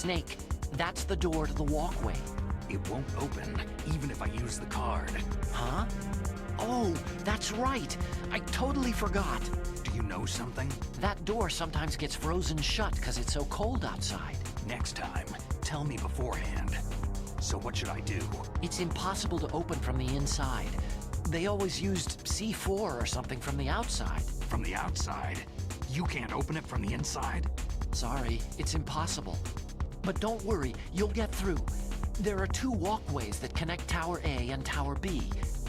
Snake, that's the door to the walkway. It won't open, even if I use the card. Huh? Oh, that's right. I totally forgot. Do you know something? That door sometimes gets frozen shut because it's so cold outside. Next time, tell me beforehand. So what should I do? It's impossible to open from the inside. They always used C4 or something from the outside. From the outside? You can't open it from the inside? Sorry, it's impossible. But don't worry, you'll get through. There are 2 walkways that connect Tower A and Tower B.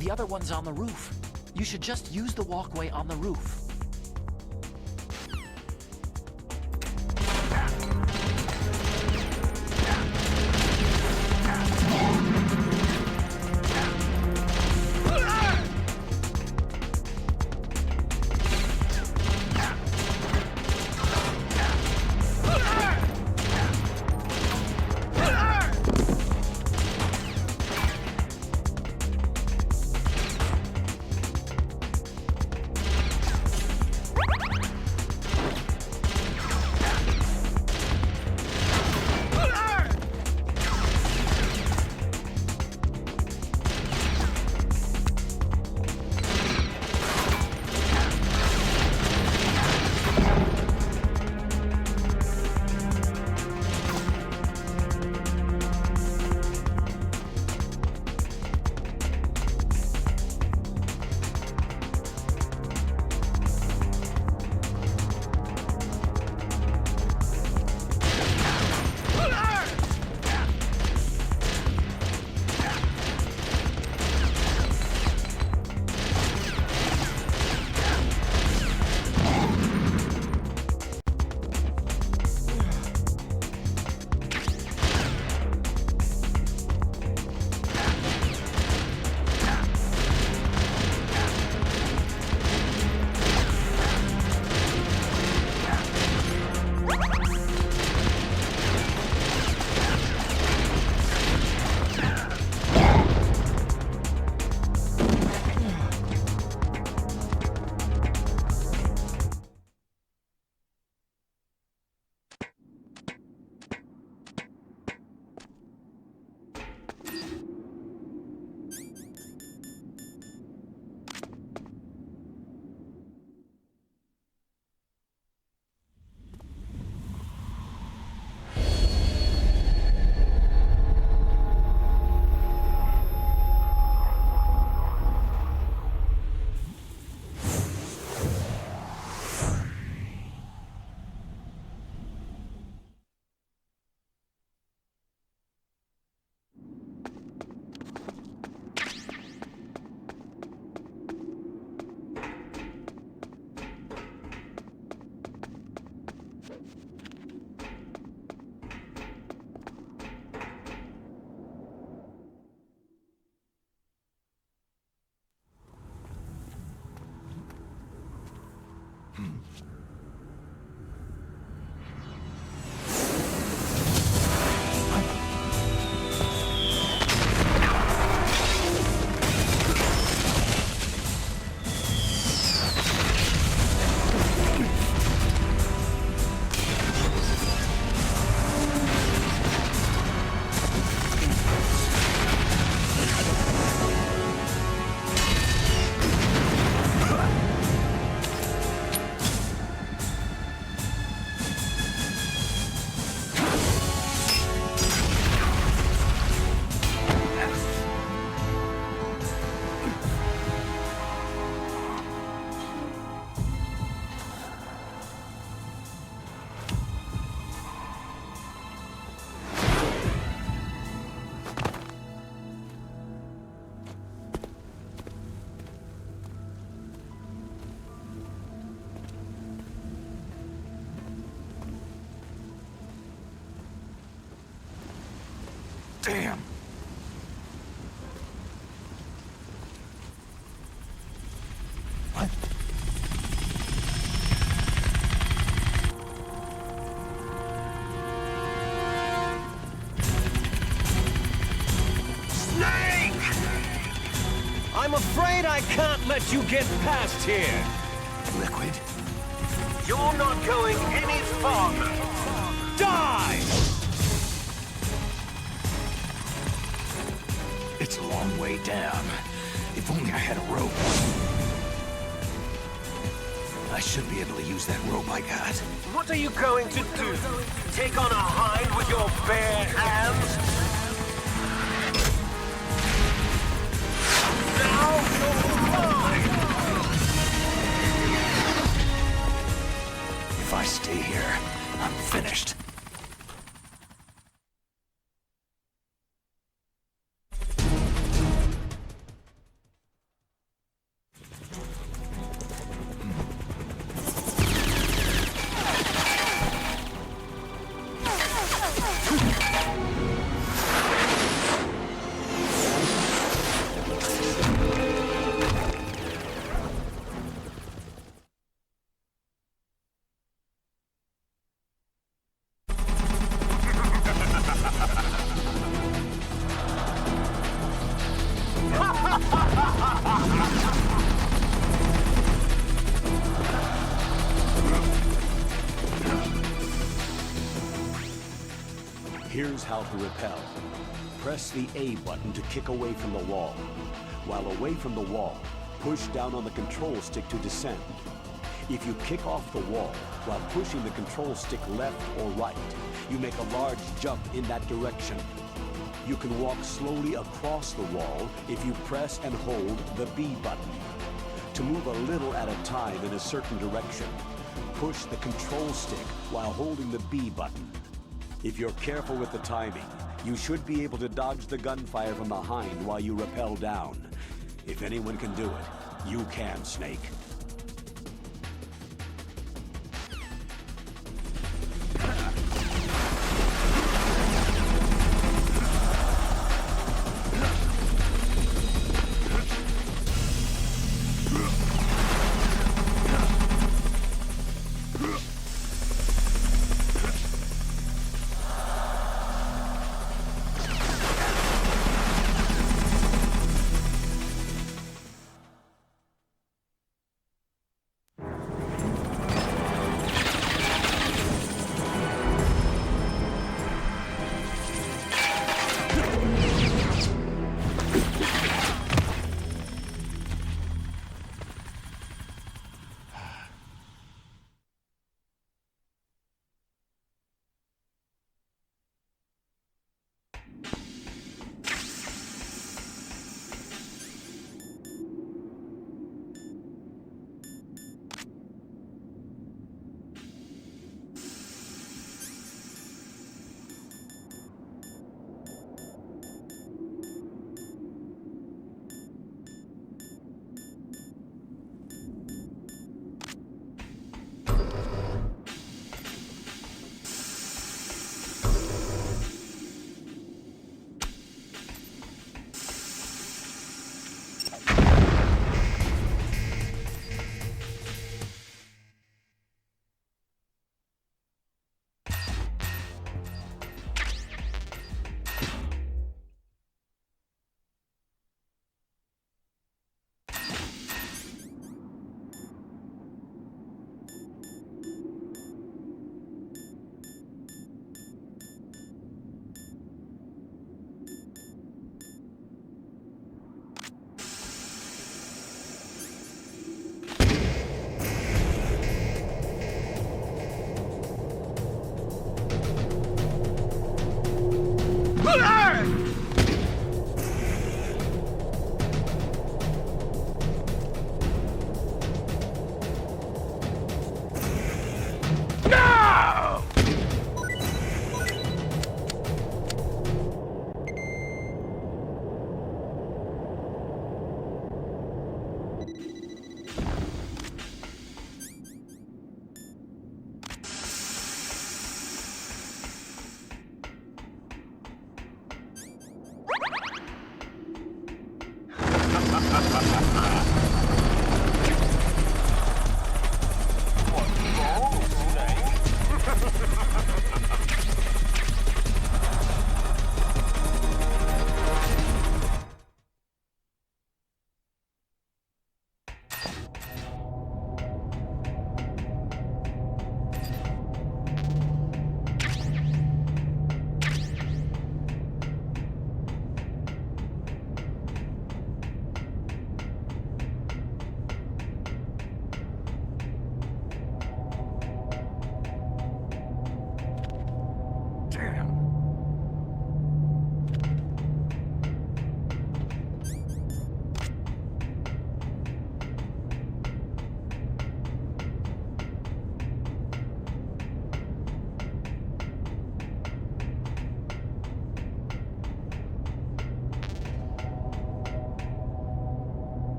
The other one's on the roof. You should just use the walkway on the roof. Damn! What? Snake! I'm afraid I can't let you get past here. Liquid? You're not going any farther. Die! a long way down. If only I had a rope. I should be able to use that rope I got. What are you going to do? Take on a hind with your bare hands? Now you're mine! If I stay here, I'm finished. Here's how to repel. Press the A button to kick away from the wall. While away from the wall, push down on the control stick to descend. If you kick off the wall while pushing the control stick left or right, you make a large jump in that direction. You can walk slowly across the wall if you press and hold the B button. To move a little at a time in a certain direction, push the control stick while holding the B button. If you're careful with the timing, you should be able to dodge the gunfire from behind while you rappel down. If anyone can do it, you can, Snake.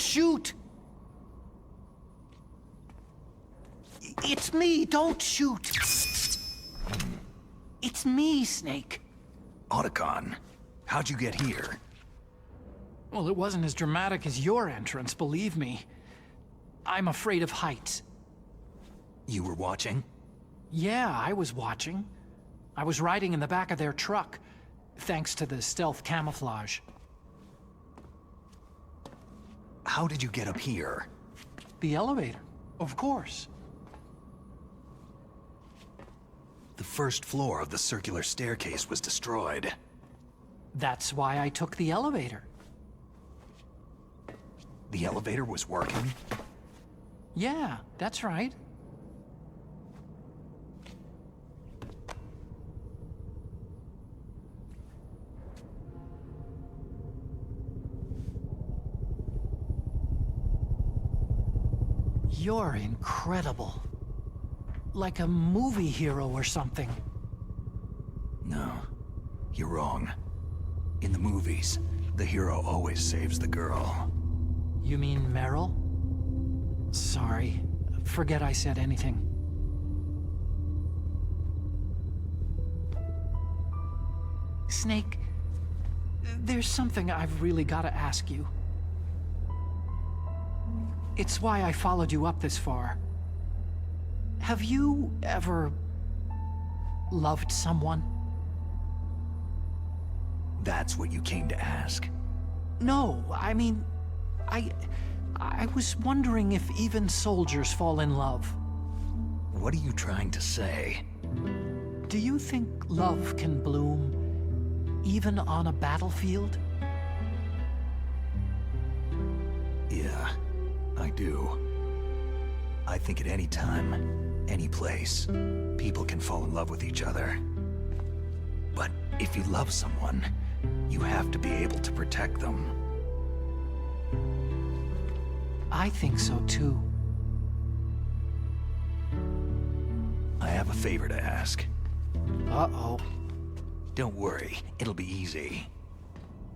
shoot! It's me, don't shoot! It's me, Snake. Otacon, how'd you get here? Well, it wasn't as dramatic as your entrance, believe me. I'm afraid of heights. You were watching? Yeah, I was watching. I was riding in the back of their truck, thanks to the stealth camouflage. How did you get up here? The elevator, of course. The first floor of the circular staircase was destroyed. That's why I took the elevator. The elevator was working? Yeah, that's right. You're incredible. Like a movie hero or something. No, you're wrong. In the movies, the hero always saves the girl. You mean Meryl? Sorry. Forget I said anything. Snake, there's something I've really got to ask you. It's why I followed you up this far. Have you ever loved someone? That's what you came to ask? No, I mean, I was wondering if even soldiers fall in love. What are you trying to say? Do you think love can bloom even on a battlefield? Yeah, I do. I think at any time, any place, people can fall in love with each other. But if you love someone, you have to be able to protect them. I think so too. I have a favor to ask. Uh-oh. Don't worry, it'll be easy.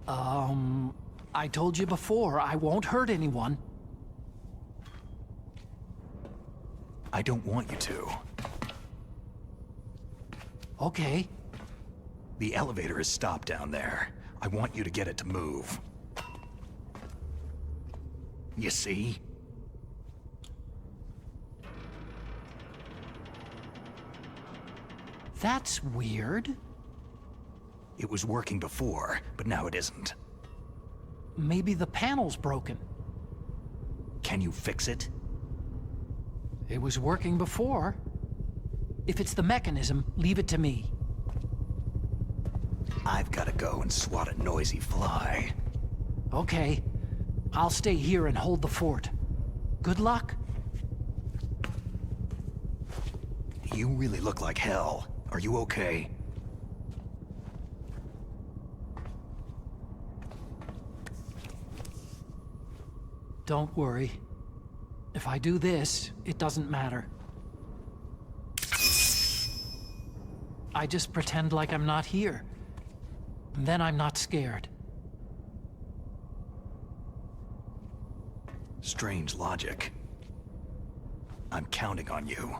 I told you before, I won't hurt anyone. I don't want you to. Okay. The elevator is stopped down there. I want you to get it to move. You see? That's weird. It was working before, but now it isn't. Maybe the panel's broken. Can you fix it? It was working before. If it's the mechanism, leave it to me. I've got to go and swat a noisy fly. Okay. I'll stay here and hold the fort. Good luck. You really look like hell. Are you okay? Don't worry. If I do this, it doesn't matter. I just pretend like I'm not here. And then I'm not scared. Strange logic. I'm counting on you.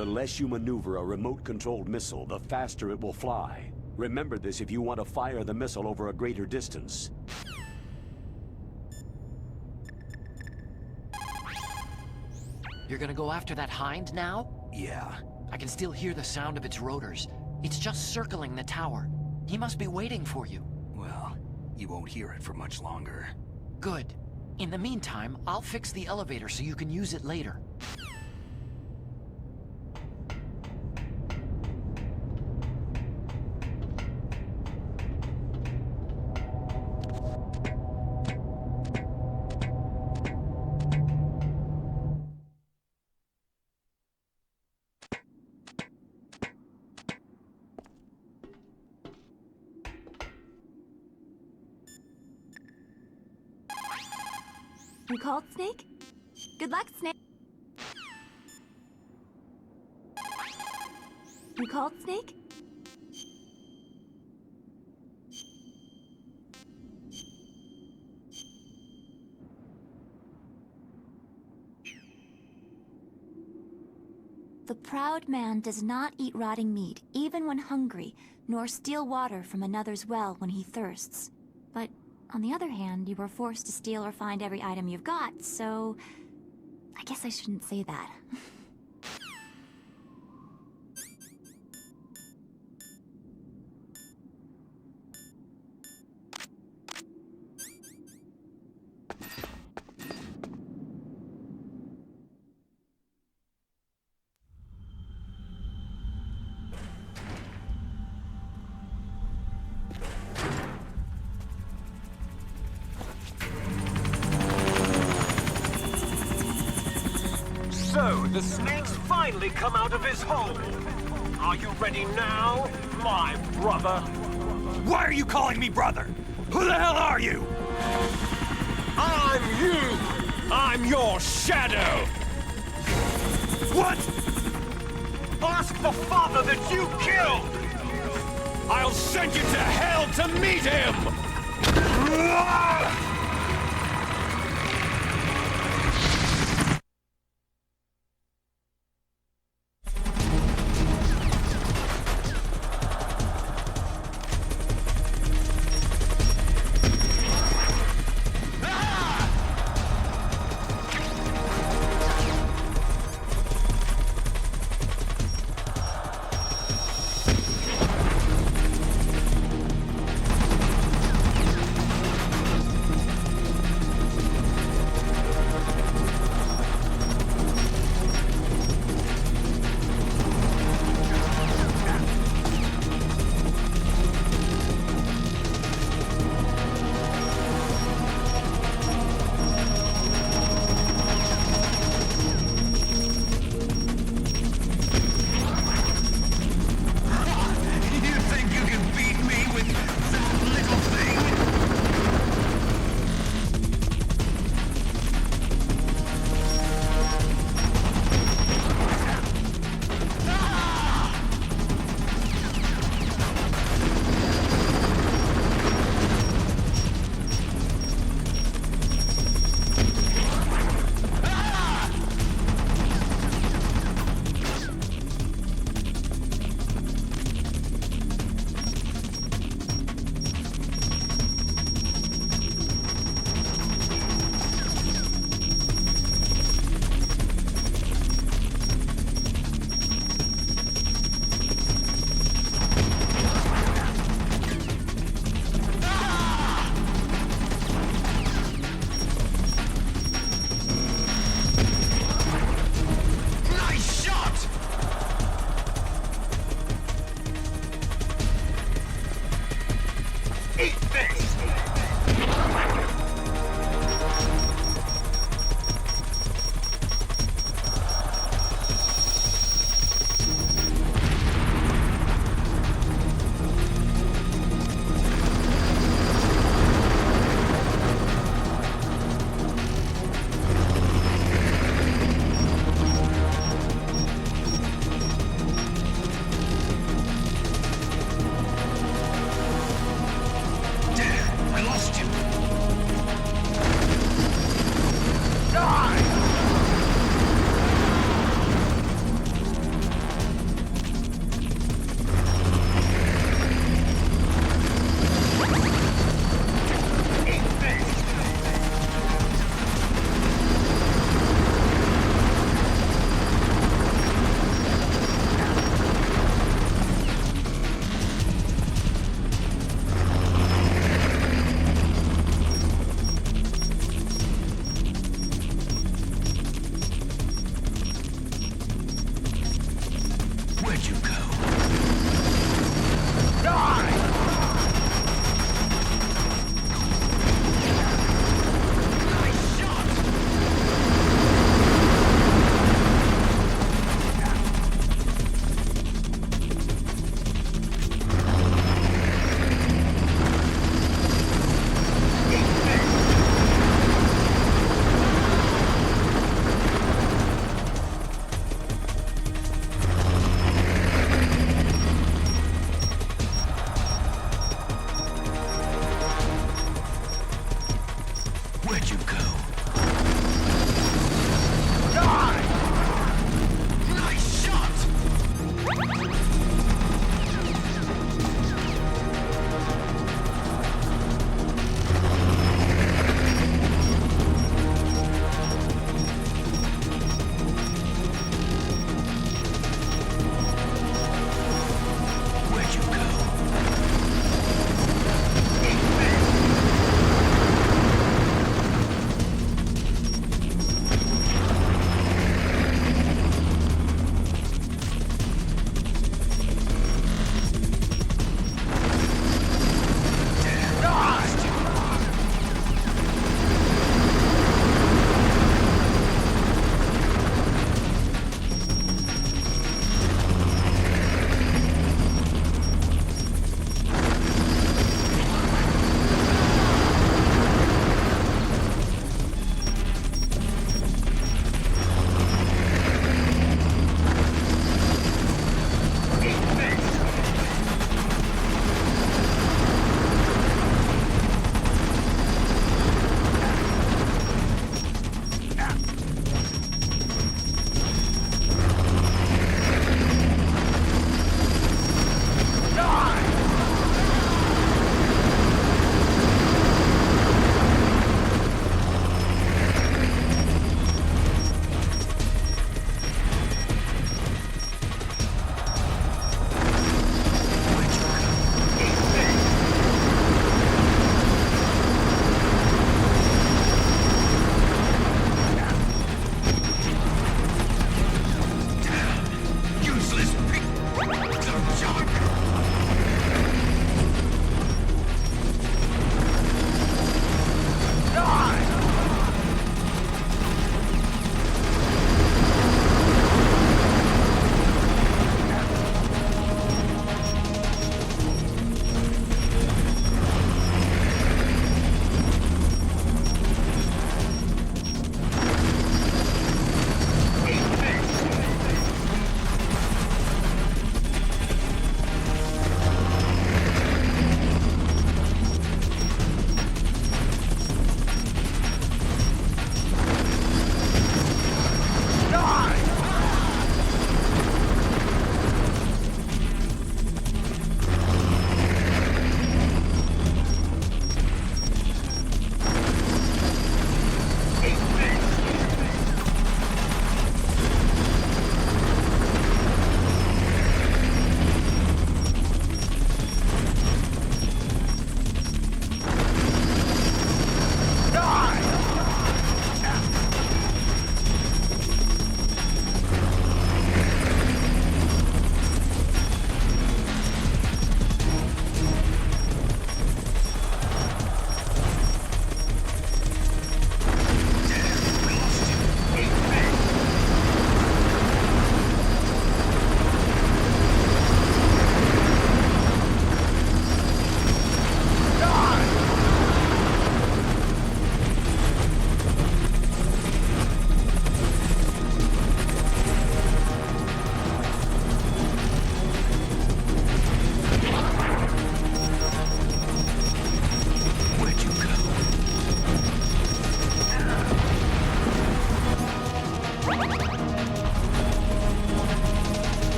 The less you maneuver a remote-controlled missile, the faster it will fly. Remember this if you want to fire the missile over a greater distance. You're gonna go after that hind now? Yeah. I can still hear the sound of its rotors. It's just circling the tower. He must be waiting for you. Well, you won't hear it for much longer. Good. In the meantime, I'll fix the elevator so you can use it later. You called, Snake? Good luck, Snake. You called, Snake? The proud man does not eat rotting meat, even when hungry, nor steal water from another's well when he thirsts. But on the other hand, you were forced to steal or find every item you've got, so I guess I shouldn't say that. So, the snake's finally come out of his hole. Are you ready now, my brother? Why are you calling me brother? Who the hell are you? I'm you! I'm your shadow! What? Ask the father that you killed! I'll send you to hell to meet him! Damn!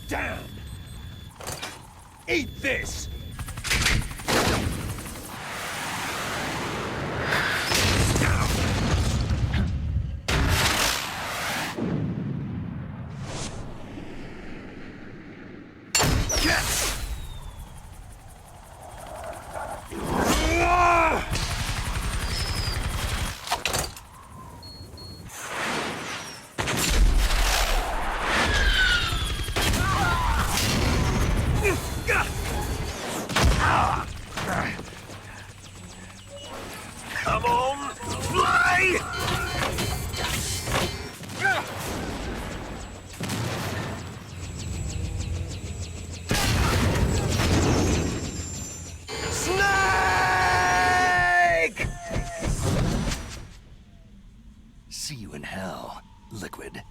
Damn! Eat this! Come on, fly! Snake! See you in hell, Liquid.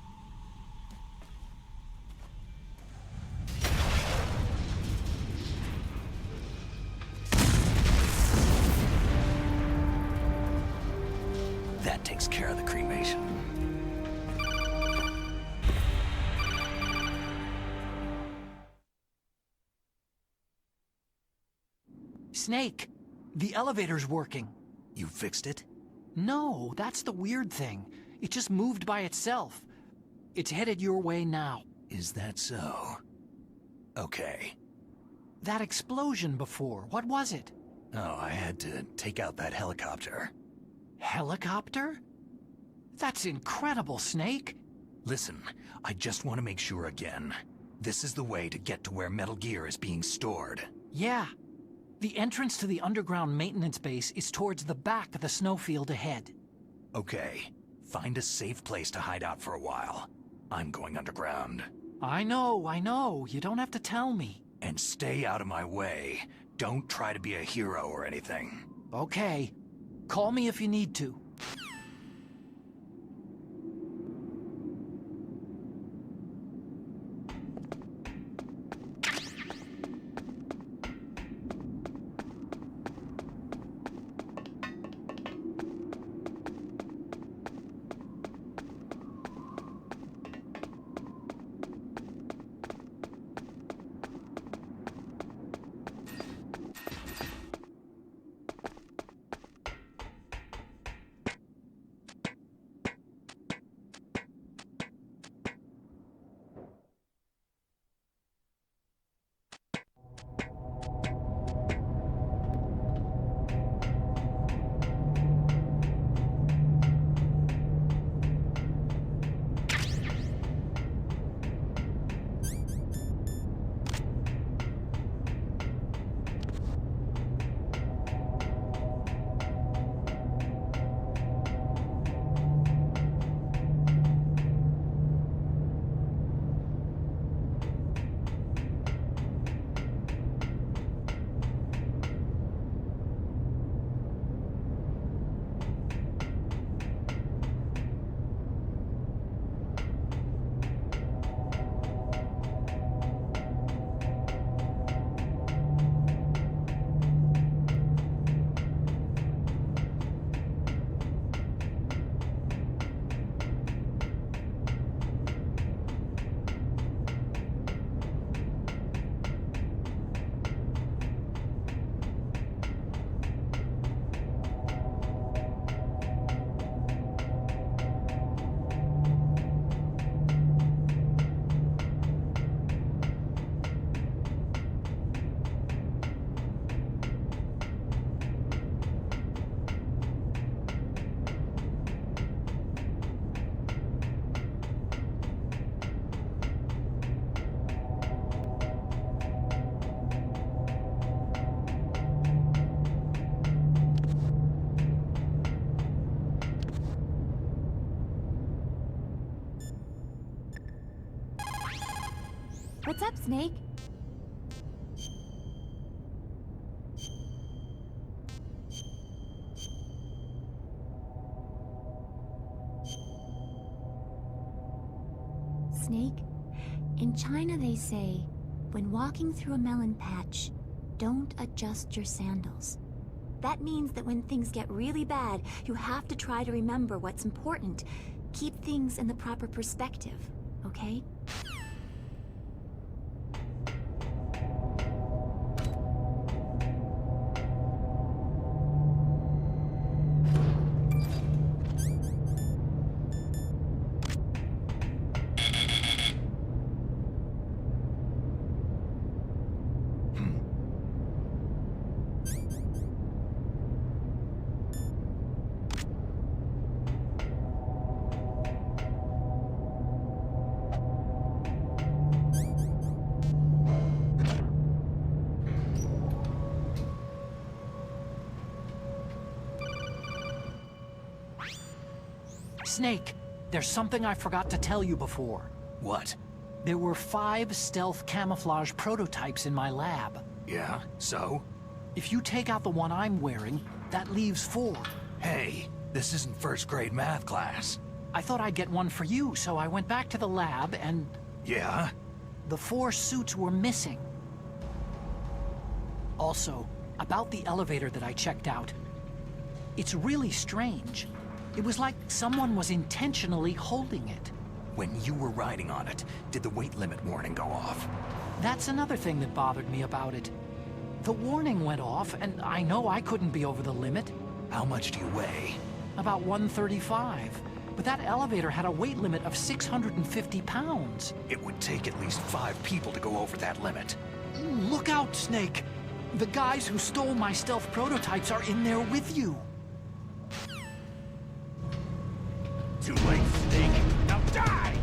That takes care of the cremation. Snake, the elevator's working. You fixed it? No, that's the weird thing. It just moved by itself. It's headed your way now. Is that so? Okay. That explosion before, what was it? Oh, I had to take out that helicopter. Helicopter? That's incredible, Snake. Listen, I just want to make sure again. This is the way to get to where Metal Gear is being stored. Yeah. The entrance to the underground maintenance base is towards the back of the snowfield ahead. Okay, find a safe place to hide out for a while. I'm going underground. I know. You don't have to tell me. And stay out of my way. Don't try to be a hero or anything. Okay. Call me if you need to. What's up, Snake? Snake, in China they say, when walking through a melon patch, don't adjust your sandals. That means that when things get really bad, you have to try to remember what's important. Keep things in the proper perspective, okay? Snake, there's something I forgot to tell you before. What? There were 5 stealth camouflage prototypes in my lab. Yeah, so? If you take out the one I'm wearing, that leaves 4. Hey, this isn't first grade math class. I thought I'd get one for you, so I went back to the lab and... Yeah? The 4 suits were missing. Also, about the elevator that I checked out. It's really strange. It was like someone was intentionally holding it. When you were riding on it, did the weight limit warning go off? That's another thing that bothered me about it. The warning went off, and I know I couldn't be over the limit. How much do you weigh? About 135. But that elevator had a weight limit of 650 pounds. It would take at least 5 people to go over that limit. Look out, Snake! The guys who stole my stealth prototypes are in there with you. Too late, Snake. Now die!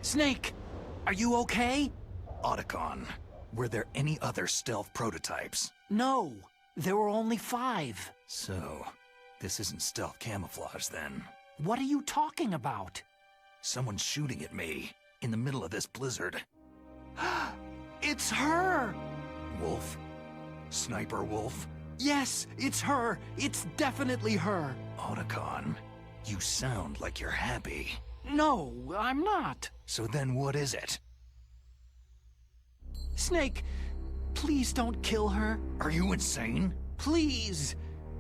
Snake, are you okay? Otacon, were there any other stealth prototypes? No, there were only 5. So, this isn't stealth camouflage then. What are you talking about? Someone's shooting at me, in the middle of this blizzard. It's her! Wolf? Sniper Wolf? Yes, it's her! It's definitely her! Otacon, you sound like you're happy. No, I'm not. So then what is it? Snake, please don't kill her. Are you insane? Please!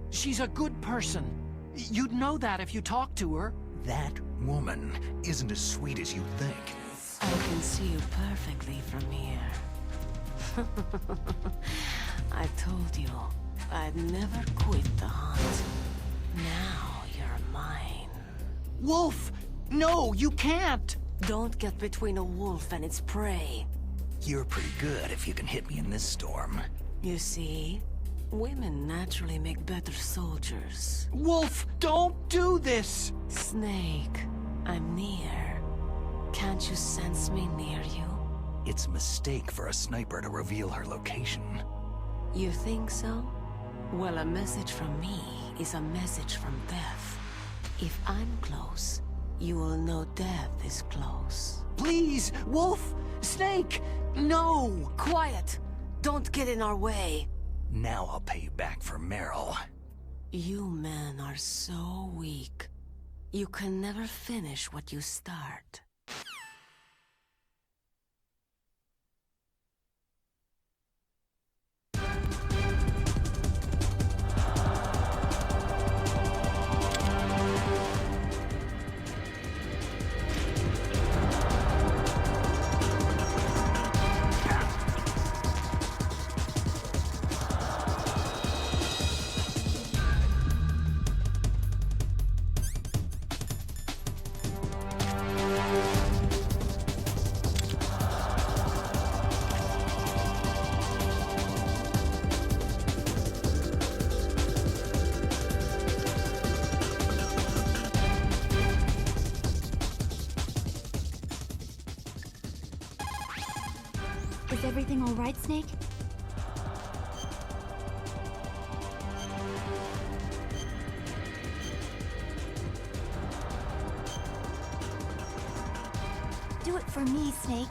She's a good person. You'd know that if you talked to her. That woman isn't as sweet as you think. I can see you perfectly from here. I told you, I'd never quit the hunt. Now you're mine. Wolf! No, you can't! Don't get between a wolf and its prey. You're pretty good if you can hit me in this storm. You see, women naturally make better soldiers. Wolf, don't do this! Snake, I'm near. Can't you sense me near you? It's a mistake for a sniper to reveal her location. You think so? Well, a message from me is a message from death. If I'm close, you will know death is close. Please, Wolf! Snake! No! Quiet! Don't get in our way. Now I'll pay you back for Meryl. You men are so weak. You can never finish what you start. Is everything all right, Snake? Do it for me, Snake.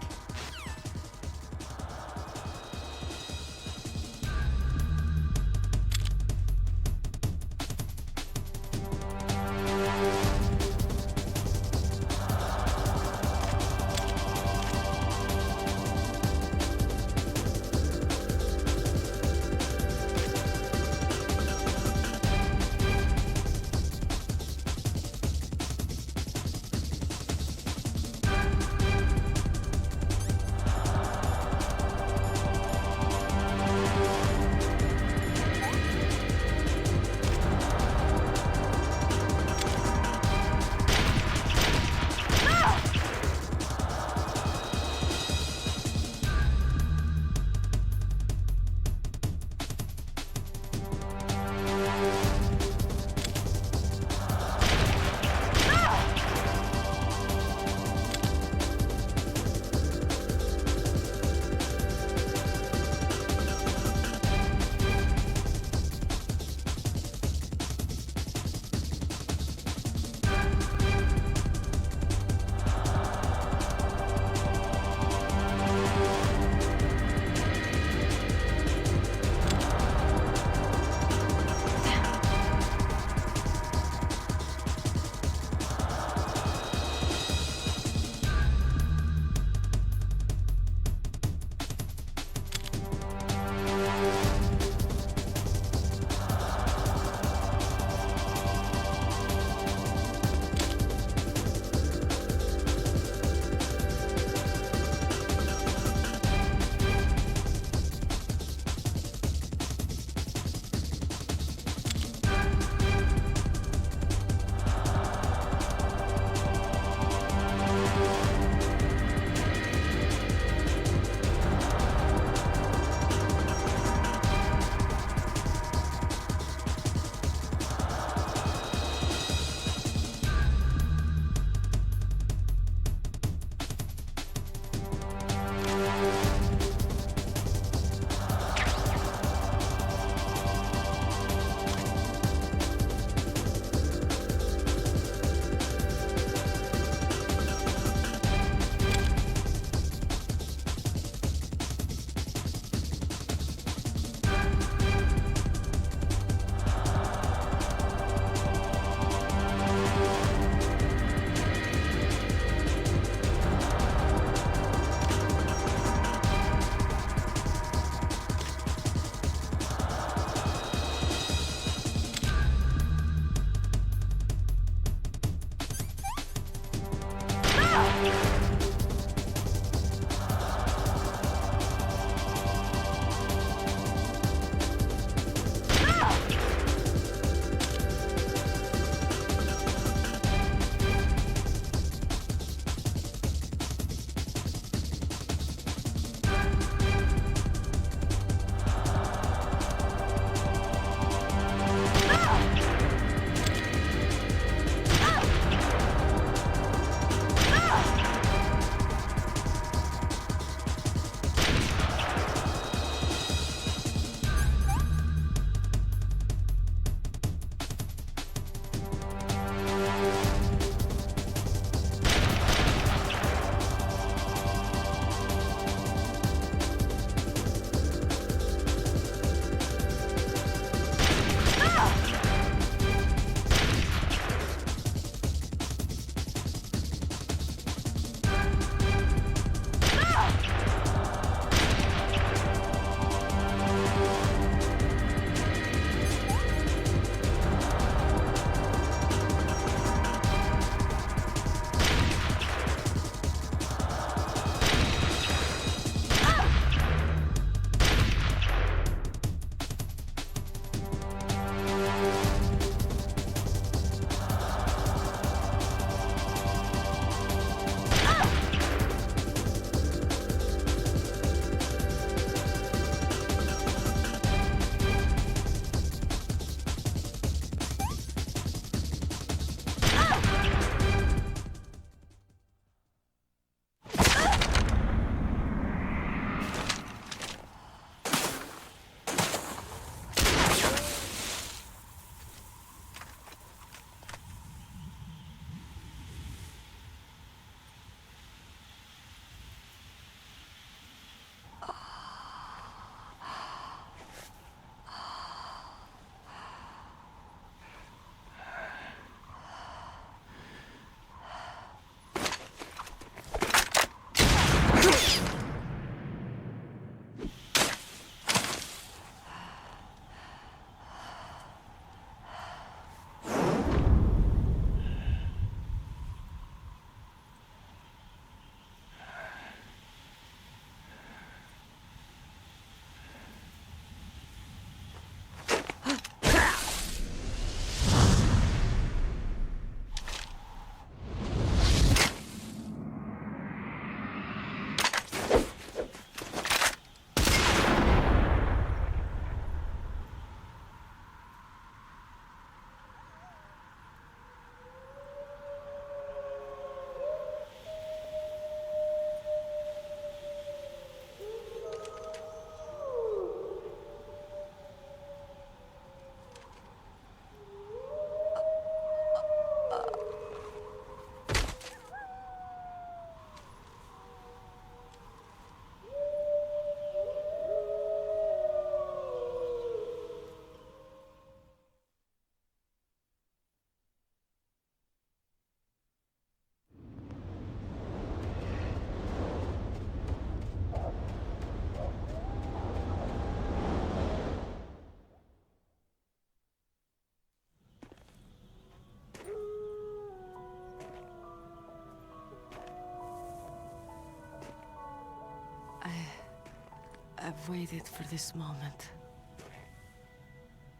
I've waited for this moment.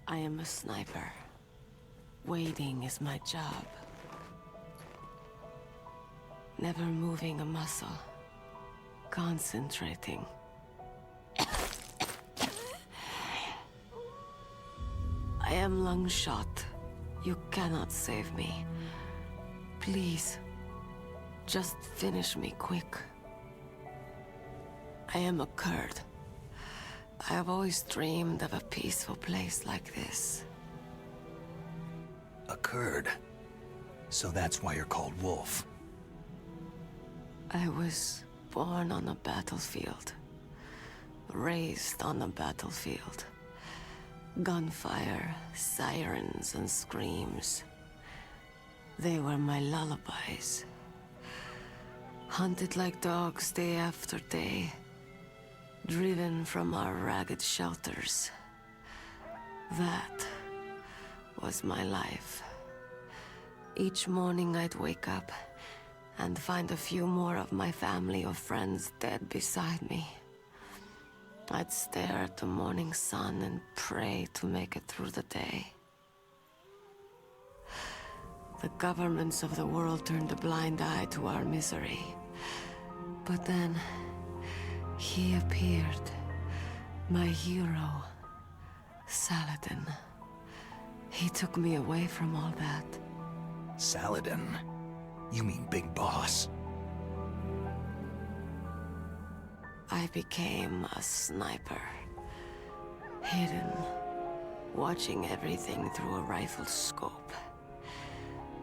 I am a sniper. Waiting is my job. Never moving a muscle. Concentrating. I am Lungshot. You cannot save me. Please, just finish me quick. I am a Kurd. I have always dreamed of a peaceful place like this. A Kurd? So that's why you're called Wolf. I was born on a battlefield. Raised on a battlefield. Gunfire, sirens, and screams. They were my lullabies. Hunted like dogs day after day. Driven from our ragged shelters. That was my life. Each morning I'd wake up and find a few more of my family or friends dead beside me. I'd stare at the morning sun and pray to make it through the day. The governments of the world turned a blind eye to our misery. But then, he appeared. My hero, Saladin. He took me away from all that. Saladin? You mean Big Boss? I became a sniper. Hidden, watching everything through a rifle's scope.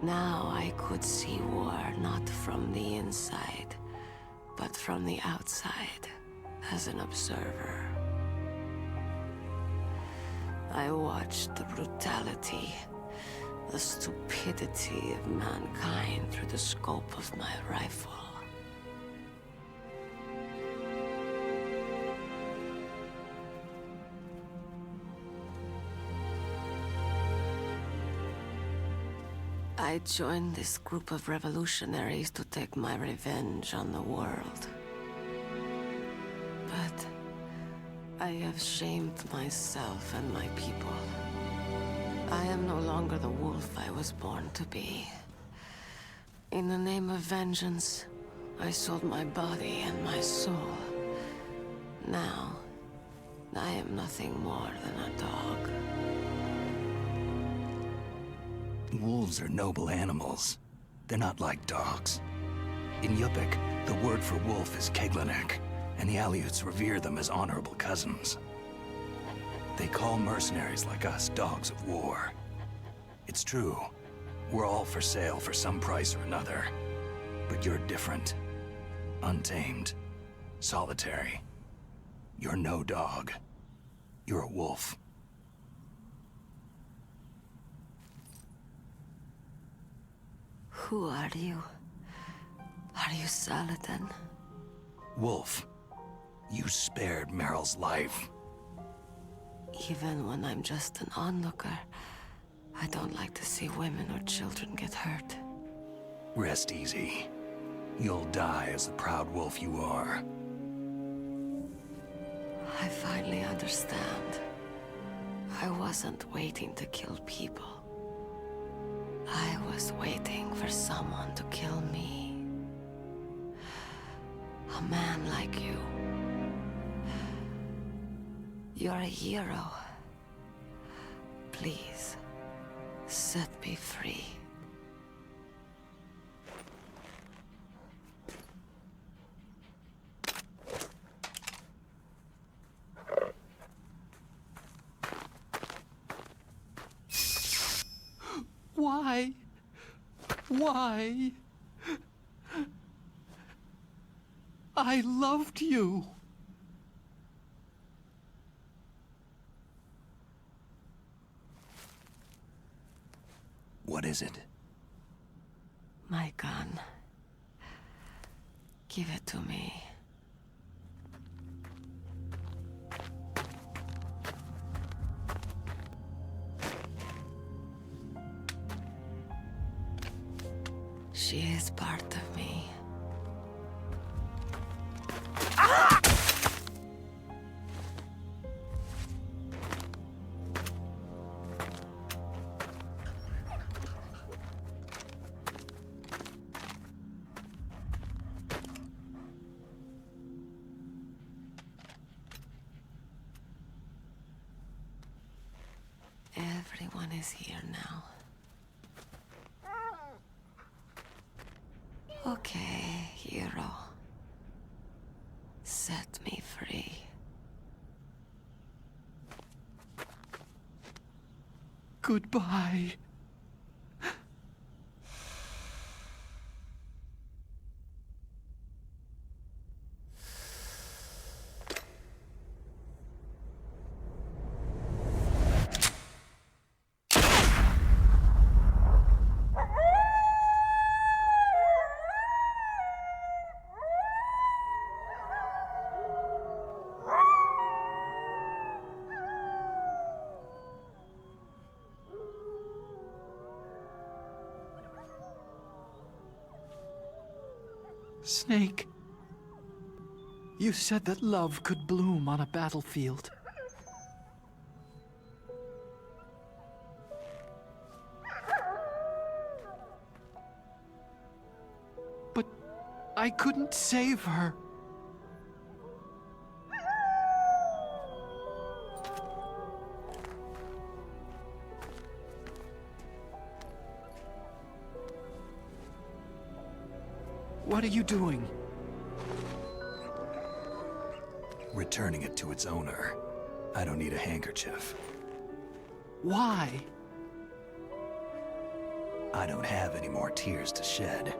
Now I could see war not from the inside, but from the outside, as an observer. I watched the brutality, the stupidity of mankind through the scope of my rifle. I joined this group of revolutionaries to take my revenge on the world. But I have shamed myself and my people. I am no longer the wolf I was born to be. In the name of vengeance, I sold my body and my soul. Now, I am nothing more than a dog. Wolves are noble animals. They're not like dogs. In Yupik, the word for wolf is Keglanek, and the Aleuts revere them as honorable cousins. They call mercenaries like us dogs of war. It's true. We're all for sale for some price or another. But you're different. Untamed. Solitary. You're no dog. You're a wolf. Who are you? Are you Saladin? Wolf. You spared Meryl's life. Even when I'm just an onlooker, I don't like to see women or children get hurt. Rest easy. You'll die as the proud wolf you are. I finally understand. I wasn't waiting to kill people. I was waiting for someone to kill me. A man like you. You're a hero. Please, set me free. Why? Why? I loved you. What is it? My gun. Give it to me. She is part of me. Everyone is here now. Okay, hero. Set me free. Goodbye. Snake, you said that love could bloom on a battlefield. But I couldn't save her. What are you doing? Returning it to its owner. I don't need a handkerchief. Why? I don't have any more tears to shed.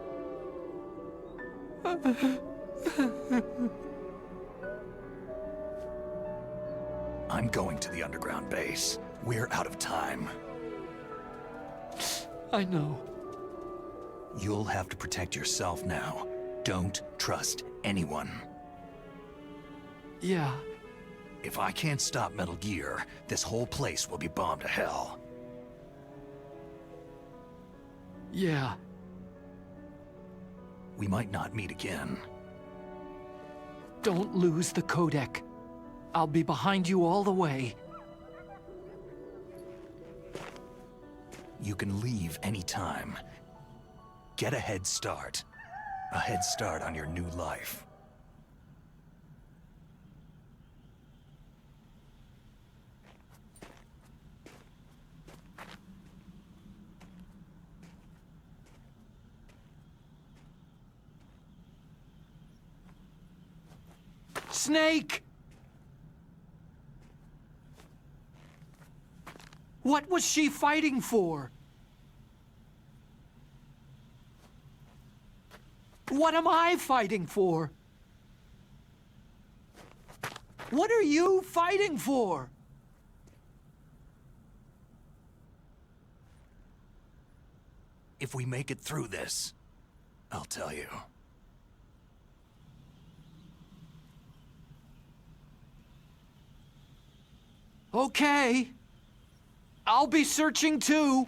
I'm going to the underground base. We're out of time. I know. You'll have to protect yourself now. Don't trust anyone. Yeah. If I can't stop Metal Gear, this whole place will be bombed to hell. Yeah. We might not meet again. Don't lose the codec. I'll be behind you all the way. You can leave anytime. Get a head start. A head start on your new life. Snake! What was she fighting for? What am I fighting for? What are you fighting for? If we make it through this, I'll tell you. Okay. I'll be searching too.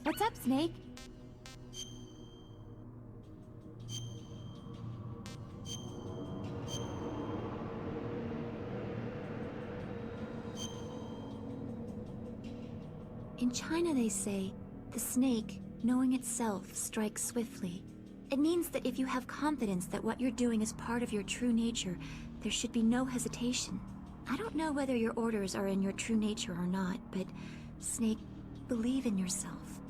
What's up, Snake? In China, they say, the snake, knowing itself, strikes swiftly. It means that if you have confidence that what you're doing is part of your true nature, there should be no hesitation. I don't know whether your orders are in your true nature or not, but, Snake, believe in yourself.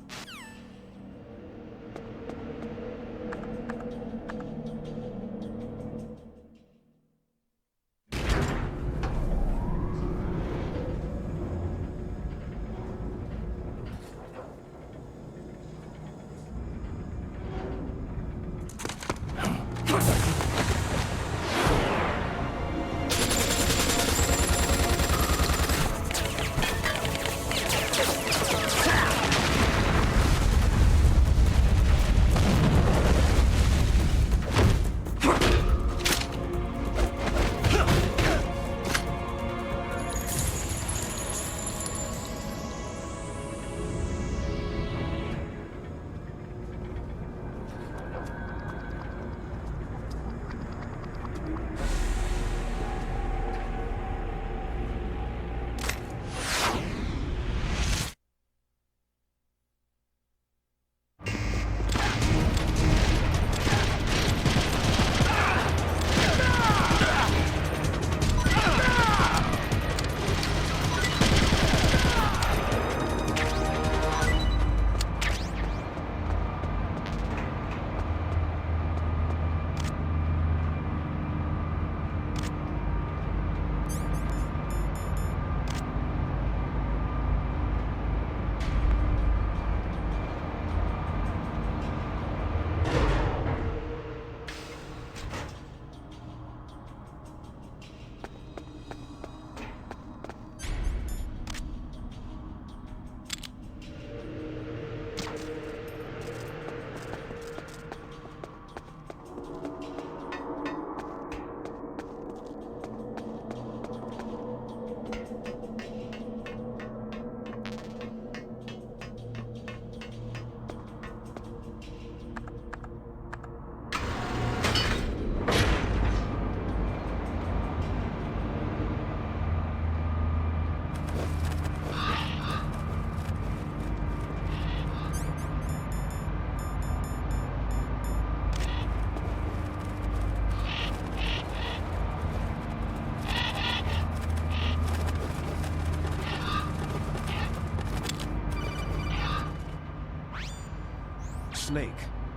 Snake,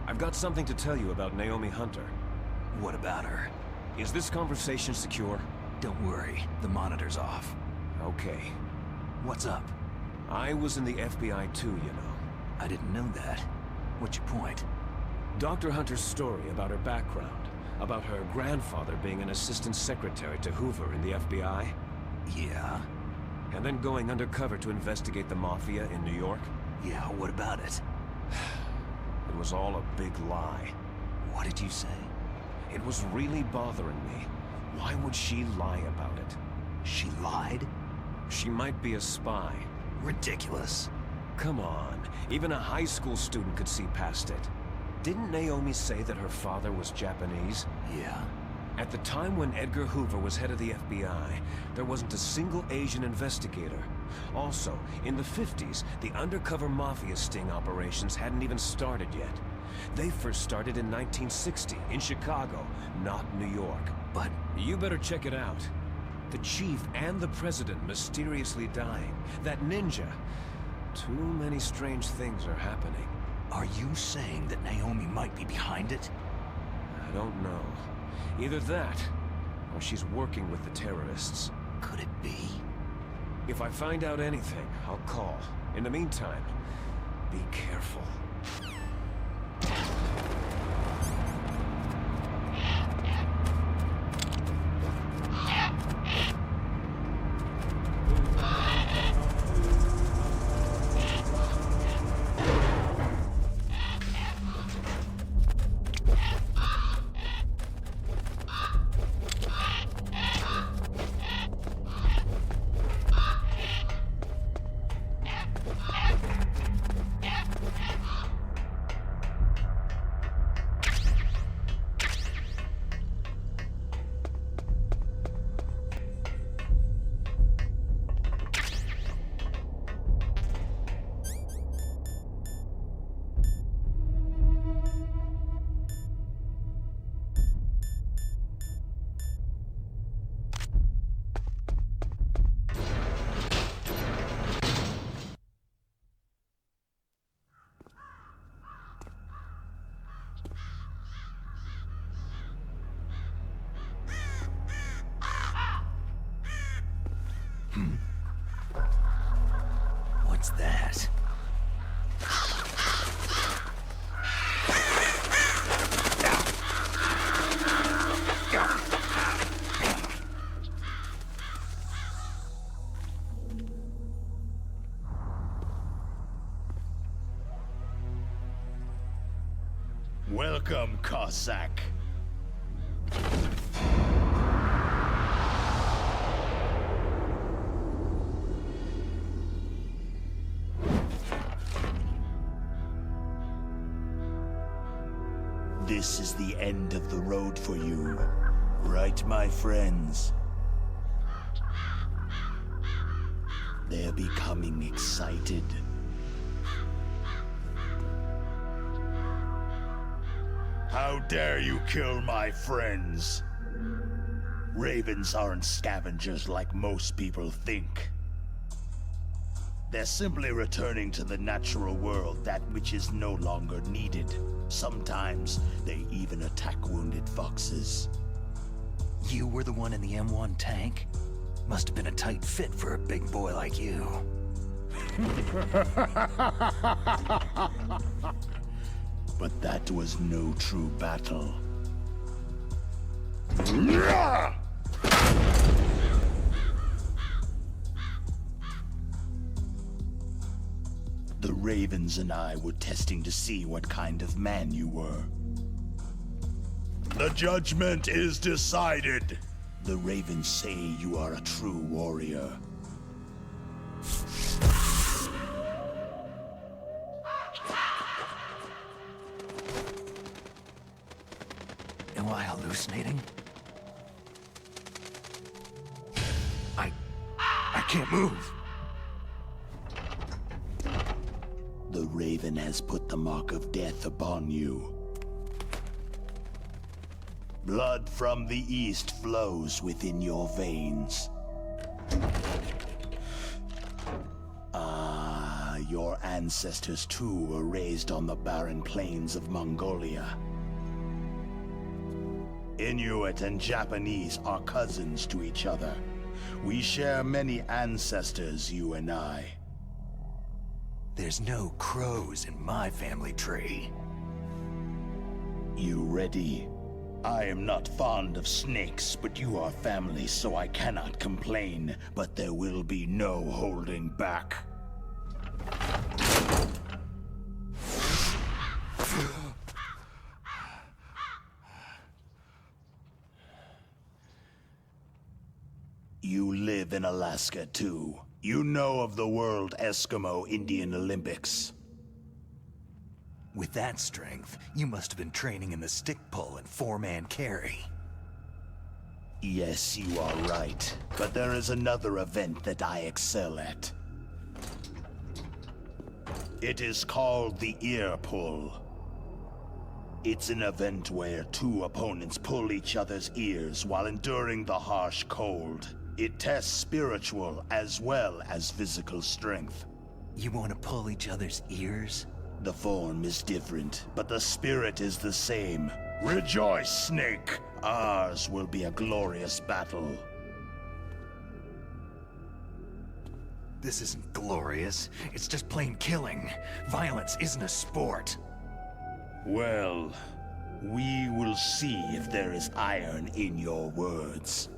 I've got something to tell you about Naomi Hunter. What about her? Is this conversation secure? Don't worry, the monitor's off. Okay. What's up? I was in the FBI too, you know. I didn't know that. What's your point? Dr. Hunter's story about her background, about her grandfather being an assistant secretary to Hoover in the FBI. Yeah? And then going undercover to investigate the Mafia in New York. Yeah, what about it? It was all a big lie. What did you say? It was really bothering me. Why would she lie about it? She lied? She might be a spy. Ridiculous. Come on, even a high school student could see past it. Didn't Naomi say that her father was Japanese? Yeah. At the time when Edgar Hoover was head of the FBI, there wasn't a single Asian investigator. Also, in the 50s, the undercover Mafia sting operations hadn't even started yet. They first started in 1960, in Chicago, not New York. But you better check it out. The chief and the president mysteriously dying. That ninja. Too many strange things are happening. Are you saying that Naomi might be behind it? I don't know. Either that, or she's working with the terrorists. Could it be? If I find out anything, I'll call. In the meantime, be careful. that. Welcome, Cossack. This is the end of the road for you, right, my friends? They're becoming excited. How dare you kill my friends? Ravens aren't scavengers like most people think. They're simply returning to the natural world, that which is no longer needed. Sometimes they even attack wounded foxes. You were the one in the M1 tank? Must have been a tight fit for a big boy like you. But that was no true battle. The Ravens and I were testing to see what kind of man you were. The judgment is decided. The Ravens say you are a true warrior. Am I hallucinating? I can't move. The Raven has put the mark of death upon you. Blood from the east flows within your veins. Your ancestors too were raised on the barren plains of Mongolia. Inuit and Japanese are cousins to each other. We share many ancestors, you and I. There's no crows in my family tree. You ready? I am not fond of snakes, but you are family, so I cannot complain. But there will be no holding back. You live in Alaska, too. You know of the World Eskimo Indian Olympics. With that strength, you must have been training in the stick pull and four-man carry. Yes, you are right. But there is another event that I excel at. It is called the ear pull. It's an event where two opponents pull each other's ears while enduring the harsh cold. It tests spiritual as well as physical strength. You want to pull each other's ears? The form is different, but the spirit is the same. Rejoice, Snake! Ours will be a glorious battle. This isn't glorious. It's just plain killing. Violence isn't a sport. Well, we will see if there is iron in your words.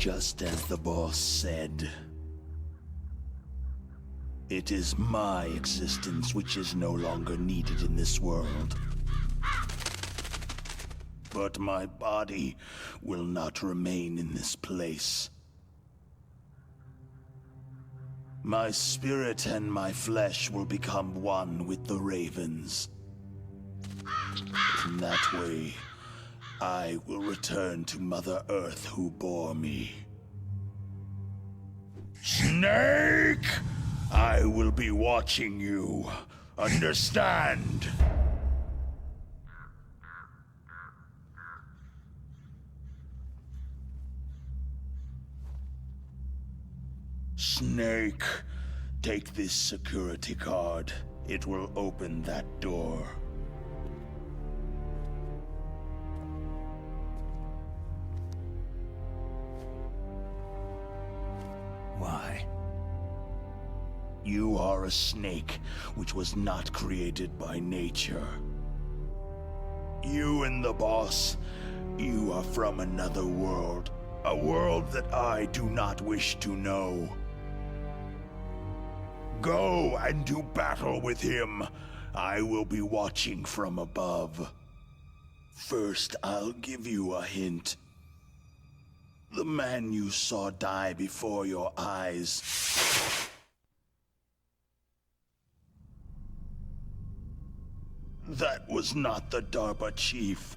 Just as the boss said. It is my existence which is no longer needed in this world. But my body will not remain in this place. My spirit and my flesh will become one with the ravens. In that way, I will return to Mother Earth who bore me. Snake! I will be watching you. Understand? Snake, take this security card. It will open that door. Why? You are a snake, which was not created by nature. You and the boss, you are from another world. A world that I do not wish to know. Go and do battle with him. I will be watching from above. First, I'll give you a hint. The man you saw die before your eyes. That was not the DARPA chief.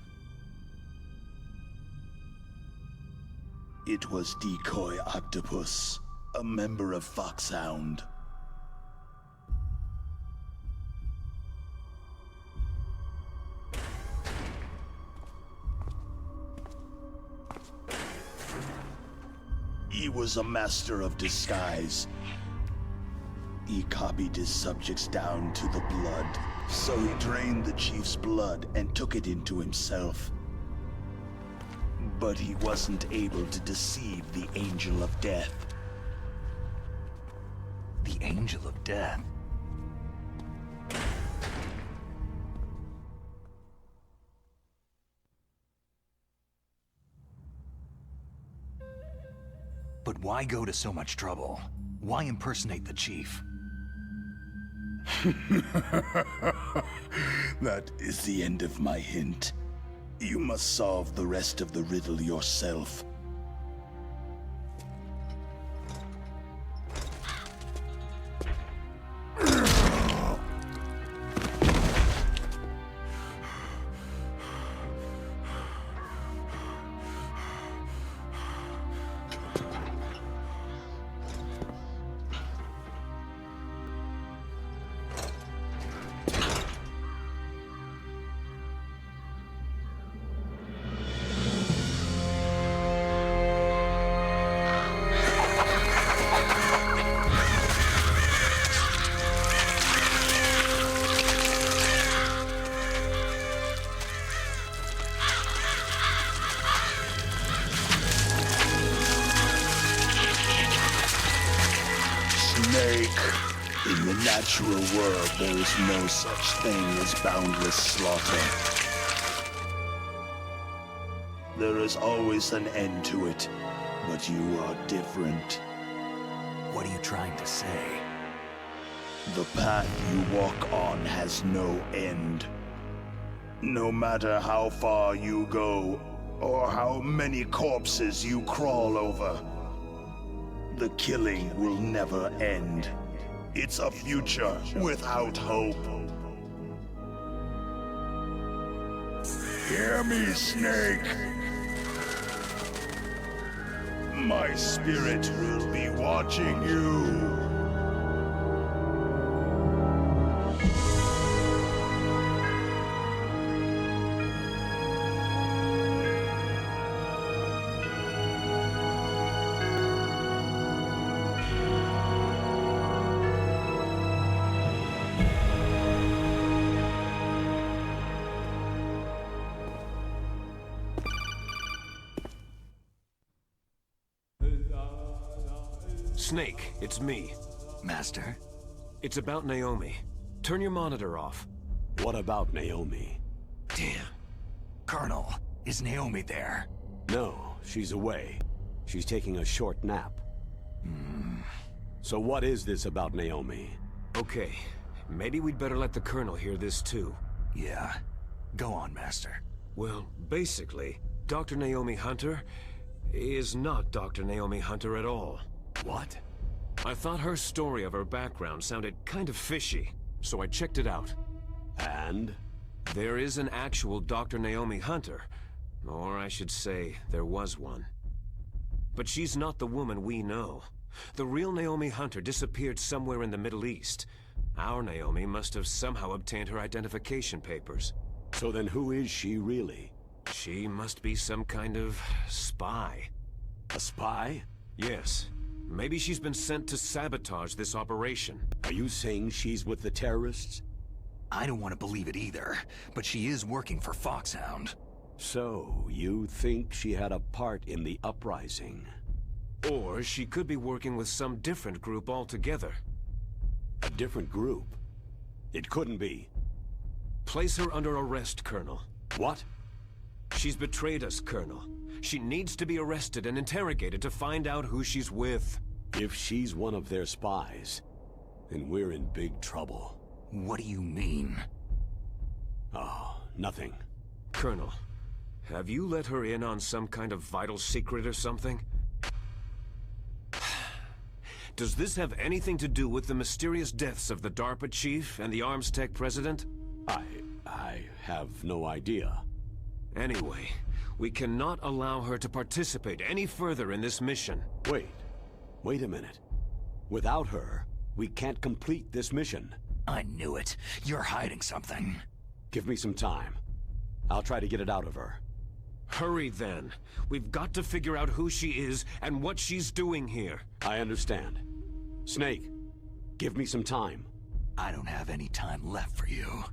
It was Decoy Octopus, a member of Foxhound. He was a master of disguise. He copied his subjects down to the blood, so he drained the chief's blood and took it into himself. But he wasn't able to deceive the Angel of Death. The Angel of Death? But why go to so much trouble? Why impersonate the chief? That is the end of my hint. You must solve the rest of the riddle yourself. In the natural world, there is no such thing as boundless slaughter. There is always an end to it, but you are different. What are you trying to say? The path you walk on has no end. No matter how far you go, or how many corpses you crawl over, the killing will never end. It's a future without hope. Hear me, Snake. My spirit will be watching you. Snake, it's me. Master? It's about Naomi. Turn your monitor off. What about Naomi? Damn. Colonel, is Naomi there? No, she's away. She's taking a short nap. So what is this about Naomi? Okay, maybe we'd better let the Colonel hear this too. Yeah. Go on, Master. Well, basically, Dr. Naomi Hunter is not Dr. Naomi Hunter at all. What? I thought her story of her background sounded kind of fishy, so I checked it out. And? There is an actual Dr. Naomi Hunter, or I should say, there was one. But she's not the woman we know. The real Naomi Hunter disappeared somewhere in the Middle East. Our Naomi must have somehow obtained her identification papers. So then who is she really? She must be some kind of spy. A spy? Yes. Maybe she's been sent to sabotage this operation. Are you saying she's with the terrorists? I don't want to believe it either, but she is working for Foxhound. So, you think she had a part in the uprising? Or she could be working with some different group altogether. A different group? It couldn't be. Place her under arrest, Colonel. What? She's betrayed us, Colonel. She needs to be arrested and interrogated to find out who she's with. If she's one of their spies, then we're in big trouble. What do you mean? Oh, nothing. Colonel, have you let her in on some kind of vital secret or something? Does this have anything to do with the mysterious deaths of the DARPA chief and the arms tech president? I have no idea. Anyway, we cannot allow her to participate any further in this mission. Wait a minute. Without her, we can't complete this mission. I knew it. You're hiding something. Give me some time. I'll try to get it out of her. Hurry then. We've got to figure out who she is and what she's doing here. I understand. Snake, give me some time. I don't have any time left for you.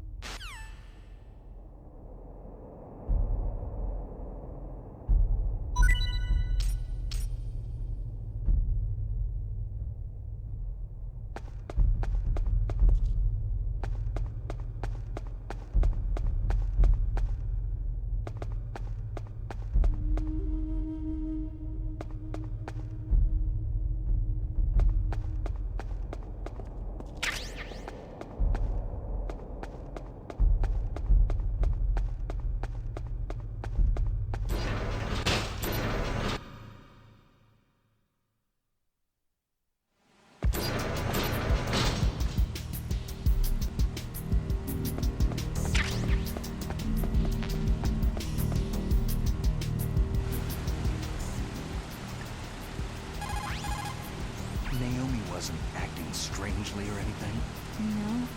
Naomi wasn't acting strangely or anything? No.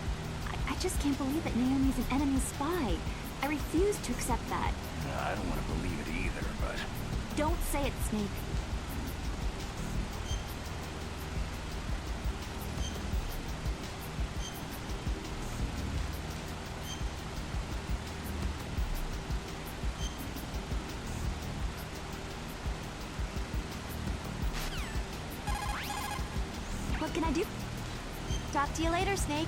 I just can't believe that Naomi's an enemy spy. I refuse to accept that. I don't want to believe it either, but... Don't say it, Snake. What can I do? Talk to you later, Snake.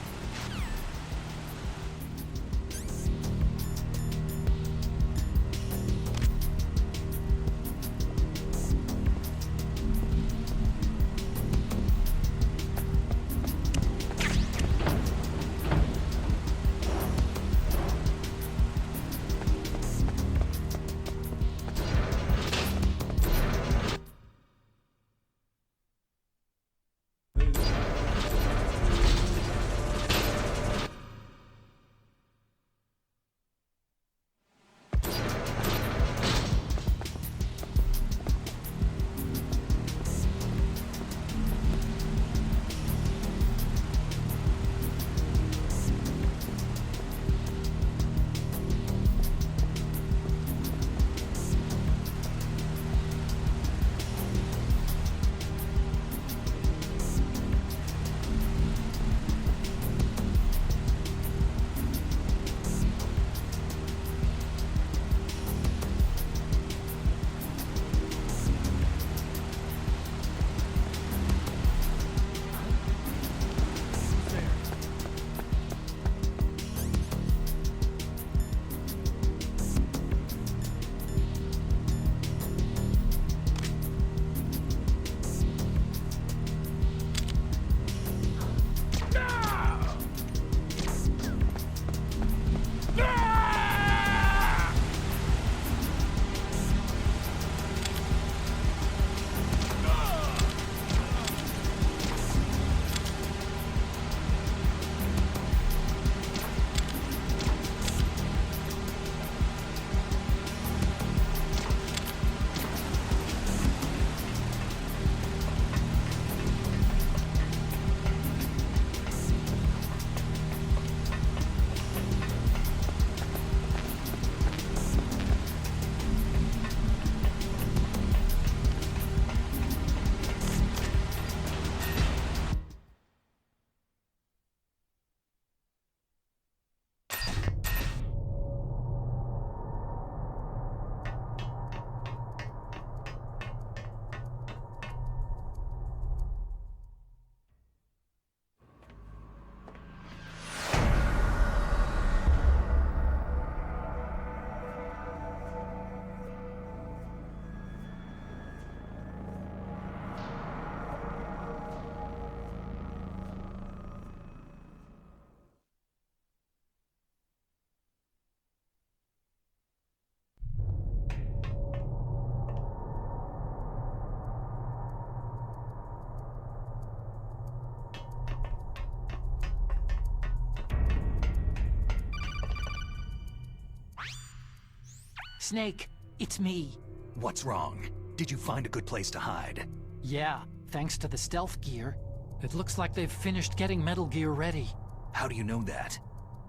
Snake, it's me. What's wrong? Did you find a good place to hide? Yeah, thanks to the stealth gear. It looks like they've finished getting Metal Gear ready. How do you know that?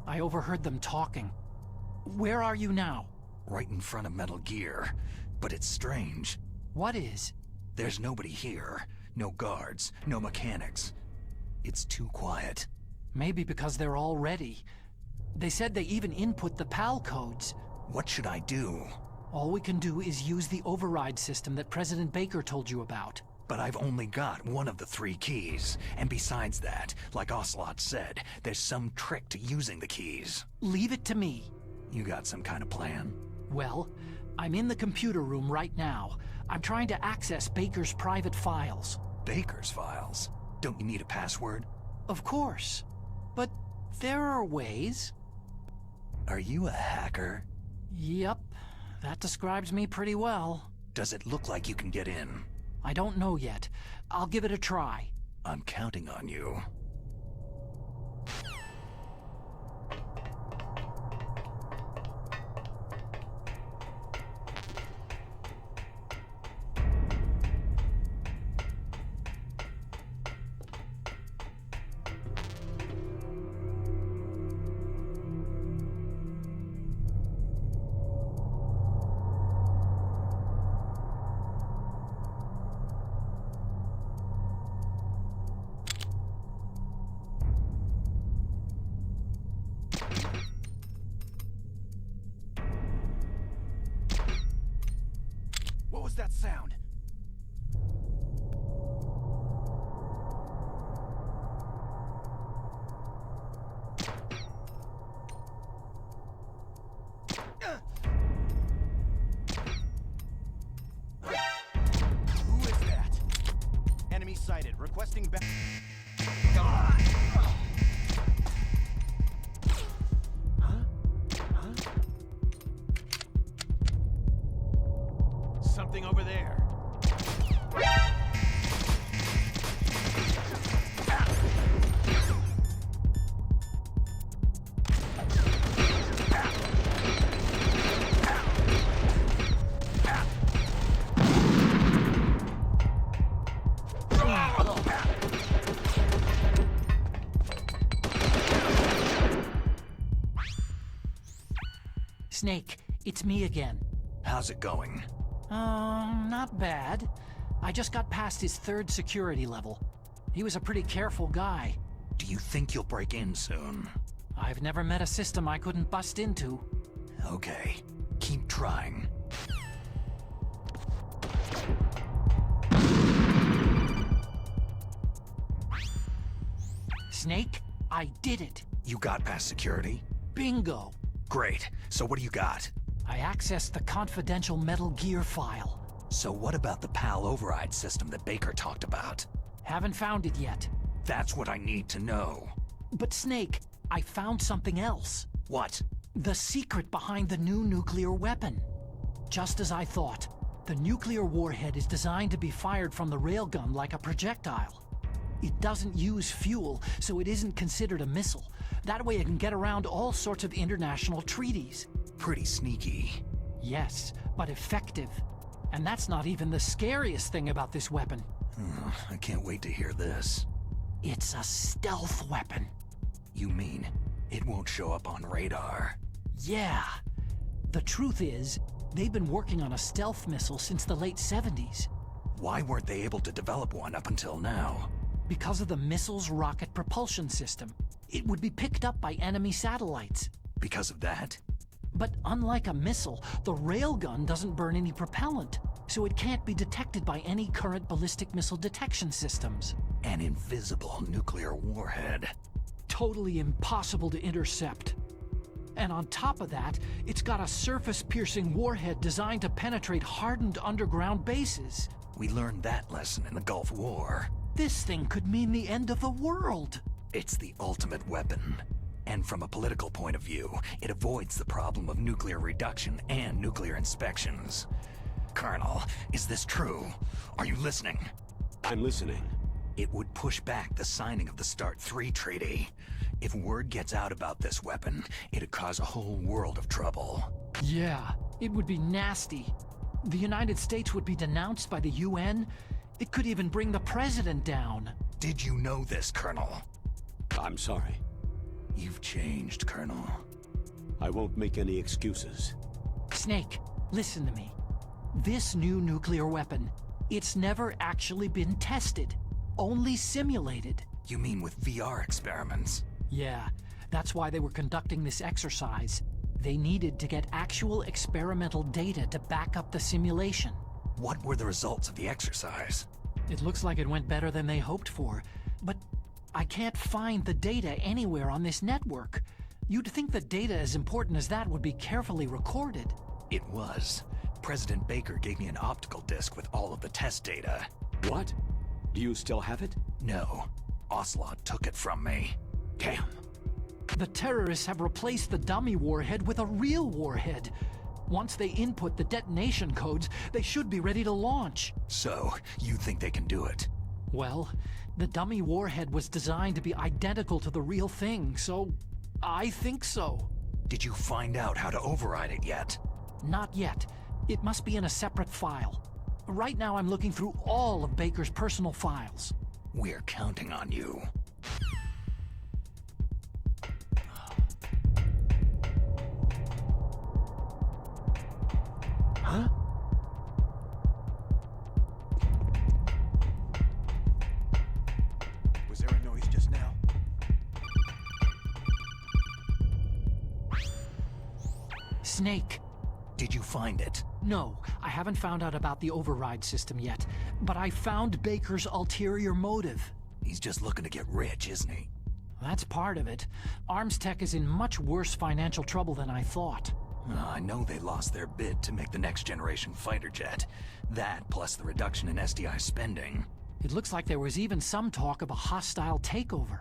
I overheard them talking. Where are you now? Right in front of Metal Gear. But it's strange. What is? There's nobody here. No guards, no mechanics. It's too quiet. Maybe because they're all ready. They said they even input the PAL codes. What should I do? All we can do is use the override system that President Baker told you about. But I've only got one of the 3 keys. And besides that, like Ocelot said, there's some trick to using the keys. Leave it to me. You got some kind of plan? Well, I'm in the computer room right now. I'm trying to access Baker's private files. Baker's files? Don't you need a password? Of course. But there are ways. Are you a hacker? Yep. That describes me pretty well. Does it look like you can get in? I don't know yet. I'll give it a try. I'm counting on you. What was that sound? Who is that? Enemy sighted. Requesting back. Something over there. Snake, it's me again. How's it going? Not bad. I just got past his 3rd security level. He was a pretty careful guy. Do you think you'll break in soon? I've never met a system I couldn't bust into. Okay, keep trying. Snake, I did it. You got past security? Bingo. Great. So what do you got? I accessed the confidential Metal Gear file. So what about the PAL override system that Baker talked about? Haven't found it yet. That's what I need to know. But Snake, I found something else. What? The secret behind the new nuclear weapon. Just as I thought, the nuclear warhead is designed to be fired from the railgun like a projectile. It doesn't use fuel, so it isn't considered a missile. That way it can get around all sorts of international treaties. Pretty sneaky. Yes, but effective. And that's not even the scariest thing about this weapon. I can't wait to hear this. It's a stealth weapon. You mean it won't show up on radar? Yeah. The truth is, they've been working on a stealth missile since the late 70s. Why weren't they able to develop one up until now? Because of the missile's rocket propulsion system. It would be picked up by enemy satellites. Because of that? But unlike a missile, the railgun doesn't burn any propellant, so it can't be detected by any current ballistic missile detection systems. An invisible nuclear warhead. Totally impossible to intercept. And on top of that, it's got a surface-piercing warhead designed to penetrate hardened underground bases. We learned that lesson in the Gulf War. This thing could mean the end of the world. It's the ultimate weapon. And from a political point of view, it avoids the problem of nuclear reduction and nuclear inspections. Colonel, is this true? Are you listening? I'm listening. It would push back the signing of the START 3 treaty. If word gets out about this weapon, it'd cause a whole world of trouble. Yeah, It would be nasty. The United States would be denounced by the UN. It could even bring the president down. Did you know this, Colonel? I'm sorry. You've changed, Colonel. I won't make any excuses. Snake, listen to me. This new nuclear weapon, it's never actually been tested. Only simulated. You mean with VR experiments? Yeah, that's why they were conducting this exercise. They needed to get actual experimental data to back up the simulation. What were the results of the exercise? It looks like it went better than they hoped for, but I can't find the data anywhere on this network. You'd think the data as important as that would be carefully recorded. It was. President Baker gave me an optical disc with all of the test data. What? Do you still have it? No. Ocelot took it from me. Damn. The terrorists have replaced the dummy warhead with a real warhead. Once they input the detonation codes, they should be ready to launch. So, you think they can do it? Well, the dummy warhead was designed to be identical to the real thing, so I think so. Did you find out how to override it yet? Not yet. It must be in a separate file. Right now I'm looking through all of Baker's personal files. We're counting on you. Huh? Was there a noise just now? Snake. Did you find it? No, I haven't found out about the override system yet, but I found Baker's ulterior motive. He's just looking to get rich, isn't he? That's part of it. Arms Tech is in much worse financial trouble than I thought. I know they lost their bid to make the next generation fighter jet. That, plus the reduction in SDI spending. It looks like there was even some talk of a hostile takeover.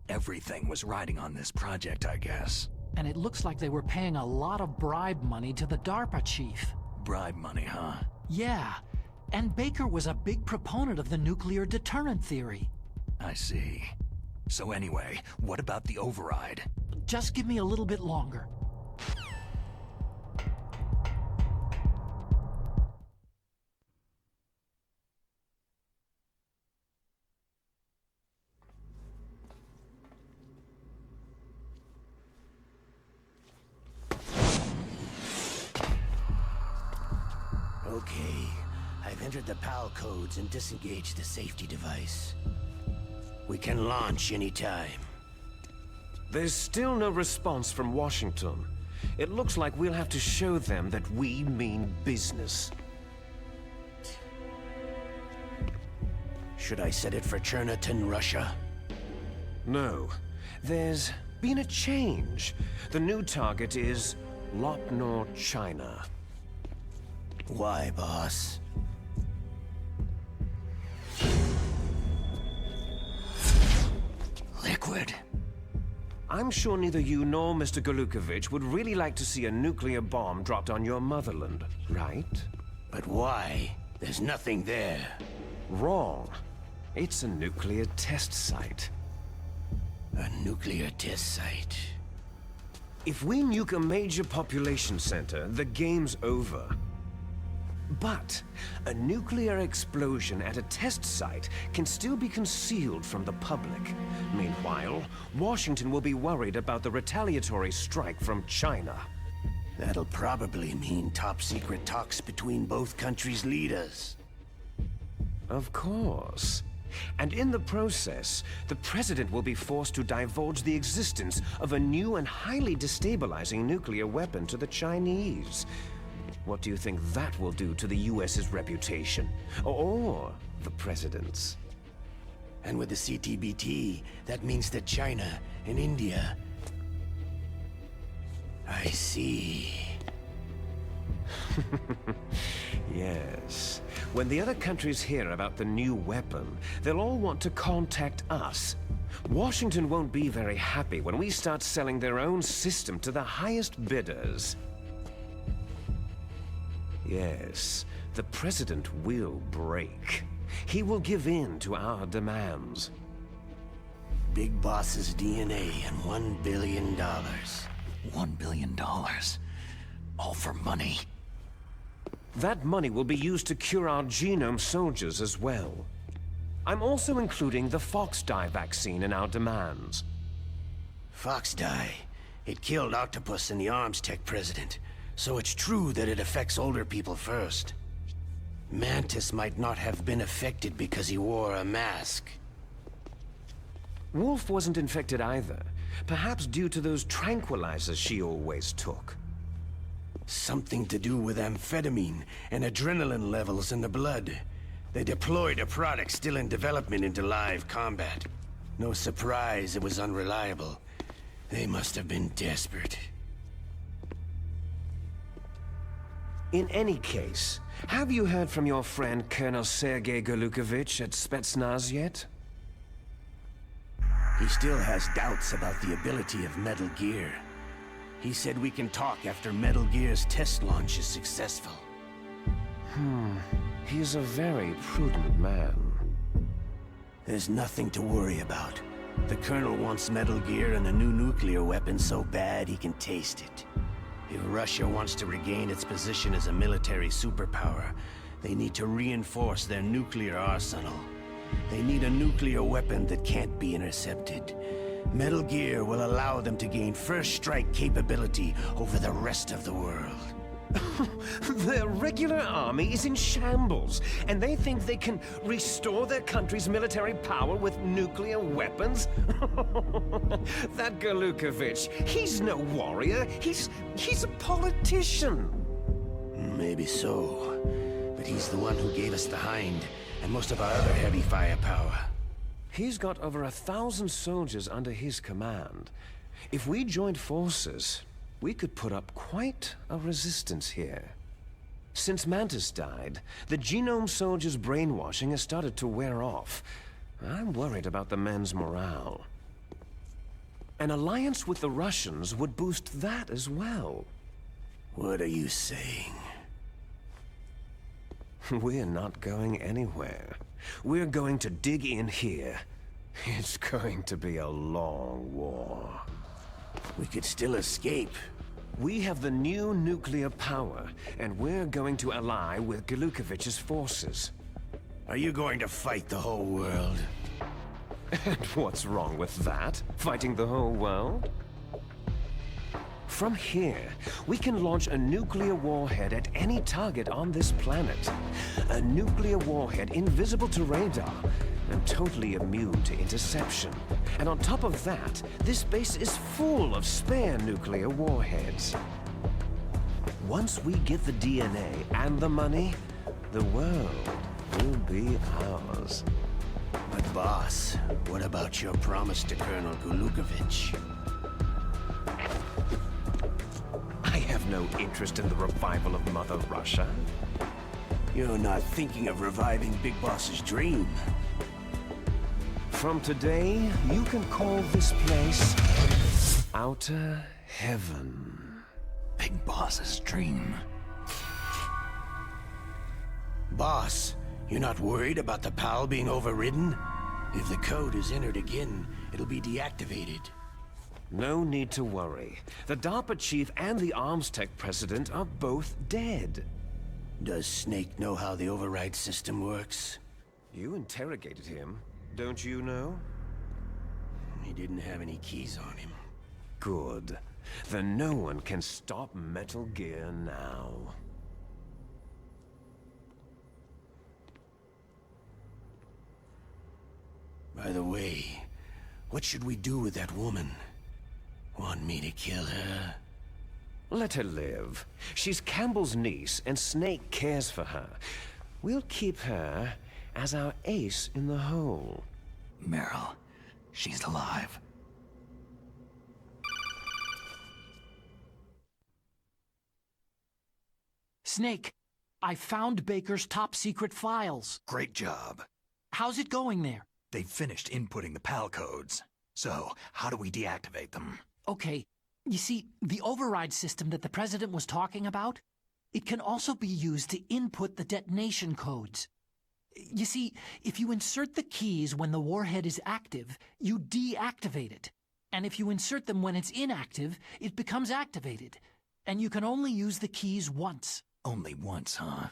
Everything was riding on this project, I guess. And it looks like they were paying a lot of bribe money to the DARPA chief. Bribe money, huh? Yeah, and Baker was a big proponent of the nuclear deterrent theory. I see. So anyway, what about the override? Just give me a little bit longer. Okay, I've entered the PAL codes and disengaged the safety device. We can launch anytime. There's still no response from Washington. It looks like we'll have to show them that we mean business. Should I set it for Cherniton, Russia? No. There's been a change. The new target is Lopnor, China. Why, boss? Liquid. I'm sure neither you nor Mr. Golukovich would really like to see a nuclear bomb dropped on your motherland, right? But why? There's nothing there. Wrong. It's a nuclear test site. A nuclear test site. If we nuke a major population center, the game's over. But a nuclear explosion at a test site can still be concealed from the public. Meanwhile, Washington will be worried about the retaliatory strike from China. That'll probably mean top-secret talks between both countries' leaders. Of course. And in the process, the president will be forced to divulge the existence of a new and highly destabilizing nuclear weapon to the Chinese. What do you think that will do to the US's reputation? Or the president's? And with the CTBT, that means that China and India... I see. Yes. When the other countries hear about the new weapon, they'll all want to contact us. Washington won't be very happy when we start selling their own system to the highest bidders. Yes, the president will break. He will give in to our demands. Big Boss's DNA and $1 billion. $1 billion. All for money. That money will be used to cure our genome soldiers as well. I'm also including the Fox Dye vaccine in our demands. Fox Dye. It killed Octopus and the Arms Tech president. So it's true that it affects older people first. Mantis might not have been affected because he wore a mask. Wolf wasn't infected either. Perhaps due to those tranquilizers she always took. Something to do with amphetamine and adrenaline levels in the blood. They deployed a product still in development into live combat. No surprise it was unreliable. They must have been desperate. In any case, have you heard from your friend Colonel Sergei Golukovich at Spetsnaz yet? He still has doubts about the ability of Metal Gear. He said we can talk after Metal Gear's test launch is successful. He's a very prudent man. There's nothing to worry about. The Colonel wants Metal Gear and a new nuclear weapon so bad he can taste it. If Russia wants to regain its position as a military superpower, they need to reinforce their nuclear arsenal. They need a nuclear weapon that can't be intercepted. Metal Gear will allow them to gain first strike capability over the rest of the world. Their regular army is in shambles, and they think they can restore their country's military power with nuclear weapons? That Golukovich, he's no warrior. He's a politician. Maybe so. But he's the one who gave us the Hind, and most of our other heavy firepower. He's got over 1,000 soldiers under his command. If we joined forces, we could put up quite a resistance here. Since Mantis died, the genome soldiers' brainwashing has started to wear off. I'm worried about the men's morale. An alliance with the Russians would boost that as well. What are you saying? We're not going anywhere. We're going to dig in here. It's going to be a long war. We could still escape. We have the new nuclear power, and we're going to ally with Golukovich's forces. Are you going to fight the whole world? And what's wrong with that? Fighting the whole world? From here, we can launch a nuclear warhead at any target on this planet. A nuclear warhead invisible to radar and totally immune to interception. And on top of that, this base is full of spare nuclear warheads. Once we get the DNA and the money, the world will be ours. But boss, what about your promise to Colonel Golukovich? I have no interest in the revival of Mother Russia. You're not thinking of reviving Big Boss's dream. From today, you can call this place Outer Heaven. Big Boss's dream. Boss, you're not worried about the PAL being overridden? If the code is entered again, it'll be deactivated. No need to worry. The DARPA chief and the Arms Tech president are both dead. Does Snake know how the override system works? You interrogated him, don't you know? He didn't have any keys on him. Good. Then no one can stop Metal Gear now. By the way, what should we do with that woman? Want me to kill her? Let her live. She's Campbell's niece, and Snake cares for her. We'll keep her as our ace in the hole. Meryl, she's alive. Snake, I found Baker's top-secret files. Great job. How's it going there? They've finished inputting the PAL codes. So, how do we deactivate them? Okay, you see, the override system that the President was talking about, it can also be used to input the detonation codes. You see, if you insert the keys when the warhead is active, you deactivate it. And if you insert them when it's inactive, it becomes activated. And you can only use the keys once. Only once, huh?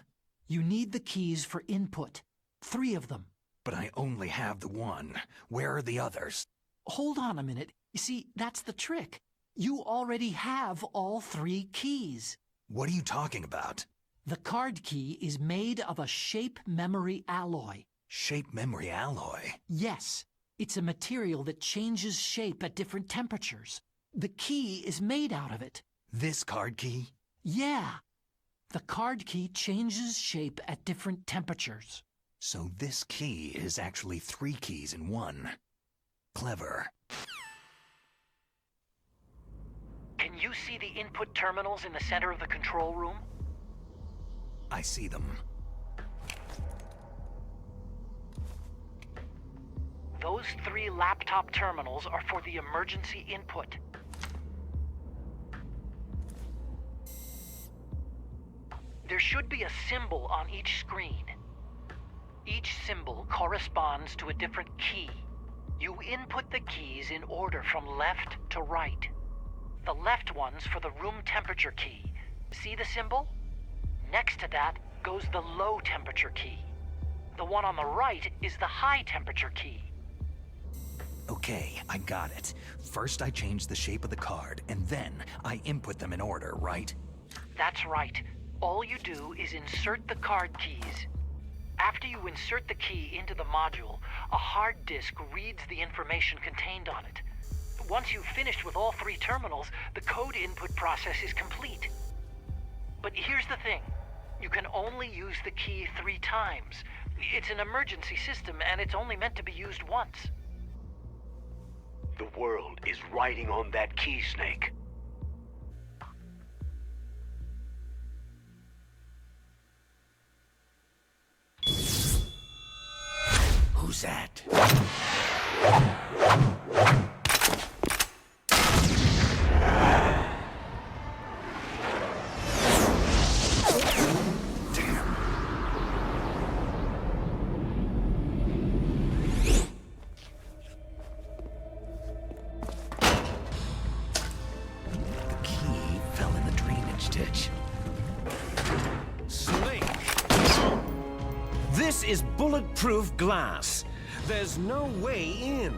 You need the keys for input. 3 of them. But I only have the one. Where are the others? Hold on a minute. You see, that's the trick. You already have all 3 keys. What are you talking about? The card key is made of a shape memory alloy. Shape memory alloy? Yes, it's a material that changes shape at different temperatures. The key is made out of it. This card key? Yeah. The card key changes shape at different temperatures. So this key is actually 3 keys in one. Clever. Can you see the input terminals in the center of the control room? I see them. Those 3 laptop terminals are for the emergency input. There should be a symbol on each screen. Each symbol corresponds to a different key. You input the keys in order from left to right. The left one's for the room temperature key. See the symbol? Next to that goes the low temperature key. The one on the right is the high temperature key. Okay, I got it. First I change the shape of the card, and then I input them in order, right? That's right. All you do is insert the card keys. After you insert the key into the module, a hard disk reads the information contained on it. Once you've finished with all 3 terminals, the code input process is complete. But here's the thing. You can only use the key 3 times. It's an emergency system, and it's only meant to be used once. The world is riding on that key, Snake. Who's that? This is bulletproof glass. There's no way in.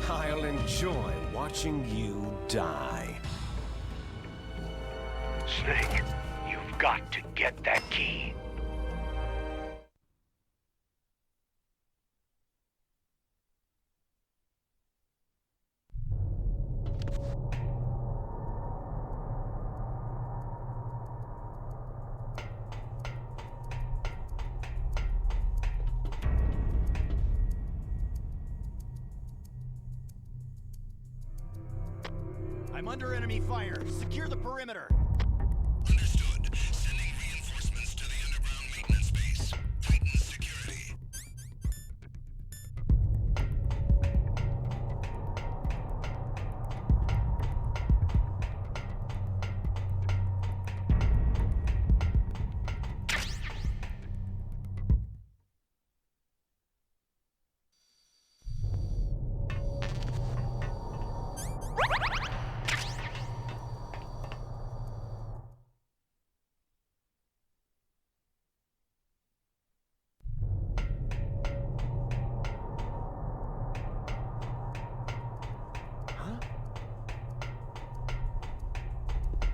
I'll enjoy watching you die. Snake, you've got to get that key. I'm under enemy fire. Secure the perimeter. Understood. Sending reinforcements to the underground maintenance base. Tighten security.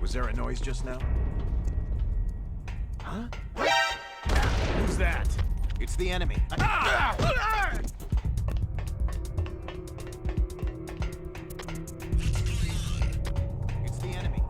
Was there a noise just now? Huh? Who's that? It's the enemy. It's the enemy.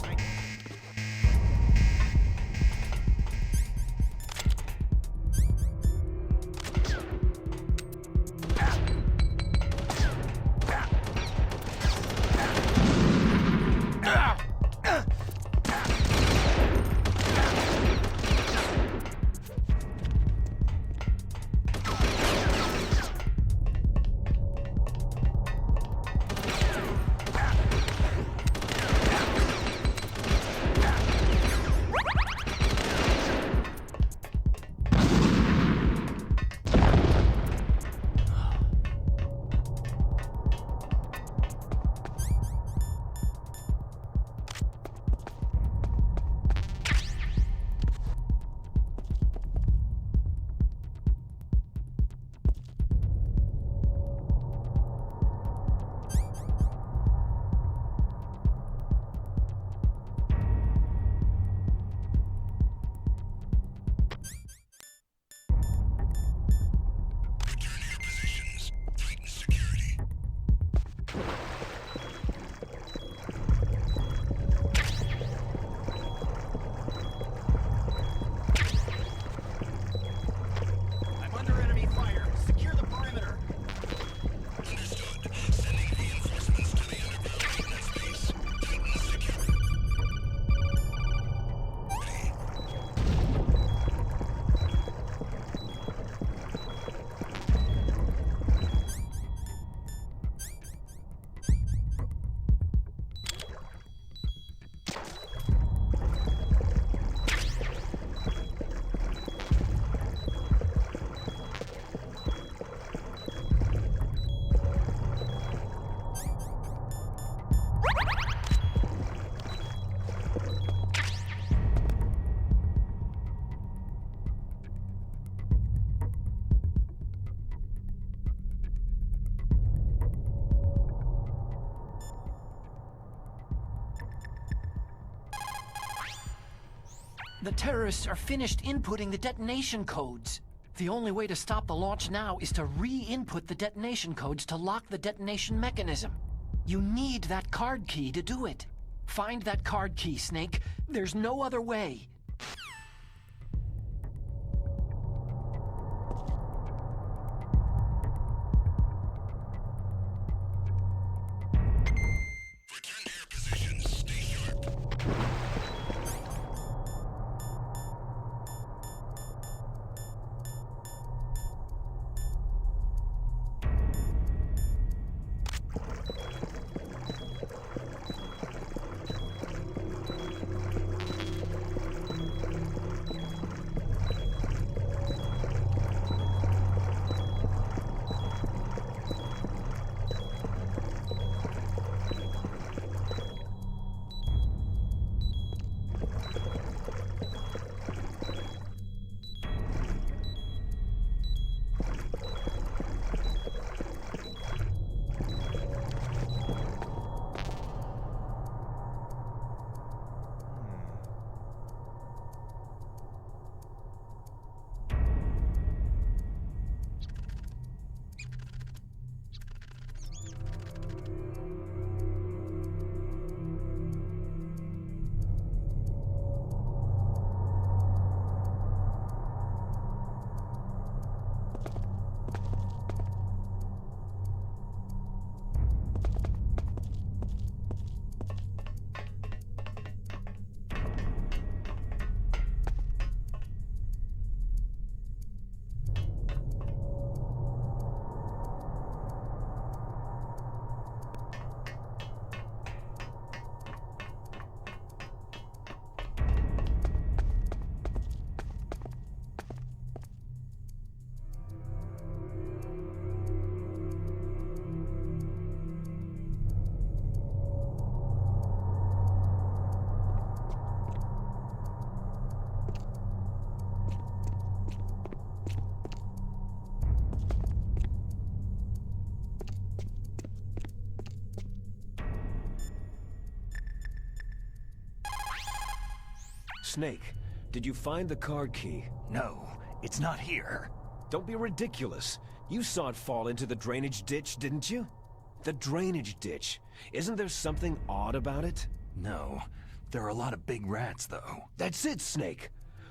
I'm under enemy fire. Secure the perimeter. Understood. Sending reinforcements to the underground maintenance base. Tighten security. The terrorists are finished inputting the detonation codes. The only way to stop the launch now is to re-input the detonation codes to lock the detonation mechanism. You need that card key to do it. Find that card key, Snake. There's no other way. Return to your positions. Stay sharp. Snake, did you find the card key? No, it's not here. Don't be ridiculous. You saw it fall into the drainage ditch, didn't you? The drainage ditch. Isn't there something odd about it? No, there are a lot of big rats, though. That's it, Snake.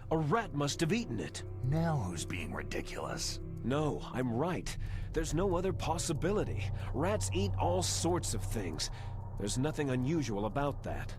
A rat must have eaten it. Now who's being ridiculous? No, I'm right. There's no other possibility. Rats eat all sorts of things. There's nothing unusual about that.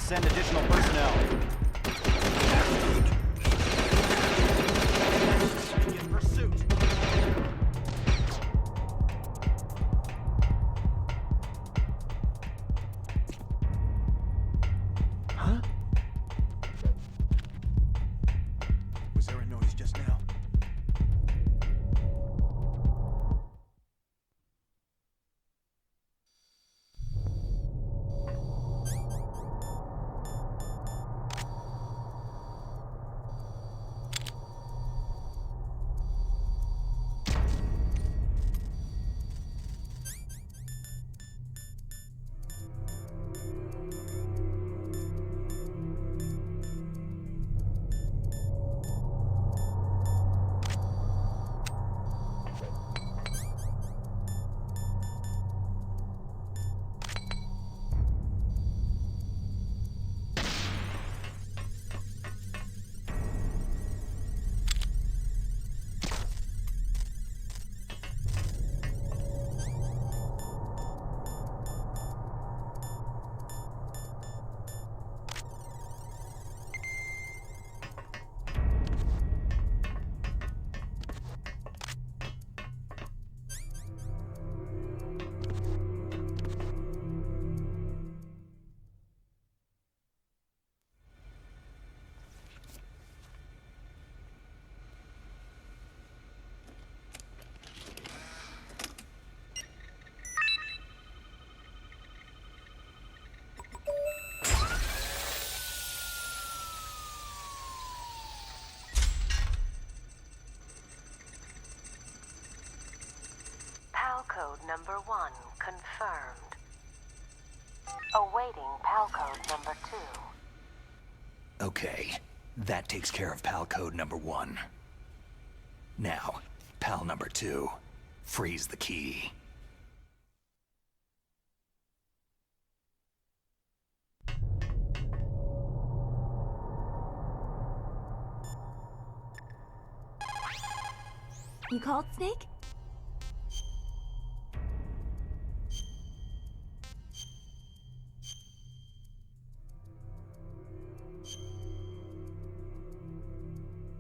send additional personnel. Begin pursuit. Huh? Was there a noise just now? PAL code number 1 confirmed. Awaiting PAL code number 2. Okay, that takes care of pal code number 1. Now, pal number 2, freeze the key. You called, Snake?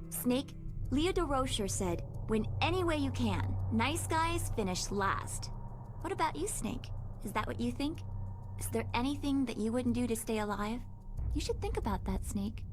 Snake, Leah DeRocher said, win any way you can. Nice guys finish last. What about you, Snake? Is that what you think? Is there anything that you wouldn't do to stay alive? You should think about that, Snake.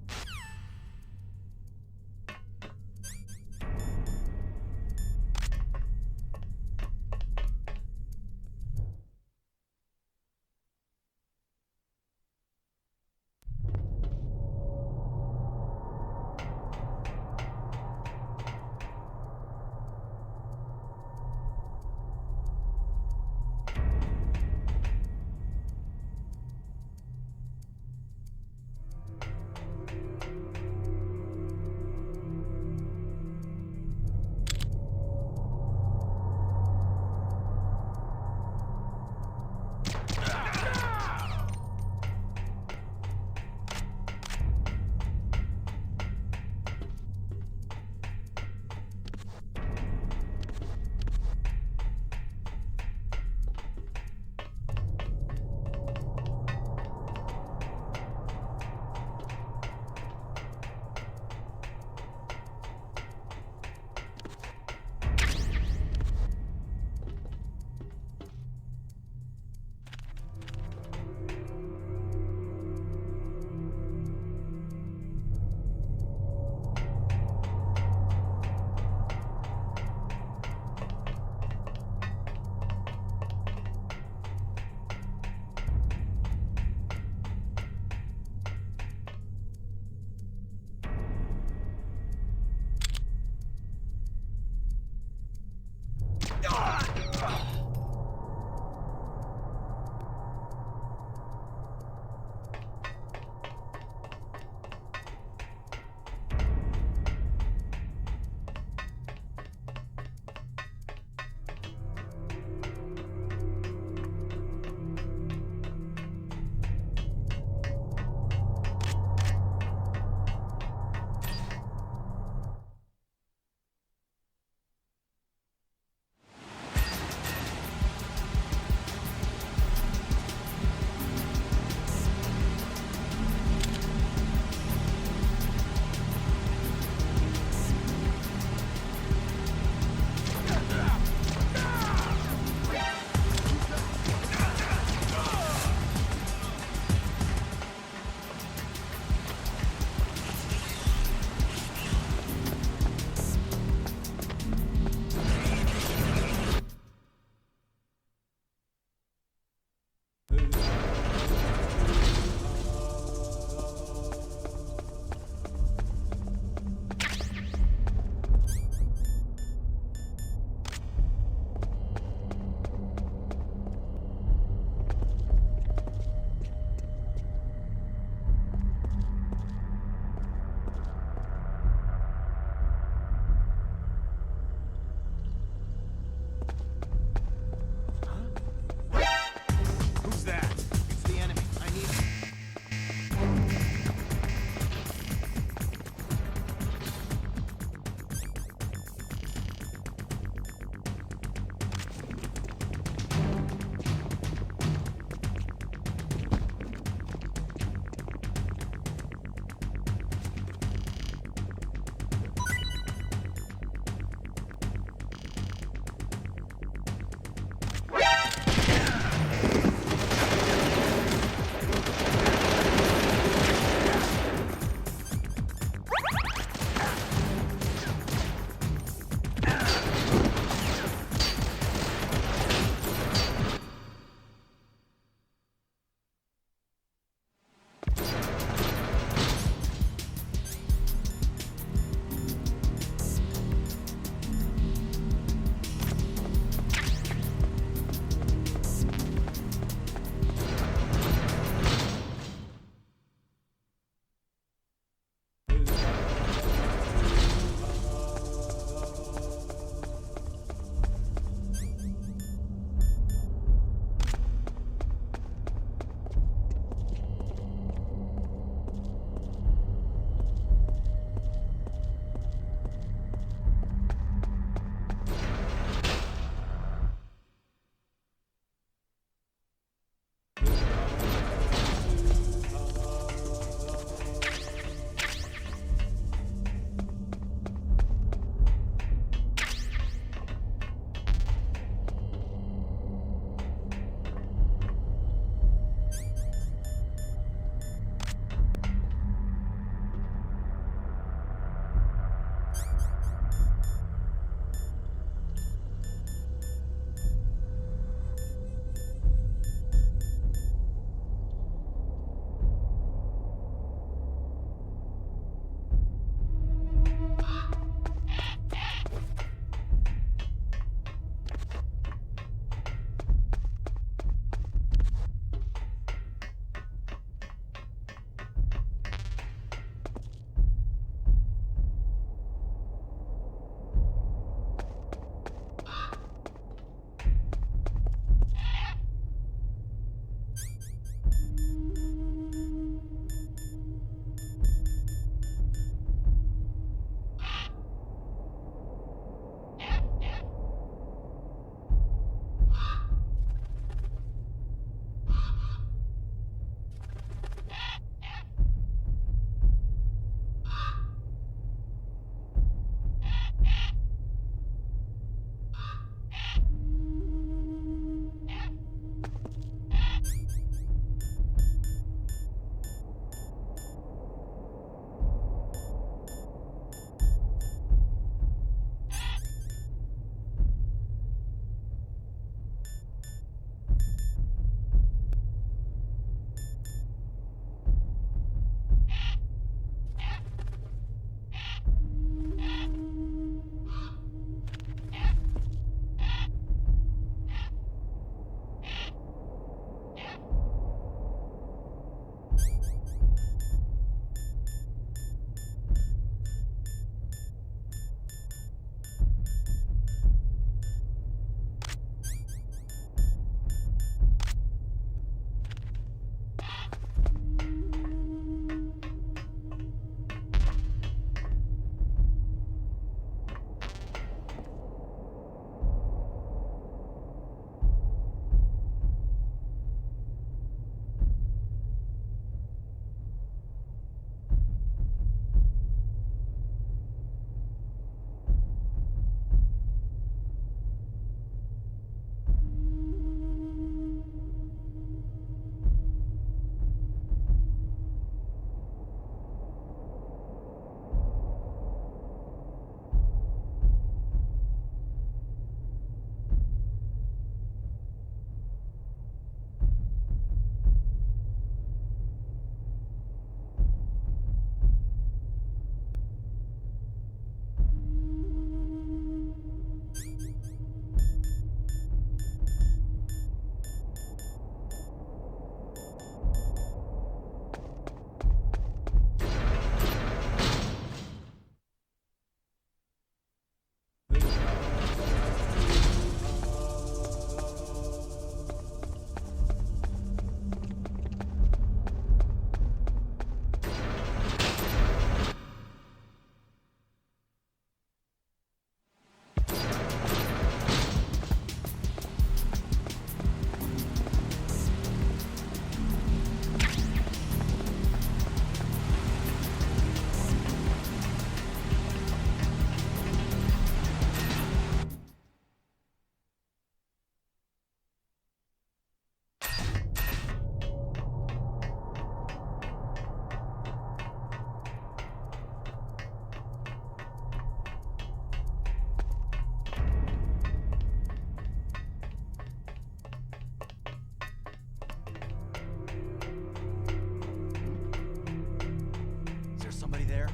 Somebody there?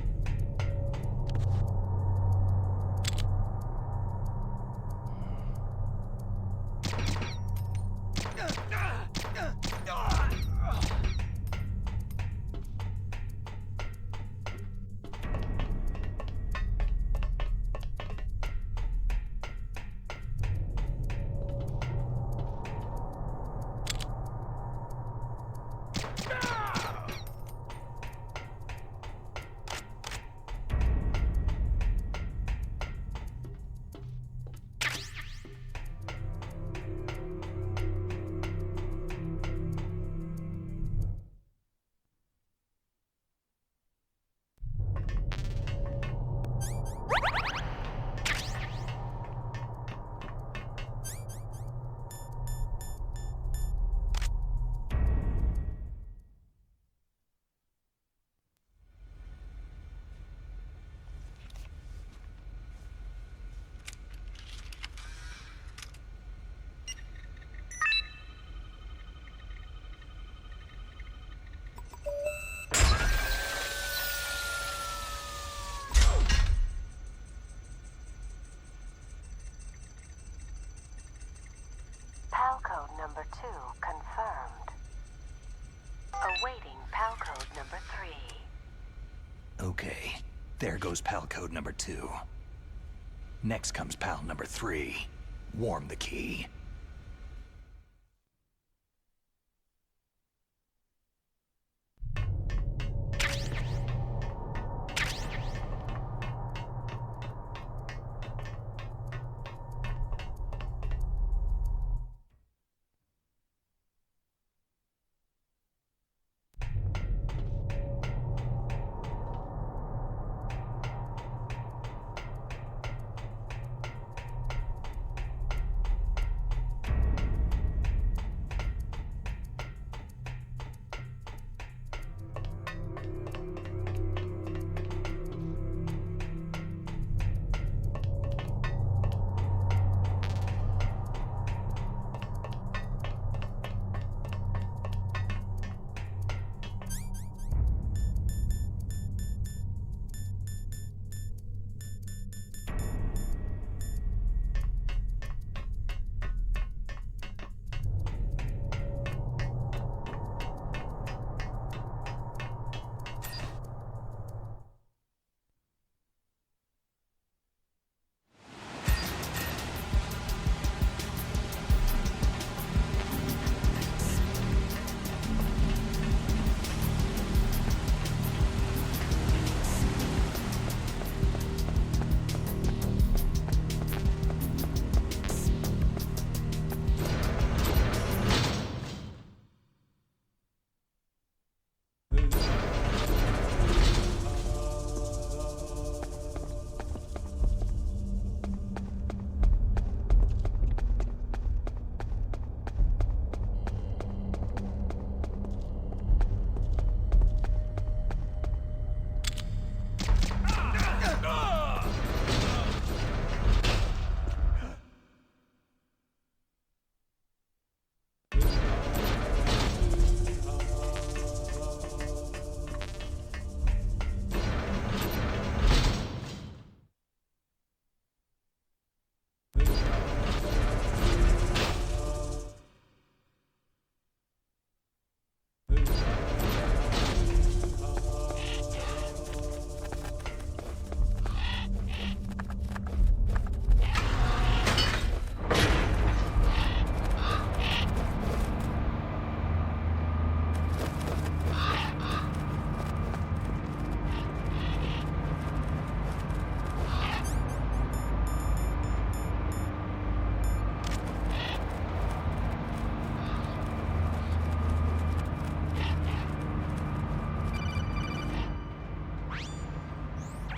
PAL code number 2 confirmed. Awaiting PAL code number 3. Okay, there goes PAL code number 2. Next comes PAL number 3. Warm the key.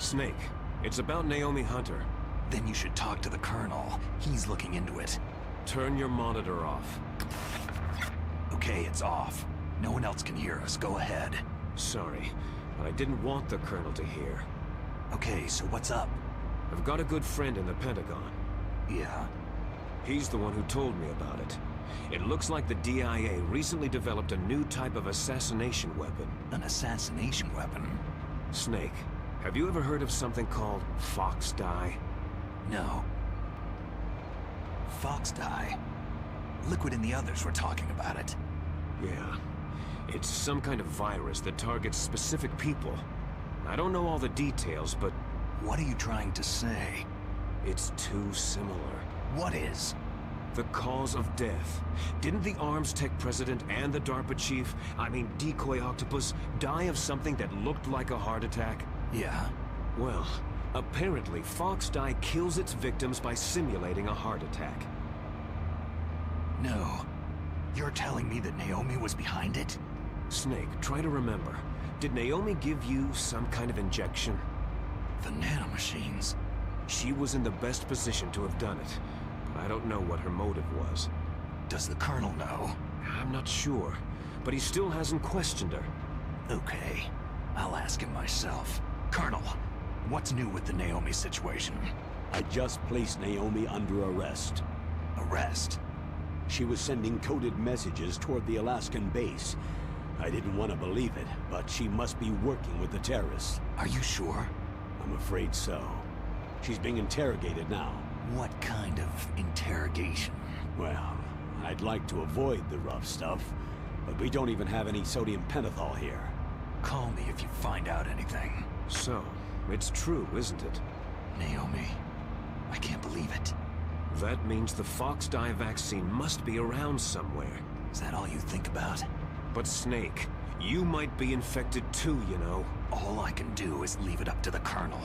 Snake, it's about Naomi Hunter. Then you should talk to the Colonel. He's looking into it. Turn your monitor off. Okay, it's off. No one else can hear us. Go ahead. Sorry, but I didn't want the Colonel to hear. Okay, so what's up? I've got a good friend in the Pentagon. Yeah? He's the one who told me about it. It looks like the DIA recently developed a new type of assassination weapon. An assassination weapon? Snake, have you ever heard of something called fox dye? No. Fox dye? Liquid and the others were talking about it. Yeah. It's some kind of virus that targets specific people. I don't know all the details, but What are you trying to say? it's too similar. What is? The cause of death. Didn't the Arms Tech president and the DARPA chief, Decoy Octopus, die of something that looked like a heart attack? Yeah? Well, apparently fox dye kills its victims by simulating a heart attack. No. You're telling me that Naomi was behind it? Snake, try to remember. Did Naomi give you some kind of injection? The nanomachines. She was in the best position to have done it, but I don't know what her motive was. Does the Colonel know? I'm not sure, but he still hasn't questioned her. Okay. I'll ask him myself. Colonel, what's new with the Naomi situation? I just placed Naomi under arrest. Arrest? She was sending coded messages toward the Alaskan base. I didn't want to believe it, but she must be working with the terrorists. Are you sure? I'm afraid so. She's being interrogated now. What kind of interrogation? Well, I'd like to avoid the rough stuff, but we don't even have any sodium pentothal here. Call me if you find out anything. So, it's true, isn't it? Naomi, I can't believe it. That means the fox dye vaccine must be around somewhere. Is that all you think about? But Snake, you might be infected too, you know. All I can do is leave it up to the Colonel.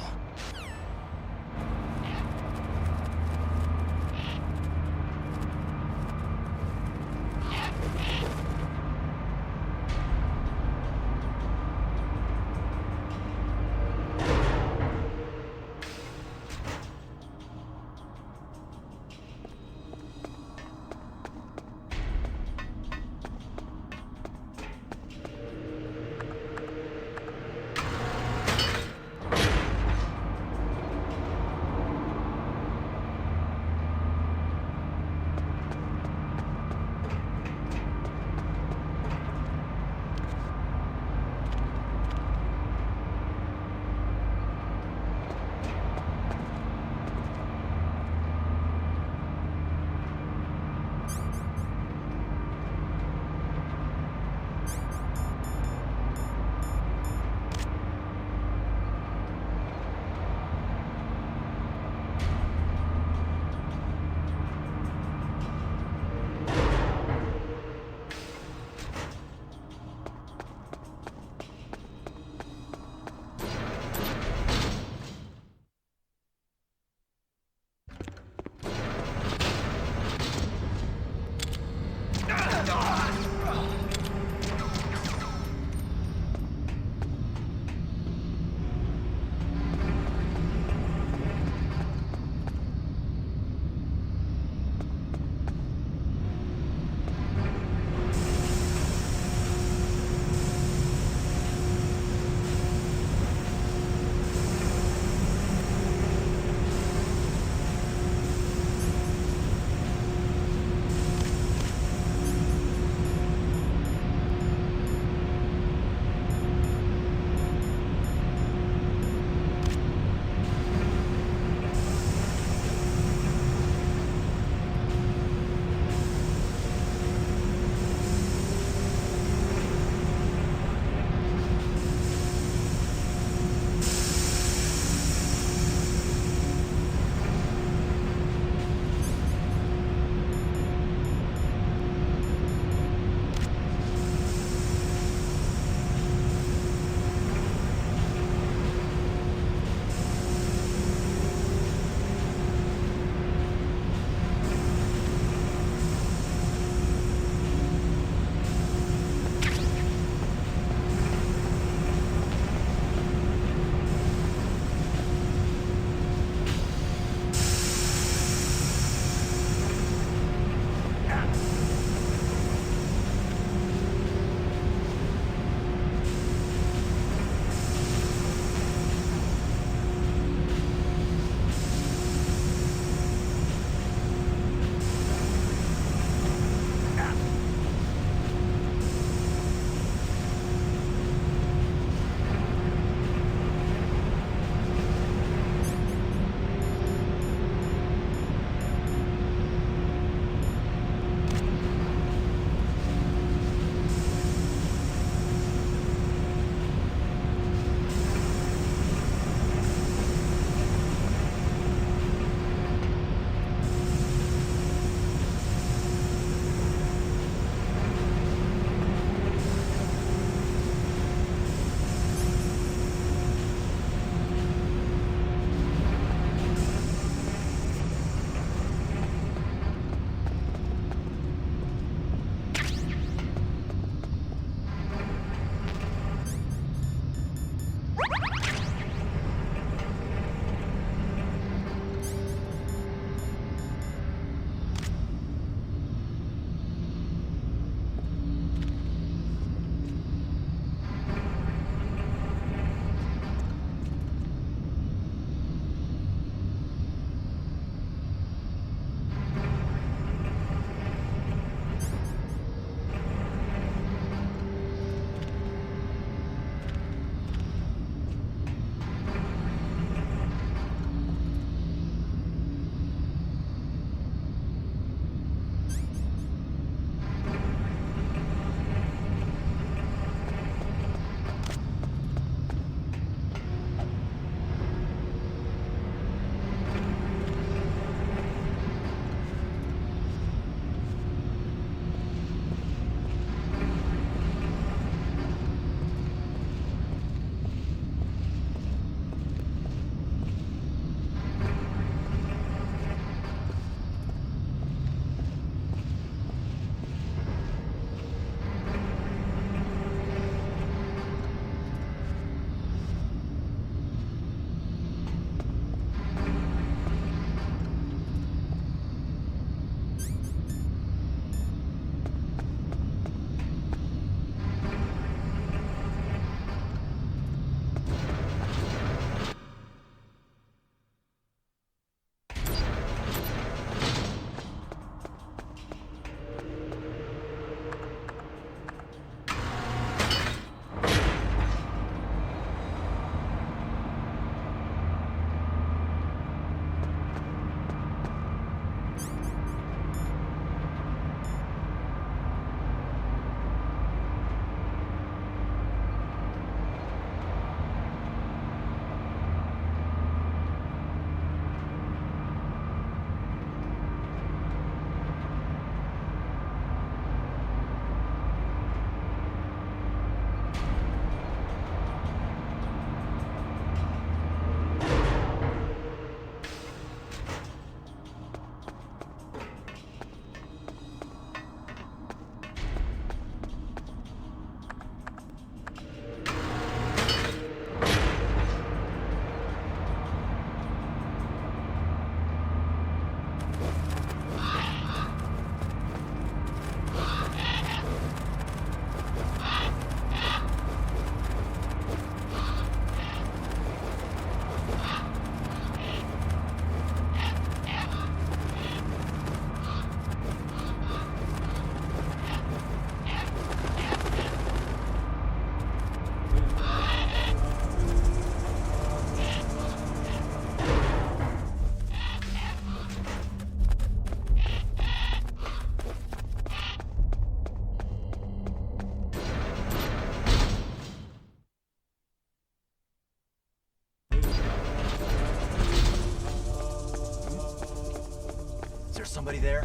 Somebody there?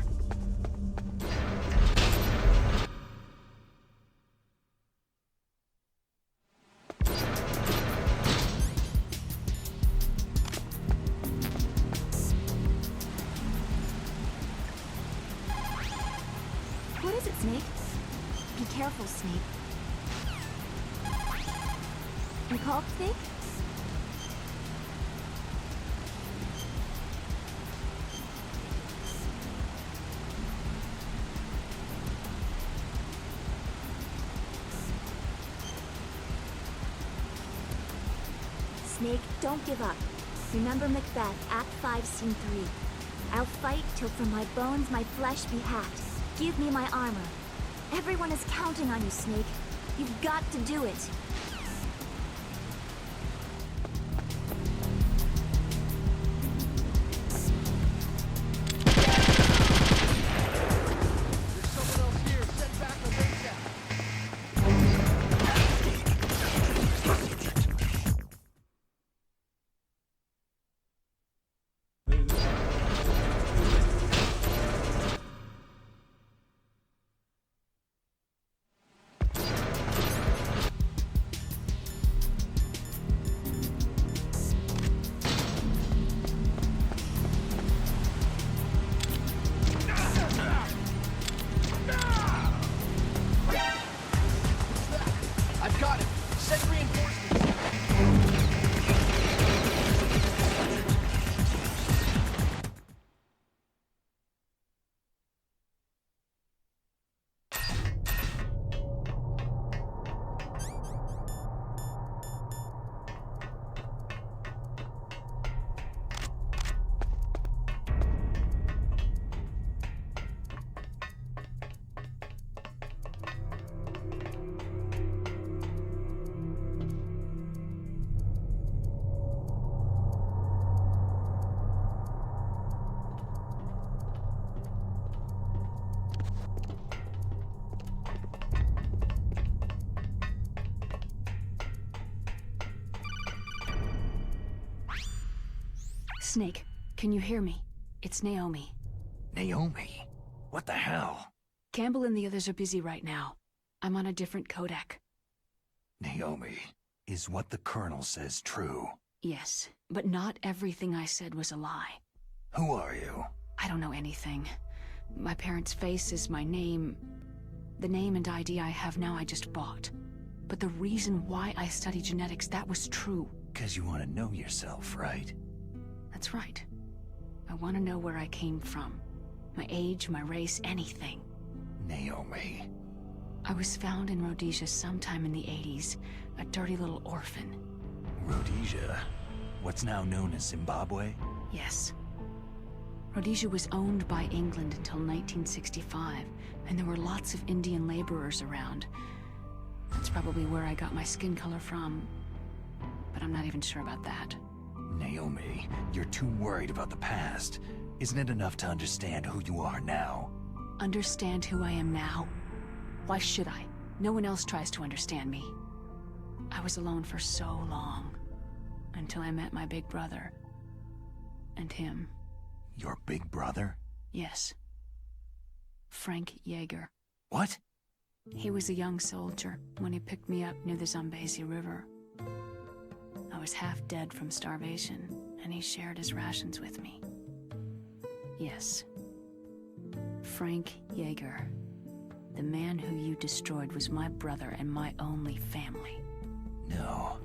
What is it, Snake? Be careful, Snake. You called, Snake? Snake, don't give up. Remember Macbeth, Act 5, Scene 3. I'll fight till from my bones my flesh be hacked. Give me my armor. Everyone is counting on you, Snake. You've got to do it. I've got it. Send reinforcements. Snake, can you hear me? It's Naomi. Naomi? What the hell? Campbell and the others are busy right now. I'm on a different codec. Naomi, is what the Colonel says true? Yes, but not everything I said was a lie. Who are you? I don't know anything. My parents' face is my name. The name and ID I have now I just bought. But the reason why I study genetics, that was true. 'Cause you want to know yourself, right? That's right. I want to know where I came from. My age, my race, anything. Naomi. I was found in Rhodesia sometime in the 80s. A dirty little orphan. Rhodesia? What's now known as Zimbabwe? Yes. Rhodesia was owned by England until 1965, and there were lots of Indian laborers around. That's probably where I got my skin color from, but I'm not even sure about that. Naomi, you're too worried about the past. Isn't it enough to understand who you are now? Understand who I am now? Why should I? No one else tries to understand me. I was alone for so long, until I met my big brother. And him. Your big brother? Yes. Frank Yeager. What? He was a young soldier when he picked me up near the Zambezi River. I was half dead from starvation, and he shared his rations with me. Yes. Frank Yeager. The man who you destroyed was my brother and my only family. No.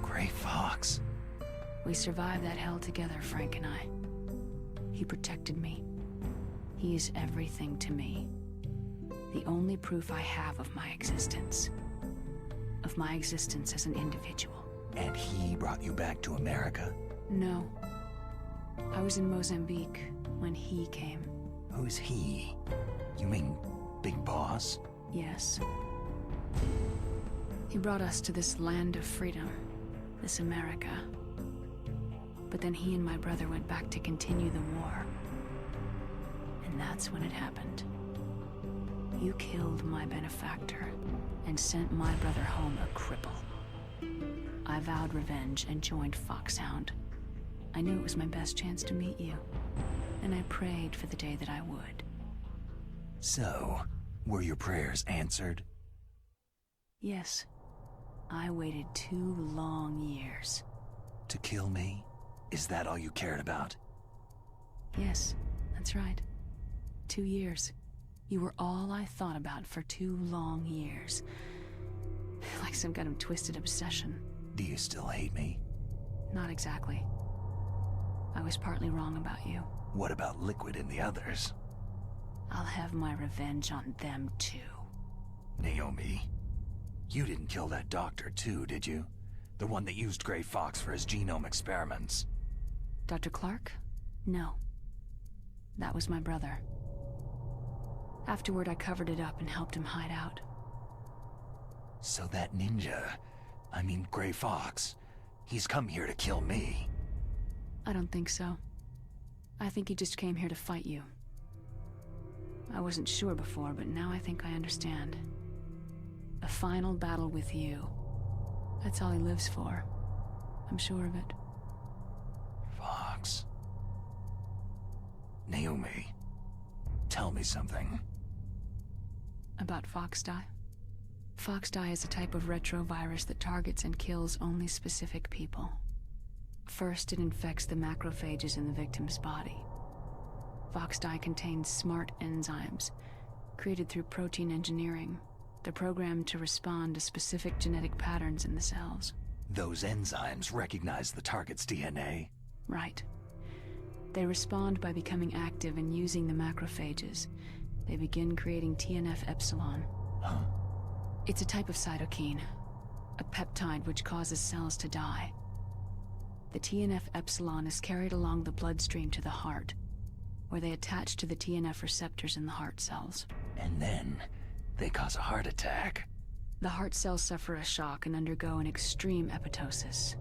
Gray Fox. We survived that hell together, Frank and I. He protected me. He is everything to me. The only proof I have of my existence. Of my existence as an individual. And he brought you back to America? No. I was in Mozambique when he came. Who's he? You mean Big Boss? Yes. He brought us to this land of freedom, this America. But then he and my brother went back to continue the war. And that's when it happened. You killed my benefactor and sent my brother home a cripple. I vowed revenge and joined Foxhound. I knew it was my best chance to meet you. and I prayed for the day that I would. So, were your prayers answered? Yes. I waited 2 long years. To kill me? Is that all you cared about? Yes, that's right. 2 years. You were all I thought about for 2 long years. Like some kind of twisted obsession. Do you still hate me? Not exactly. I was partly wrong about you. What about Liquid and the others? I'll have my revenge on them too. Naomi, you didn't kill that doctor too, did you? The one that used Gray Fox for his genome experiments. Dr. Clark? No. That was my brother. Afterward, I covered it up and helped him hide out. So that ninja, I mean Gray Fox, he's come here to kill me. I don't think so. I think he just came here to fight you. I wasn't sure before, but now I think I understand. A final battle with you. That's all he lives for. I'm sure of it. Fox. Naomi, tell me something. About Foxdie? Foxdie is a type of retrovirus that targets and kills only specific people. First, it infects the macrophages in the victim's body. Foxdie contains smart enzymes, created through protein engineering. They're programmed to respond to specific genetic patterns in the cells. Those enzymes recognize the target's DNA? Right. They respond by becoming active and using the macrophages. They begin creating TNF-epsilon. Huh? It's a type of cytokine, a peptide which causes cells to die. The TNF-epsilon is carried along the bloodstream to the heart, where they attach to the TNF receptors in the heart cells. And then, they cause a heart attack. The heart cells suffer a shock and undergo an extreme apoptosis.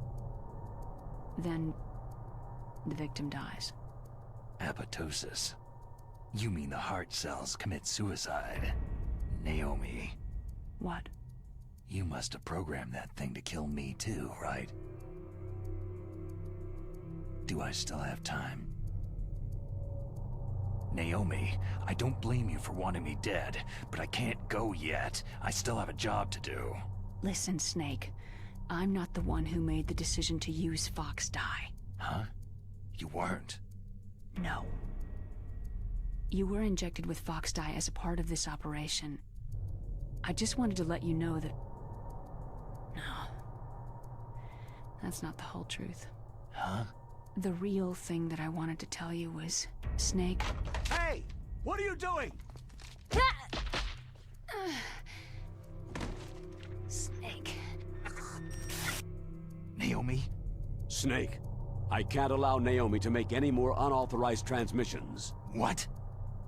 Then, the victim dies. Apoptosis? You mean the heart cells commit suicide? Naomi. What? You must have programmed that thing to kill me too, right? Do I still have time? Naomi, I don't blame you for wanting me dead, but I can't go yet. I still have a job to do. Listen, Snake. I'm not the one who made the decision to use Foxdie. Huh? You weren't? No. You were injected with Foxdie as a part of this operation. I just wanted to let you know that... No. That's not the whole truth. Huh? The real thing that I wanted to tell you was, Snake... Hey! What are you doing? Snake. Naomi? Snake, I can't allow Naomi to make any more unauthorized transmissions. What?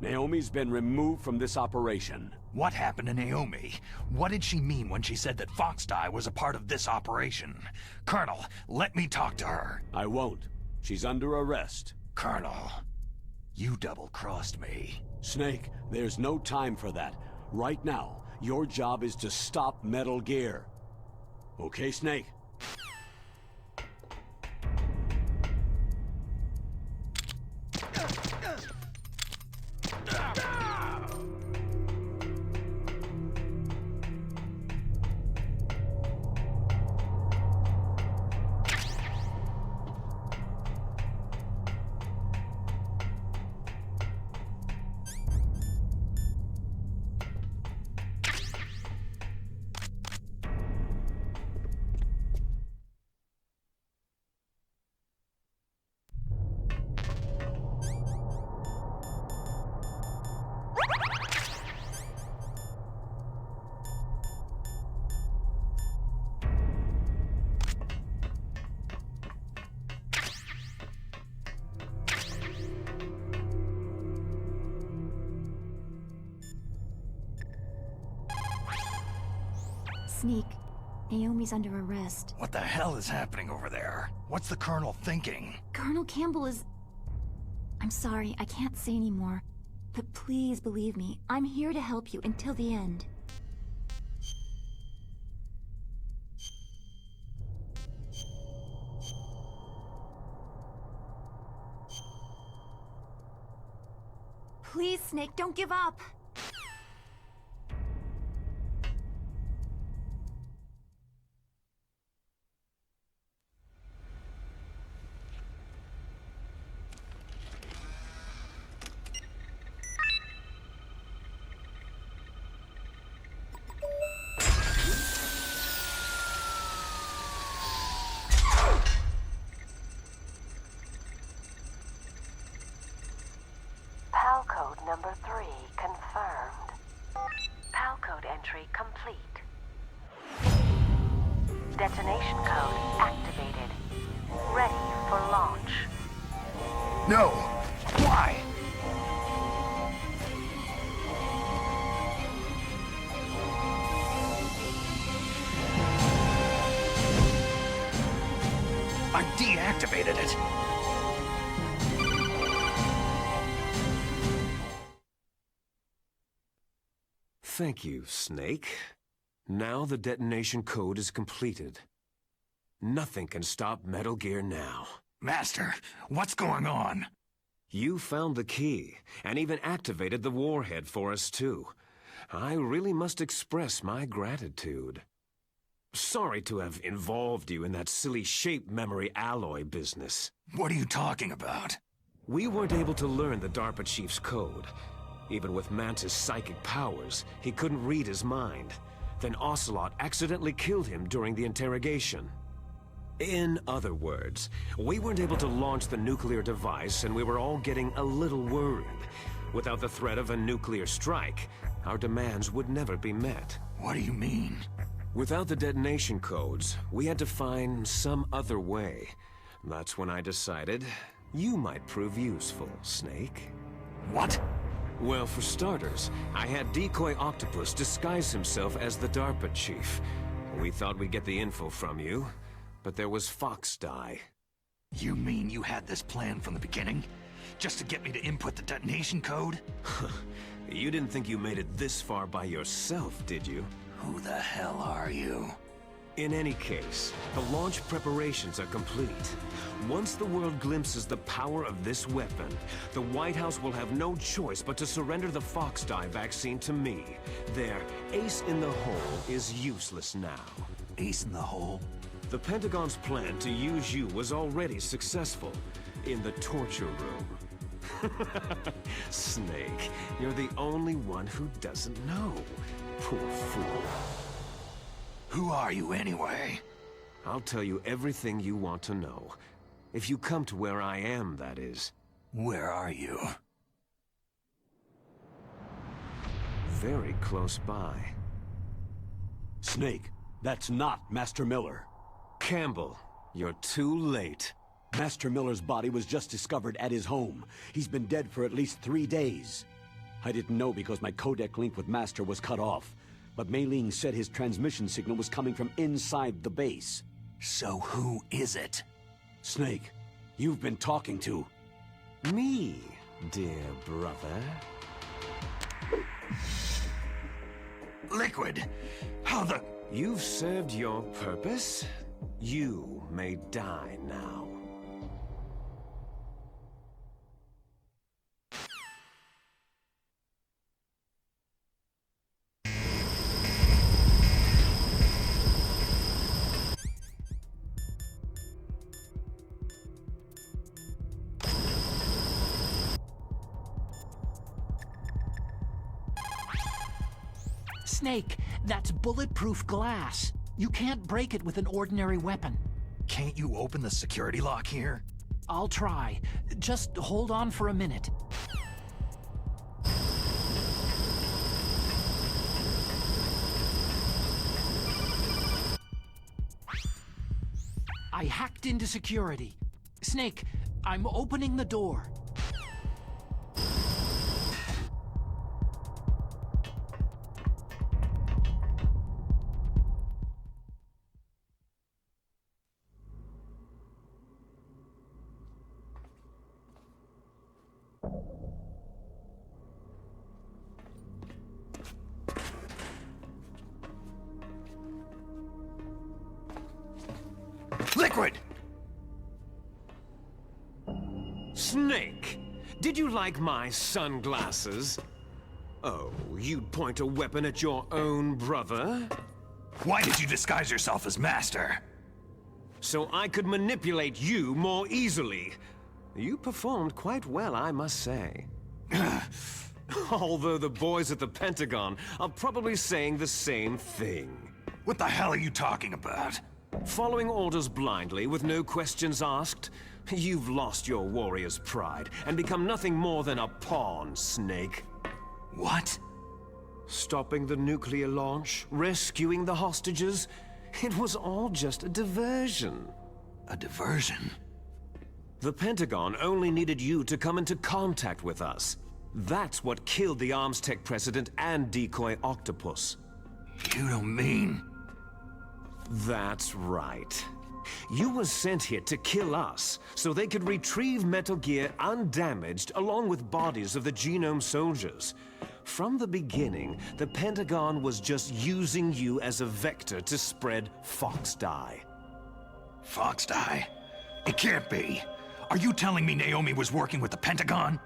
Naomi's been removed from this operation. What happened to Naomi? What did she mean when she said that Foxdie was a part of this operation? Colonel, let me talk to her. I won't. She's under arrest. Colonel, you double-crossed me. Snake, there's no time for that. Right now, your job is to stop Metal Gear. Okay, Snake? Sneak, Naomi's under arrest. What the hell is happening over there? What's the Colonel thinking? Colonel Campbell is... I'm sorry, I can't say anymore. But please believe me, I'm here to help you until the end. Please, Snake, don't give up. PAL code number 3 confirmed. PAL code entry complete. Detonation code activated. Ready for launch. No! Why? I deactivated it. Thank you, Snake. Now the detonation code is completed. Nothing can stop Metal Gear now. Master, what's going on? You found the key, and even activated the warhead for us too. I really must express my gratitude. Sorry to have involved you in that silly shape memory alloy business. What are you talking about? We weren't able to learn the DARPA chief's code. Even with Mantis' psychic powers, he couldn't read his mind. Then Ocelot accidentally killed him during the interrogation. In other words, we weren't able to launch the nuclear device, and we were all getting a little worried. Without the threat of a nuclear strike, our demands would never be met. What do you mean? Without the detonation codes, we had to find some other way. That's when I decided you might prove useful, Snake. What? Well, for starters, I had Decoy Octopus disguise himself as the DARPA chief. We thought we'd get the info from you, but there was Fox Die. You mean you had this plan from the beginning? Just to get me to input the detonation code? You didn't think you made it this far by yourself, did you? Who the hell are you? In any case, the launch preparations are complete. Once the world glimpses the power of this weapon, the White House will have no choice but to surrender the Fox Die vaccine to me. Their ace in the hole is useless now. Ace in the hole? The Pentagon's plan to use you was already successful in the torture room. Snake, you're the only one who doesn't know. Poor fool. Who are you anyway? I'll tell you everything you want to know. If you come to where I am, that is. Where are you? Very close by. Snake, that's not Master Miller. Campbell, you're too late. Master Miller's body was just discovered at his home. He's been dead for at least 3 days. I didn't know because my codec link with Master was cut off. But Mei Ling said his transmission signal was coming from inside the base. So who is it? Snake, you've been talking to... Me, dear brother. Liquid! How the... You've served your purpose. You may die now. Snake, that's bulletproof glass. You can't break it with an ordinary weapon. Can't you open the security lock here? I'll try. Just hold on for a minute. I hacked into security. Snake, I'm opening the door. Liquid! Snake! Did Did you like my sunglasses? Oh, you'd point a weapon at your own brother? Why did you disguise yourself as Master? So I could manipulate you more easily. You performed quite well, I must say. Although the boys at the Pentagon are probably saying the same thing. What the hell are you talking about? Following orders blindly with no questions asked, you've lost your warrior's pride and become nothing more than a pawn, Snake. What? Stopping the nuclear launch, rescuing the hostages, it was all just a diversion. A diversion? The Pentagon only needed you to come into contact with us. That's what killed the Arms Tech president and decoy octopus. You don't mean... That's right. You were sent here to kill us, so they could retrieve Metal Gear undamaged along with bodies of the Genome soldiers. From the beginning, the Pentagon was just using you as a vector to spread Fox Dye. Fox Dye? It can't be. Are you telling me Naomi was working with the Pentagon?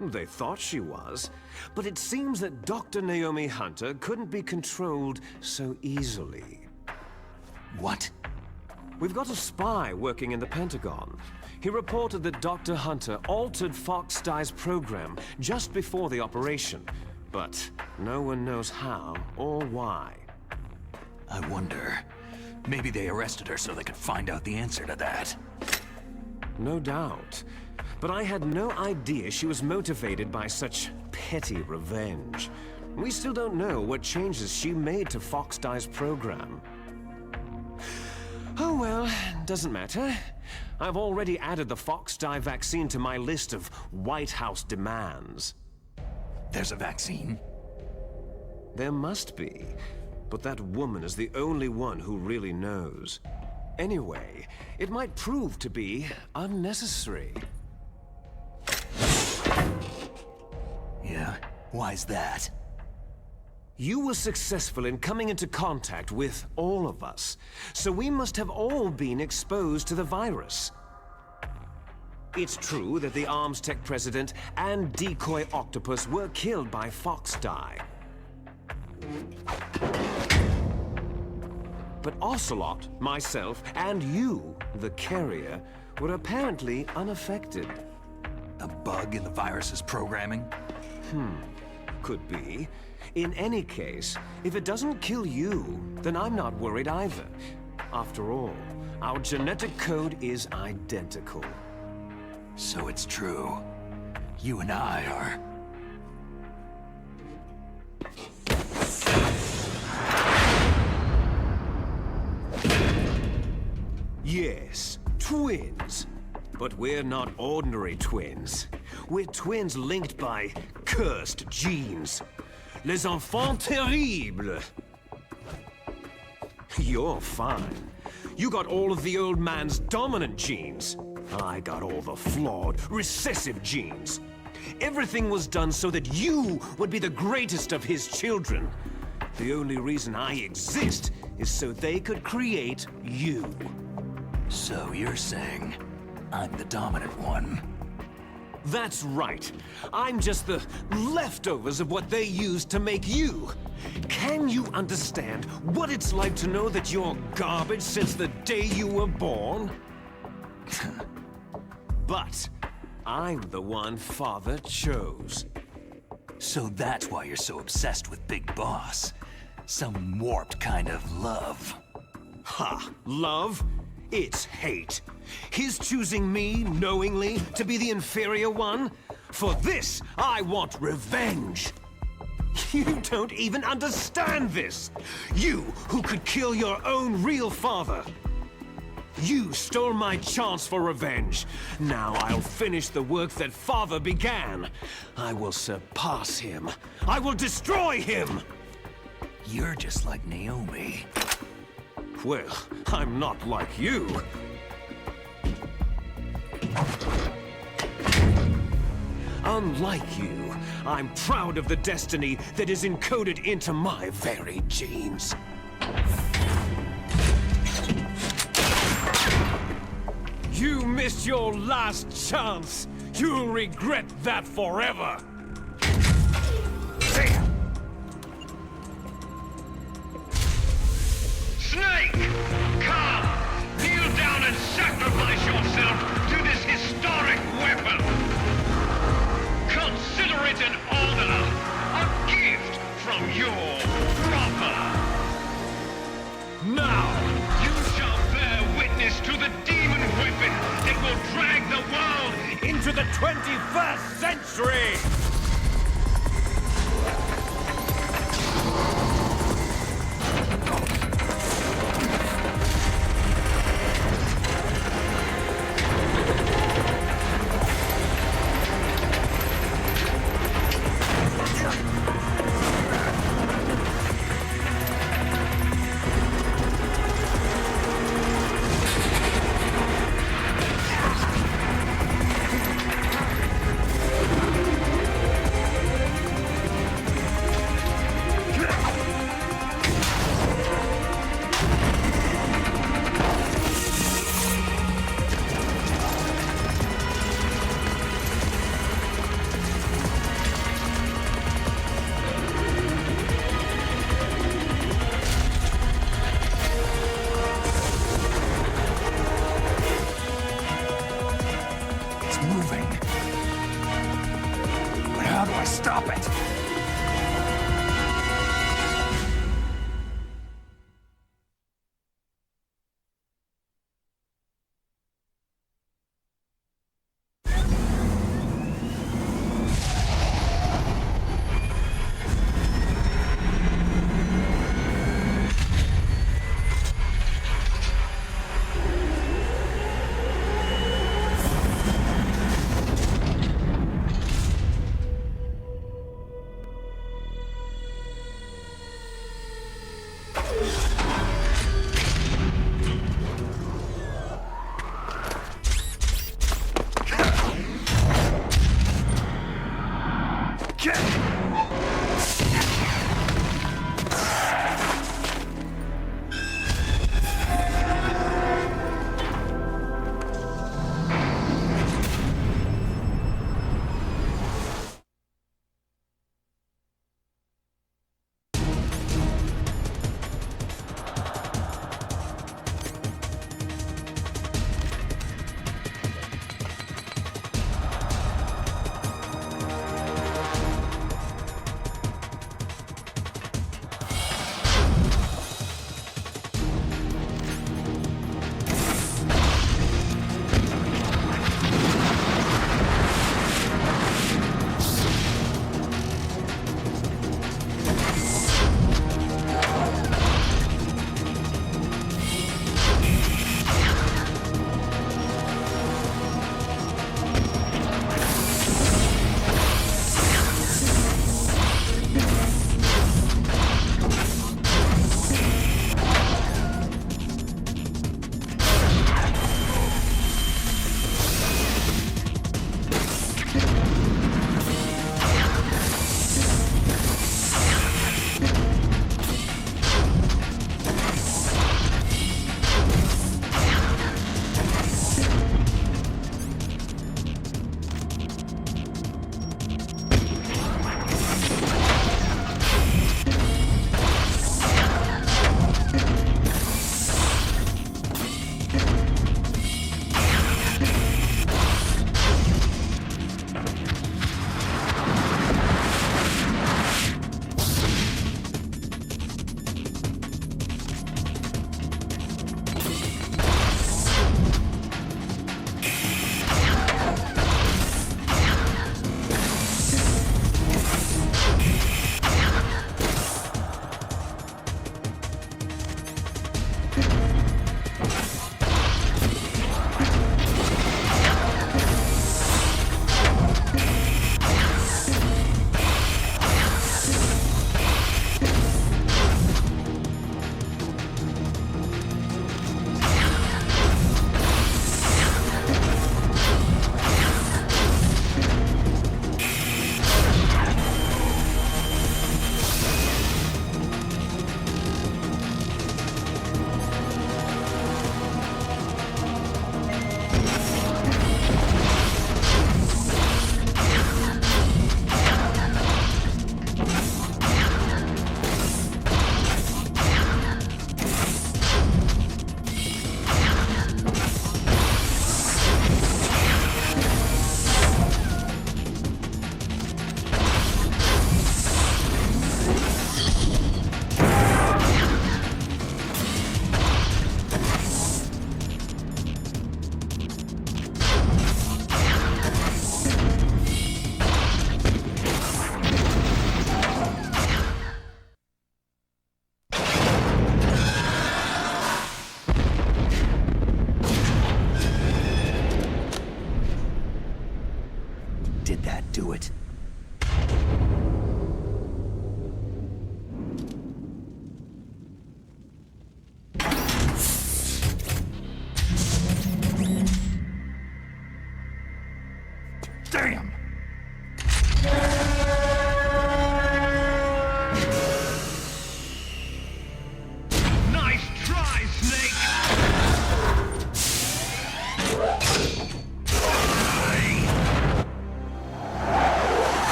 They thought she was, but it seems that Dr. Naomi Hunter couldn't be controlled so easily. What? We've got a spy working in the Pentagon. He reported that Dr. Hunter altered Fox Dye's program just before the operation, but no one knows how or why. I wonder, maybe they arrested her so they could find out the answer to that. No doubt. But I had no idea she was motivated by such petty revenge. We still don't know what changes she made to Fox Dye's program. Oh well, doesn't matter. I've already added the Fox Dye vaccine to my list of White House demands. There's a vaccine? There must be, but that woman is the only one who really knows. Anyway, it might prove to be unnecessary. Yeah, why's that? You were successful in coming into contact with all of us, so we must have all been exposed to the virus. It's true that the Arms Tech president and decoy octopus were killed by Fox Dye. But Ocelot, myself, and you, the carrier, were apparently unaffected. A bug in the virus's programming? Could be. In any case, if it doesn't kill you, then I'm not worried either. After all, our genetic code is identical. So it's true. You and I are... Yes, twins. But we're not ordinary twins. We're twins linked by cursed genes. Les enfants terribles. You're fine. You got all of the old man's dominant genes. I got all the flawed, recessive genes. Everything was done so that you would be the greatest of his children. The only reason I exist is so they could create you. So you're saying I'm the dominant one? That's right. I'm just the leftovers of what they used to make you. Can you understand what it's like to know that you're garbage since the day you were born? But I'm the one Father chose. So that's why you're so obsessed with Big Boss. Some warped kind of love. Ha! Love? It's hate. His choosing me, knowingly, to be the inferior one? For this, I want revenge. You don't even understand this. You, who could kill your own real father. You stole my chance for revenge. Now I'll finish the work that Father began. I will surpass him. I will destroy him. You're just like Naomi. Well, I'm not like you. Unlike you, I'm proud of the destiny that is encoded into my very genes. You missed your last chance. You'll regret that forever! Snake! Come! Kneel down and sacrifice yourself to this historic weapon! Consider it an honor, a gift from your brother! Now! You shall bear witness to the demon weapon that will drag the world Into the 21st century! It's moving. But how do I stop it?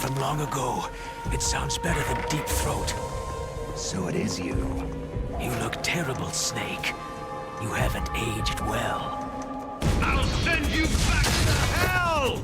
from long ago. It sounds better than Deep Throat. So it is you. You look terrible, Snake. You haven't aged well. I'll send you back to hell!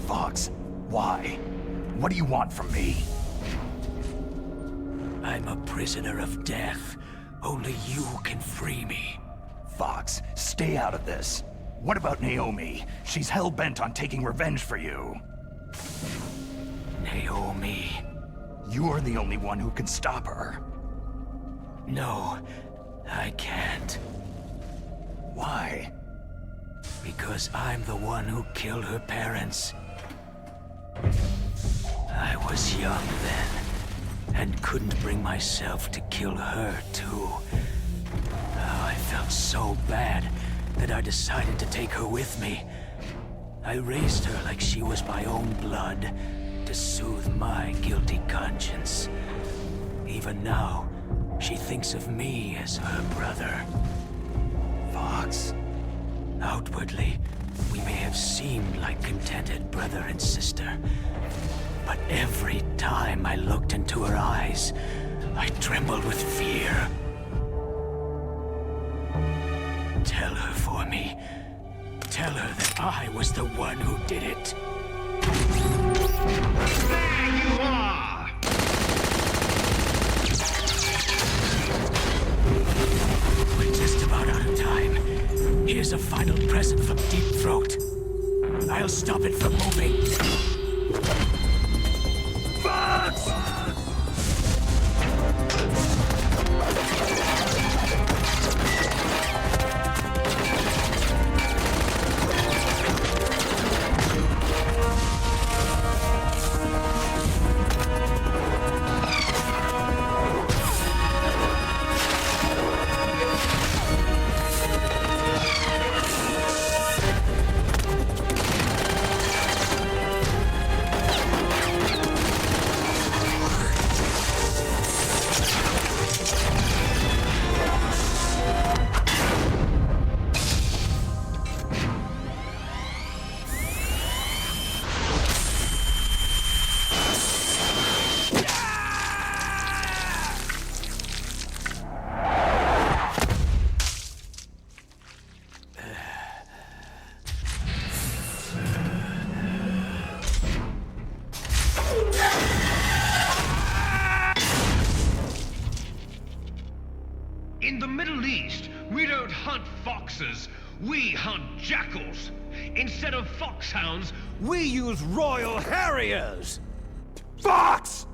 Fox, why? What do you want from me? I'm a prisoner of death. Only you can free me. Fox, stay out of this. What about Naomi? She's hell-bent on taking revenge for you. Naomi. You're the only one who can stop her. No, I can't. Why? Because I'm the one who killed her parents. I was young then, and couldn't bring myself to kill her, too. Oh, I felt so bad that I decided to take her with me. I raised her like she was my own blood, to soothe my guilty conscience. Even now, she thinks of me as her brother. Fox. Outwardly, we may have seemed like contented brother and sister. But every time I looked into her eyes, I trembled with fear. Tell her for me. Tell her that I was the one who did it. There you are! We're just about out of time. Here's a final present from Deep Throat. I'll stop it from moving. Fox! In the Middle East, we don't hunt foxes, we hunt jackals. Instead of foxhounds, We use Royal Harriers! Fox!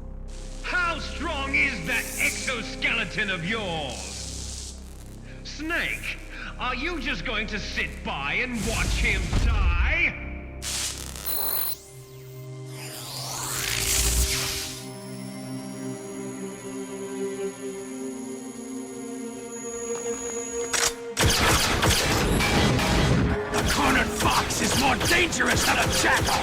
How strong is that exoskeleton of yours? Snake, are you just going to sit by and watch him die? The cornered fox is more dangerous than a jackal!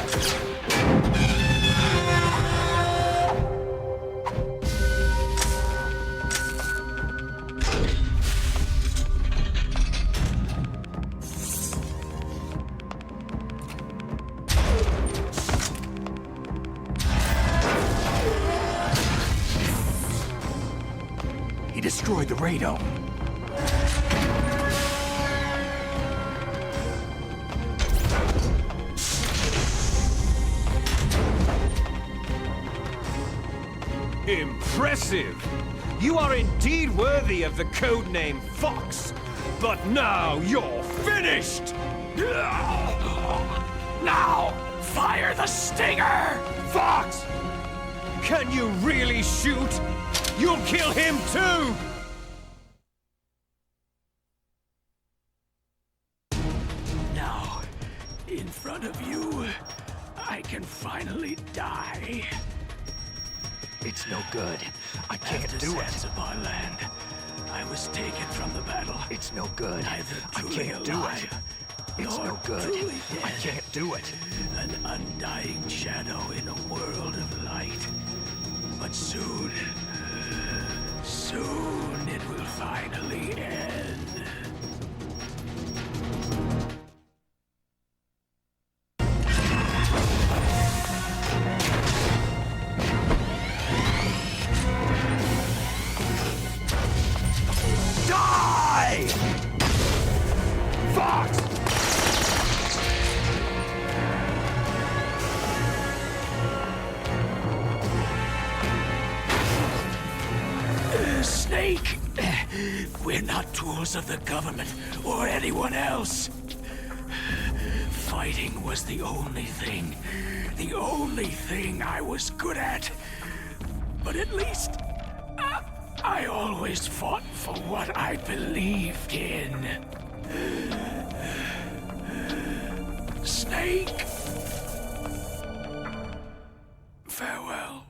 He destroyed the radome. Impressive! You are indeed worthy of the codename Fox, but now you're finished! Now, fire the stinger! Fox! Can you really shoot? You'll kill him too! Now, in I can finally die. It's no good. I can't do it. Sands of our land, I was taken from the battle. It's no good. Neither I truly can't do it. alive, It's nor no good. truly I dead. can't do it. An undying shadow in a world of light. But soon it will finally end. Die! Fox! Snake! We're not tools of the government or anyone else. Fighting was the only thing I was good at. But at least I always fought for what I believed in. Snake! Farewell.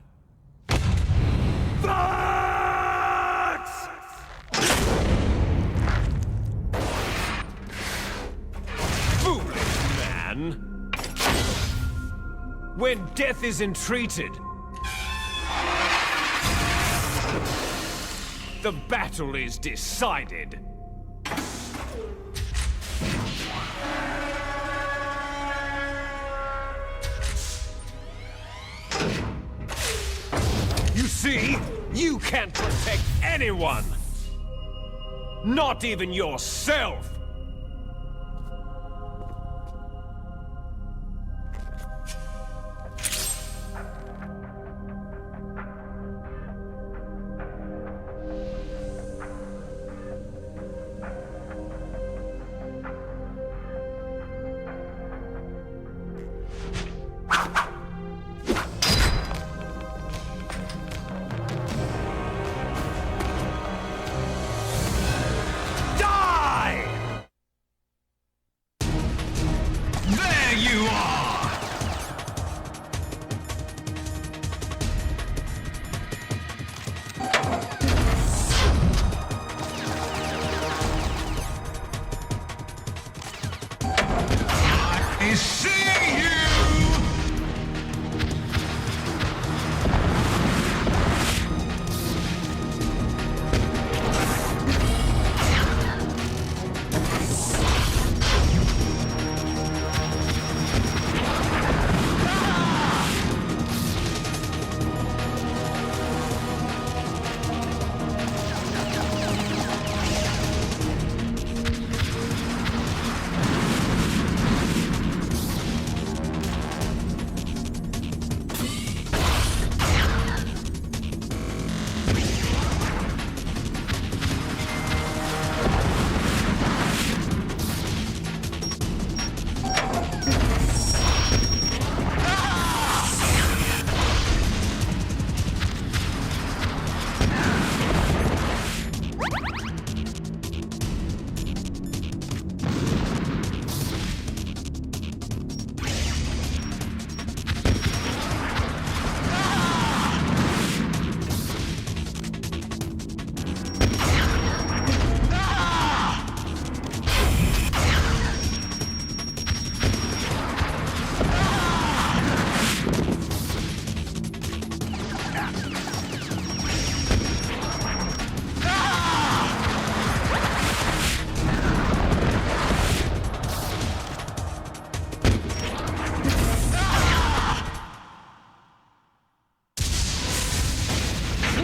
Foolish man! When death is entreated, the battle is decided. You see, you can't protect anyone! Not even yourself! There you are! I see you!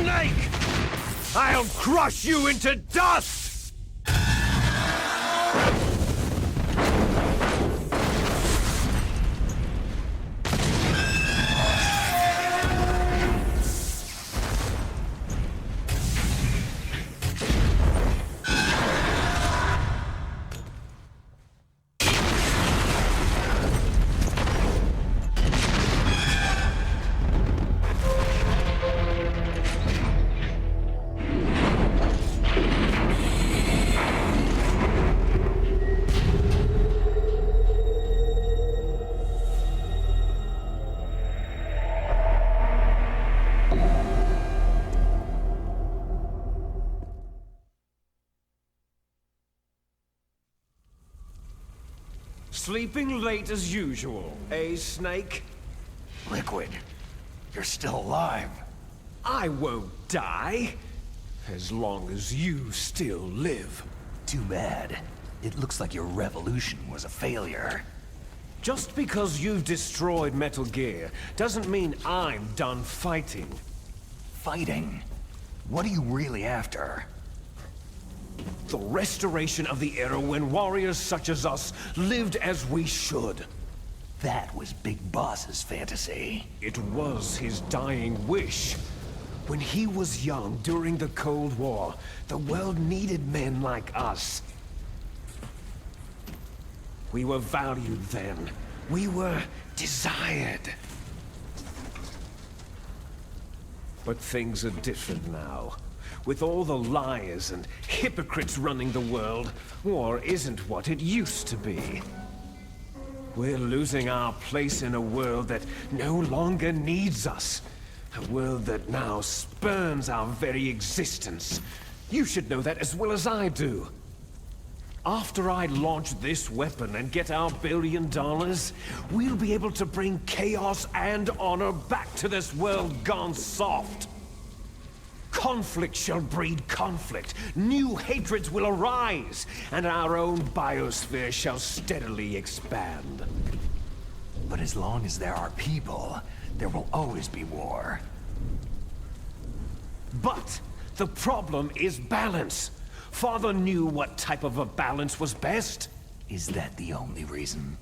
Snake! I'll crush you into dust! Sleeping late as usual, eh, Snake? Liquid, you're still alive. I won't die. As long as you still live. Too bad. It looks like your revolution was a failure. Just because you've destroyed Metal Gear doesn't mean I'm done fighting. Fighting? What are you really after? The restoration of the era when warriors such as us lived as we should. That was Big Boss's fantasy. It was his dying wish. When he was young during the Cold War, the world needed men like us. We were valued then. We were desired. But things are different now. With all the liars and hypocrites running the world, war isn't what it used to be. We're losing our place in a world that no longer needs us. A world that now spurns our very existence. You should know that as well as I do. After I launch this weapon and get our $1 billion, we'll be able to bring chaos and honor back to this world gone soft. Conflict shall breed conflict, new hatreds will arise, and our own biosphere shall steadily expand. But as long as there are people, there will always be war. But the problem is balance. Father knew what type of a balance was best. Is that the only reason?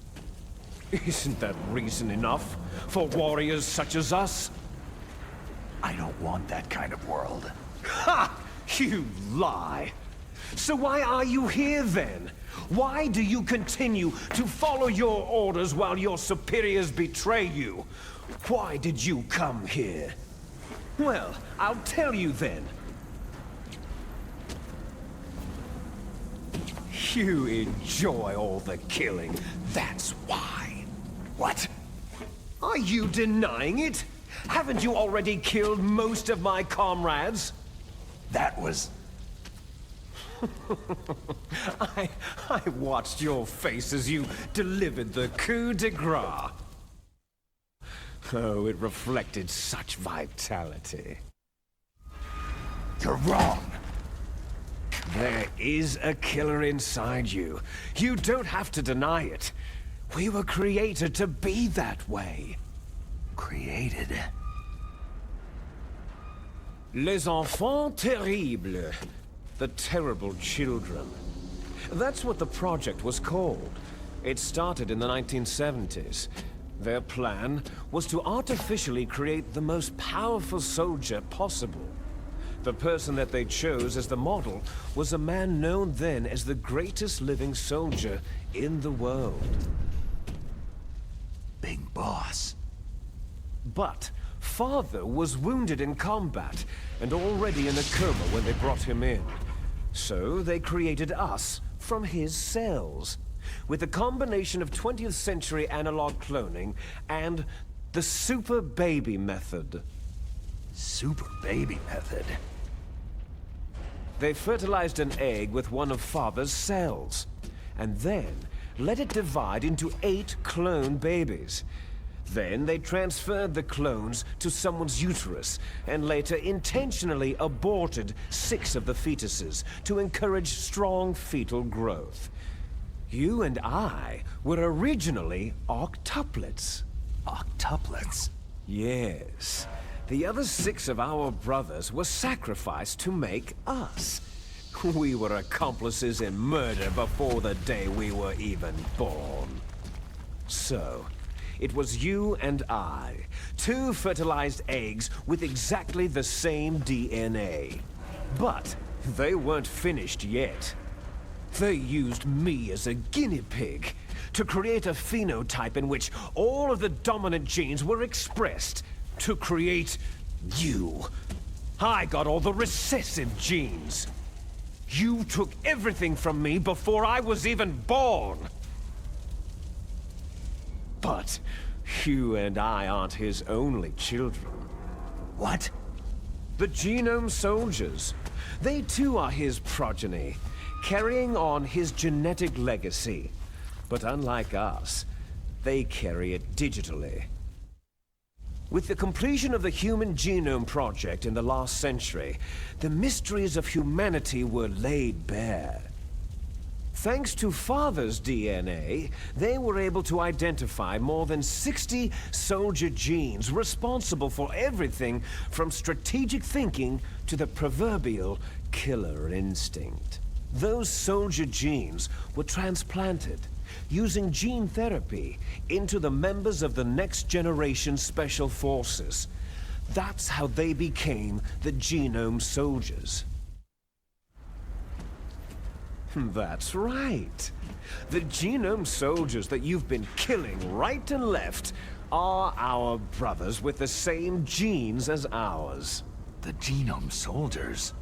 Isn't that reason enough for warriors such as us? I don't want that kind of world. Ha! You lie! So why are you here then? Why do you continue to follow your orders while your superiors betray you? Why did you come here? Well, I'll tell you then. You enjoy all the killing, that's why. What? Are you denying it? Haven't you already killed most of my comrades? That was... I watched your face as you delivered the coup de grace. Oh, it reflected such vitality. You're wrong. There is a killer inside you. You don't have to deny it. We were created to be that way. Created? Les enfants terribles. The terrible children. That's what the project was called. It started in the 1970s. Their plan was to artificially create the most powerful soldier possible. The person that they chose as the model was a man known then as the greatest living soldier in the world. Big Boss. But Father was wounded in combat and already in a coma when they brought him in. So they created us from his cells, with a combination of 20th century analog cloning and the super baby method. Super baby method? They fertilized an egg with one of Father's cells, and then let it divide into 8 clone babies. Then they transferred the clones to someone's uterus, and later intentionally aborted 6 of the fetuses to encourage strong fetal growth. You and I were originally octuplets. Octuplets? Yes. The other 6 of our brothers were sacrificed to make us. We were accomplices in murder before the day we were even born. So, it was you and I, 2 fertilized eggs with exactly the same DNA. But they weren't finished yet. They used me as a guinea pig to create a phenotype in which all of the dominant genes were expressed to create you. I got all the recessive genes. You took everything from me before I was even born. But you and I aren't his only children. What? The Genome Soldiers. They too are his progeny, carrying on his genetic legacy. But unlike us, they carry it digitally. With the completion of the Human Genome Project in the last century, the mysteries of humanity were laid bare. Thanks to Father's DNA, they were able to identify more than 60 soldier genes responsible for everything from strategic thinking to the proverbial killer instinct. Those soldier genes were transplanted, using gene therapy, into the members of the next generation special forces. That's how they became the Genome Soldiers. That's right. The Genome Soldiers that you've been killing right and left are our brothers with the same genes as ours. The Genome Soldiers?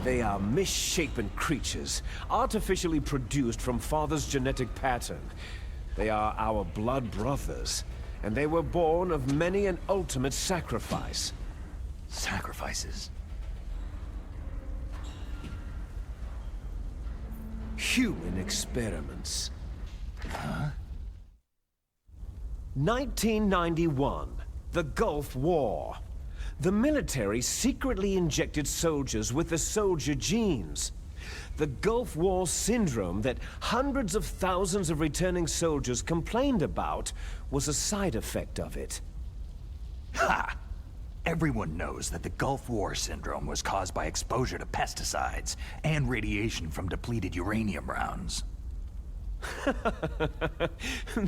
They are misshapen creatures, artificially produced from Father's genetic pattern. They are our blood brothers, and they were born of many an ultimate sacrifice. Sacrifices? Human experiments. Huh? 1991, the Gulf War. The military secretly injected soldiers with the soldier genes. The Gulf War syndrome that hundreds of thousands of returning soldiers complained about was a side effect of it. Ha! Everyone knows that the Gulf War syndrome was caused by exposure to pesticides and radiation from depleted uranium rounds.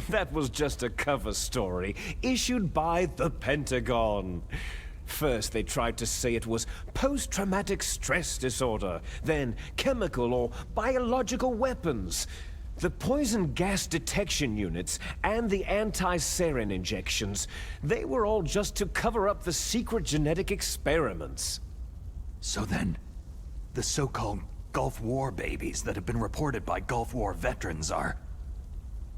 That was just a cover story issued by the Pentagon. First, they tried to say it was post-traumatic stress disorder, then chemical or biological weapons. The poison gas detection units and the anti-sarin injections, they were all just to cover up the secret genetic experiments. So then, the so-called Gulf War babies that have been reported by Gulf War veterans are...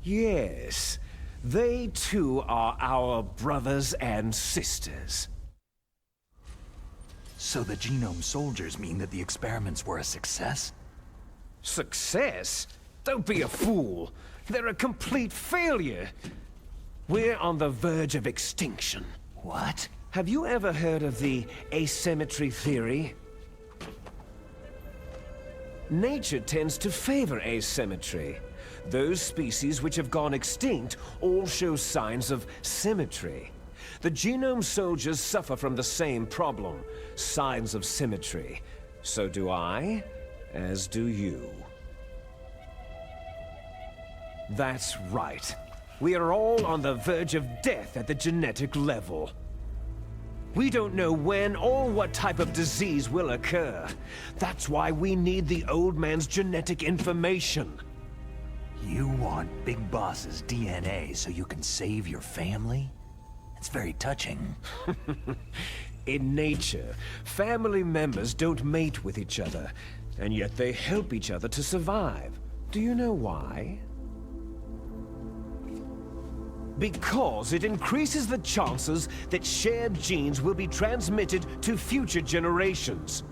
Yes, they too are our brothers and sisters. So the Genome Soldiers mean that the experiments were a success? Success? Don't be a fool. They're a complete failure. We're on the verge of extinction. What? Have you ever heard of the asymmetry theory? Nature tends to favor asymmetry. Those species which have gone extinct all show signs of symmetry. The Genome Soldiers suffer from the same problem, signs of symmetry. So do I, as do you. That's right. We are all on the verge of death at the genetic level. We don't know when or what type of disease will occur. That's why we need the old man's genetic information. You want Big Boss's DNA so you can save your family? It's very touching. In nature, family members don't mate with each other, and yet they help each other to survive. Do you know why? Because it increases the chances that shared genes will be transmitted to future generations.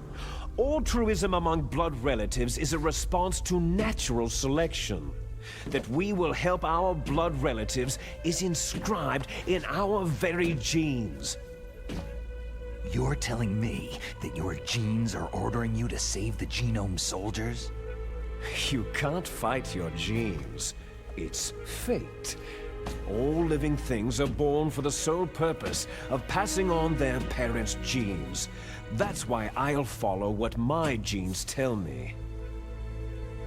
Altruism among blood relatives is a response to natural selection. That we will help our blood relatives is inscribed in our very genes. You're telling me that your genes are ordering you to save the Genome Soldiers? You can't fight your genes. It's fate. All living things are born for the sole purpose of passing on their parents' genes. That's why I'll follow what my genes tell me.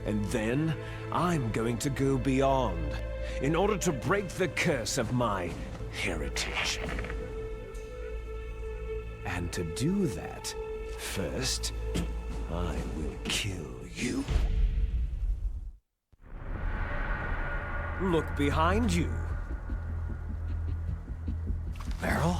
And then, I'm going to go beyond, in order to break the curse of my heritage. And to do that, first, I will kill you. Look behind you. Meryl?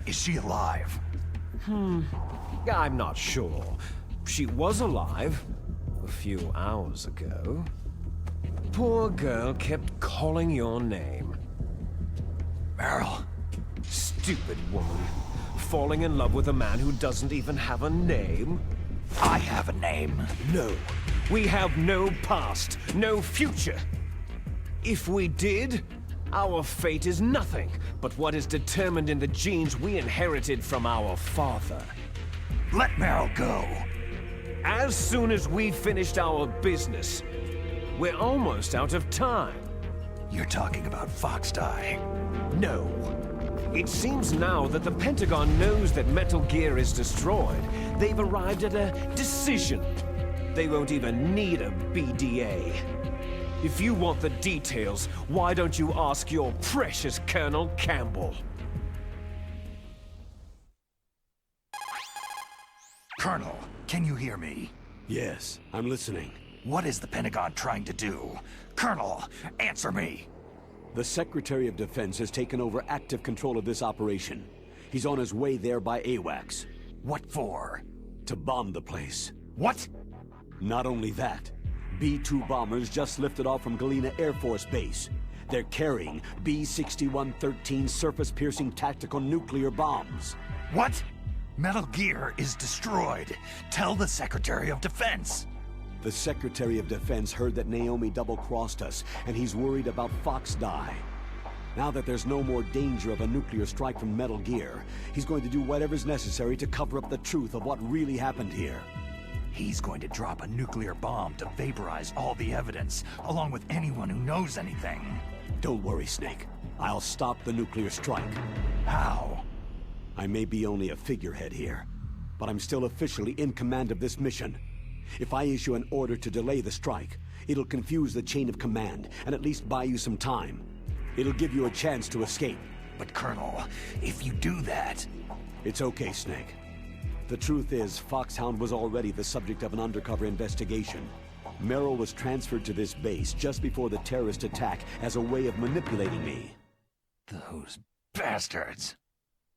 Is she alive? I'm not sure. She was alive a few hours ago. Poor girl kept calling your name. Meryl. Stupid woman. Falling in love with a man who doesn't even have a name? I have a name. No. We have no past, no future. If we did, our fate is nothing but what is determined in the genes we inherited from our father. Let Meryl go. As soon as we finished our business, we're almost out of time. You're talking about Fox Die. No. It seems now that the Pentagon knows that Metal Gear is destroyed. They've arrived at a decision. They won't even need a BDA. If you want the details, why don't you ask your precious Colonel Campbell? Colonel, can you hear me? Yes, I'm listening. What is the Pentagon trying to do? Colonel, answer me! The Secretary of Defense has taken over active control of this operation. He's on his way there by AWACS. What for? To bomb the place. What? Not only that, B-2 bombers just lifted off from Galena Air Force Base. They're carrying B-6113 surface-piercing tactical nuclear bombs. What? Metal Gear is destroyed. Tell the Secretary of Defense. The Secretary of Defense heard that Naomi double-crossed us, and he's worried about Fox Die. Now that there's no more danger of a nuclear strike from Metal Gear, he's going to do whatever's necessary to cover up the truth of what really happened here. He's going to drop a nuclear bomb to vaporize all the evidence, along with anyone who knows anything. Don't worry, Snake. I'll stop the nuclear strike. How? I may be only a figurehead here, but I'm still officially in command of this mission. If I issue an order to delay the strike, it'll confuse the chain of command and at least buy you some time. It'll give you a chance to escape. But Colonel, if you do that... It's okay, Snake. The truth is, Foxhound was already the subject of an undercover investigation. Merrill was transferred to this base just before the terrorist attack as a way of manipulating me. Those bastards.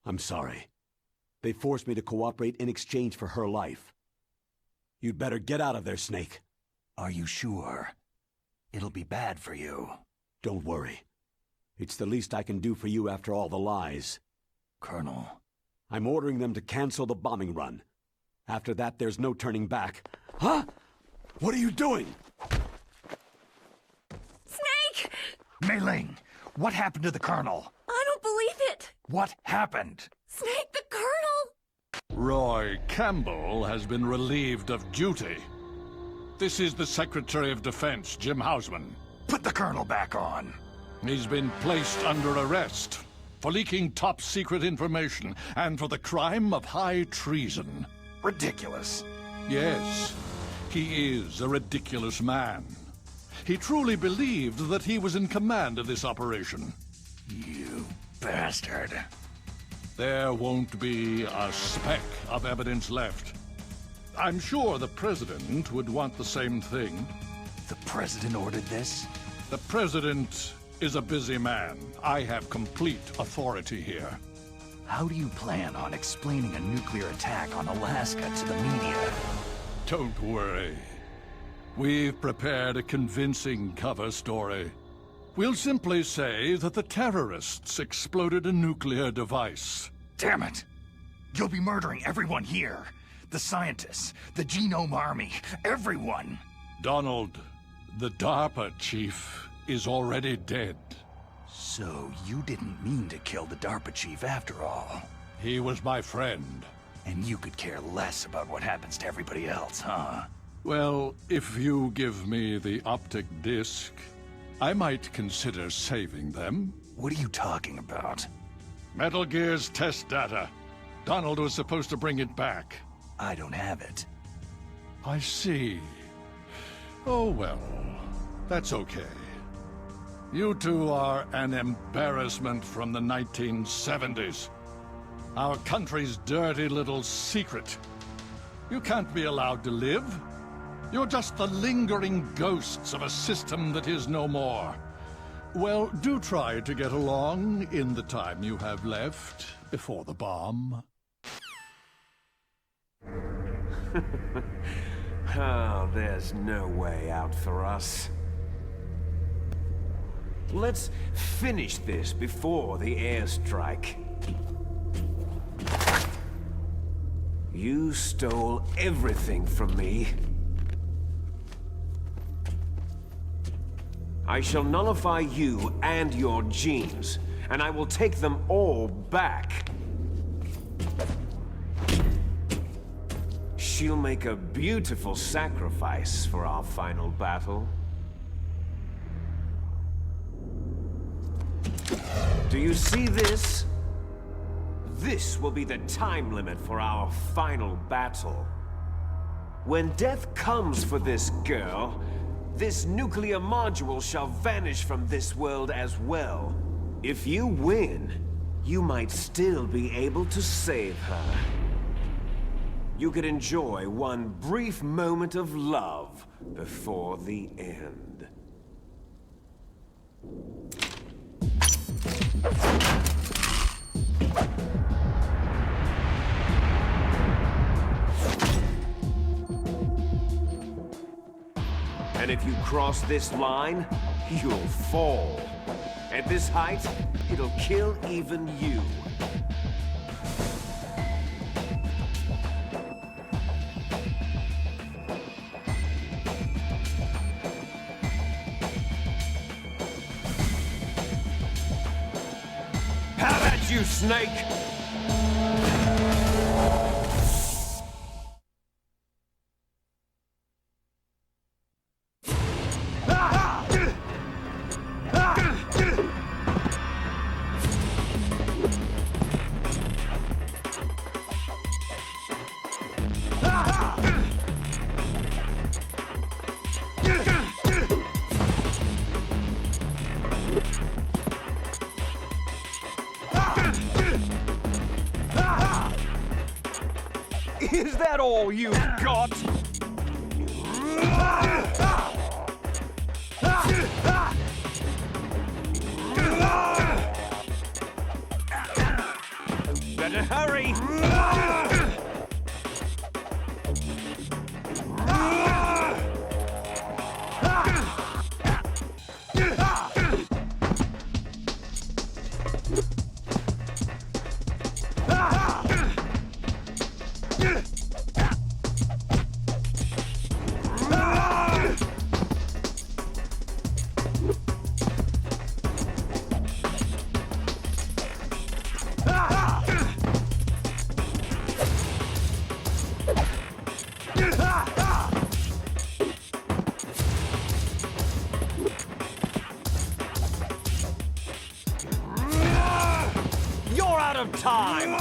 I'm sorry. They forced me to cooperate in exchange for her life. You'd better get out of there, Snake. Are you sure? It'll be bad for you. Don't worry. It's the least I can do for you after all the lies. Colonel. I'm ordering them to cancel the bombing run. After that, there's no turning back. Huh? What are you doing? Snake! Mei Ling, what happened to the Colonel? I don't believe it! What happened? Snake, the Colonel! Roy Campbell has been relieved of duty. This is the Secretary of Defense, Jim Hausman. Put the Colonel back on. He's been placed under arrest for leaking top-secret information and for the crime of high treason. Ridiculous. Yes, he is a ridiculous man. He truly believed that he was in command of this operation. You bastard. There won't be a speck of evidence left. I'm sure the President would want the same thing. The President ordered this? The President is a busy man. I have complete authority here. How do you plan on explaining a nuclear attack on Alaska to the media? Don't worry. We've prepared a convincing cover story. We'll simply say that the terrorists exploded a nuclear device. Damn it! You'll be murdering everyone here. The scientists, the Genome Army, everyone. Donald, the DARPA chief, is already dead. So you didn't mean to kill the DARPA chief after all. He was my friend. And you could care less about what happens to everybody else, huh? Well, if you give me the optic disc, I might consider saving them. What are you talking about? Metal Gear's test data. Donald was supposed to bring it back. I don't have it. I see. Oh well, that's okay. You two are an embarrassment from the 1970s. Our country's dirty little secret. You can't be allowed to live. You're just the lingering ghosts of a system that is no more. Well, do try to get along in the time you have left before the bomb. Oh, there's no way out for us. Let's finish this before the airstrike. You stole everything from me. I shall nullify you and your genes, and I will take them all back. She'll make a beautiful sacrifice for our final battle. Do you see this? This will be the time limit for our final battle. When death comes for this girl, this nuclear module shall vanish from this world as well. If you win, you might still be able to save her. You could enjoy one brief moment of love before the end. And if you cross this line, you'll fall. At this height, it'll kill even you. How about you, Snake? Is that all you've got? Better hurry! You're out of time!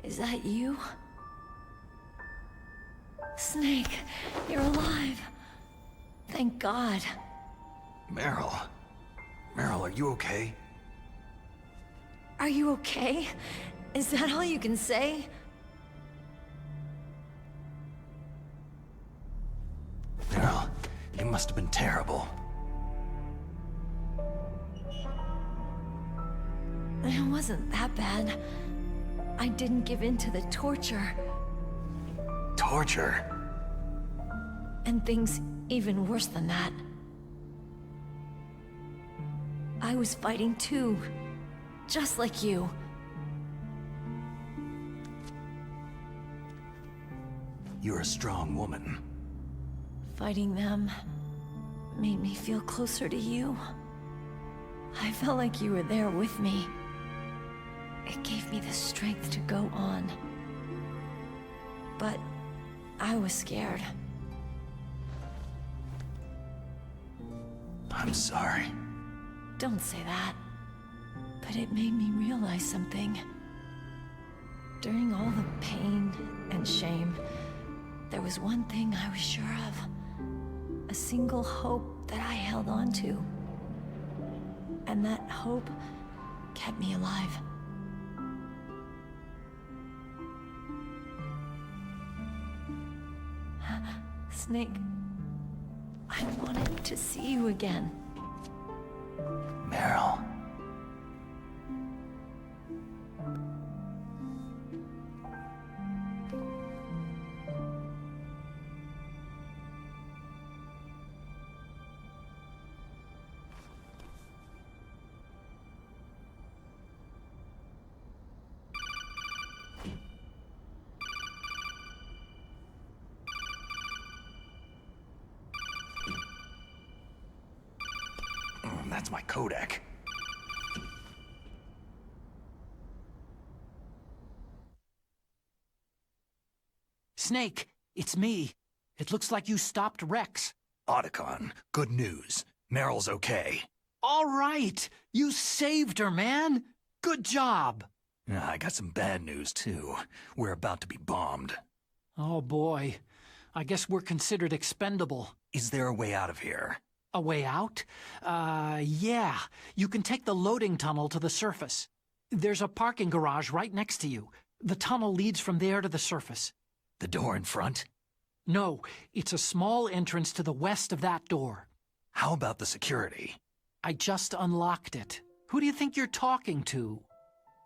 Is that you? Snake, you're alive. Thank God. Meryl. Meryl, are you okay? Are you okay? Is that all you can say? Meryl, it must have been terrible. It wasn't that bad. I didn't give in to the torture. Torture? And things even worse than that. I was fighting too. Just like you. You're a strong woman. Fighting them made me feel closer to you. I felt like you were there with me. It gave me the strength to go on. But I was scared. I'm sorry. Don't say that. But it made me realize something. During all the pain and shame, there was one thing I was sure of. A single hope that I held on to. And that hope kept me alive. Snake, I wanted to see you again. Meryl. That's my Kodak. Snake, it's me. It looks like you stopped Rex. Otacon, good news. Meryl's okay. All right! You saved her, man! Good job! I got some bad news, too. We're about to be bombed. Oh, boy. I guess we're considered expendable. Is there a way out of here? A way out? Yeah. You can take the loading tunnel to the surface. There's a parking garage right next to you. The tunnel leads from there to the surface. The door in front? No, it's a small entrance to the west of that door. How about the security? I just unlocked it. Who do you think you're talking to?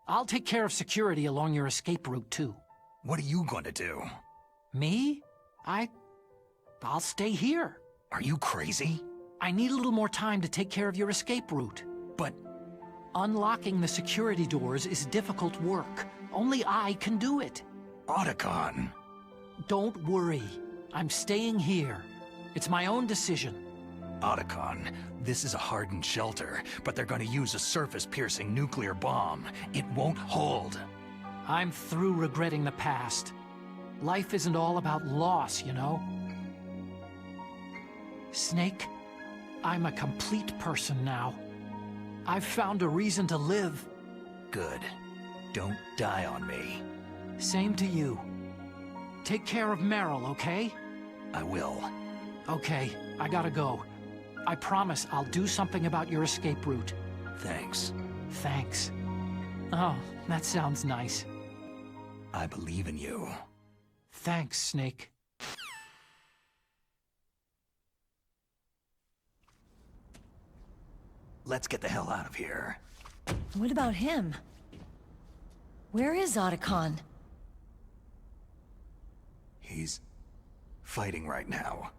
I'll take care of security along your escape route, too. What are you going to do? Me? I'll stay here. Are you crazy? I need a little more time to take care of your escape route. But unlocking the security doors is difficult work. Only I can do it. Otacon. Don't worry. I'm staying here. It's my own decision. Otacon, this is a hardened shelter, but they're going to use a surface-piercing nuclear bomb. It won't hold. I'm through regretting the past. Life isn't all about loss, you know? Snake, I'm a complete person now. I've found a reason to live. Good. Don't die on me. Same to you. Take care of Meryl, okay? I will. Okay, I gotta go. I promise I'll do something about your escape route. Thanks. Thanks. Oh, that sounds nice. I believe in you. Thanks, Snake. Let's get the hell out of here. What about him? Where is Otacon? He's fighting right now.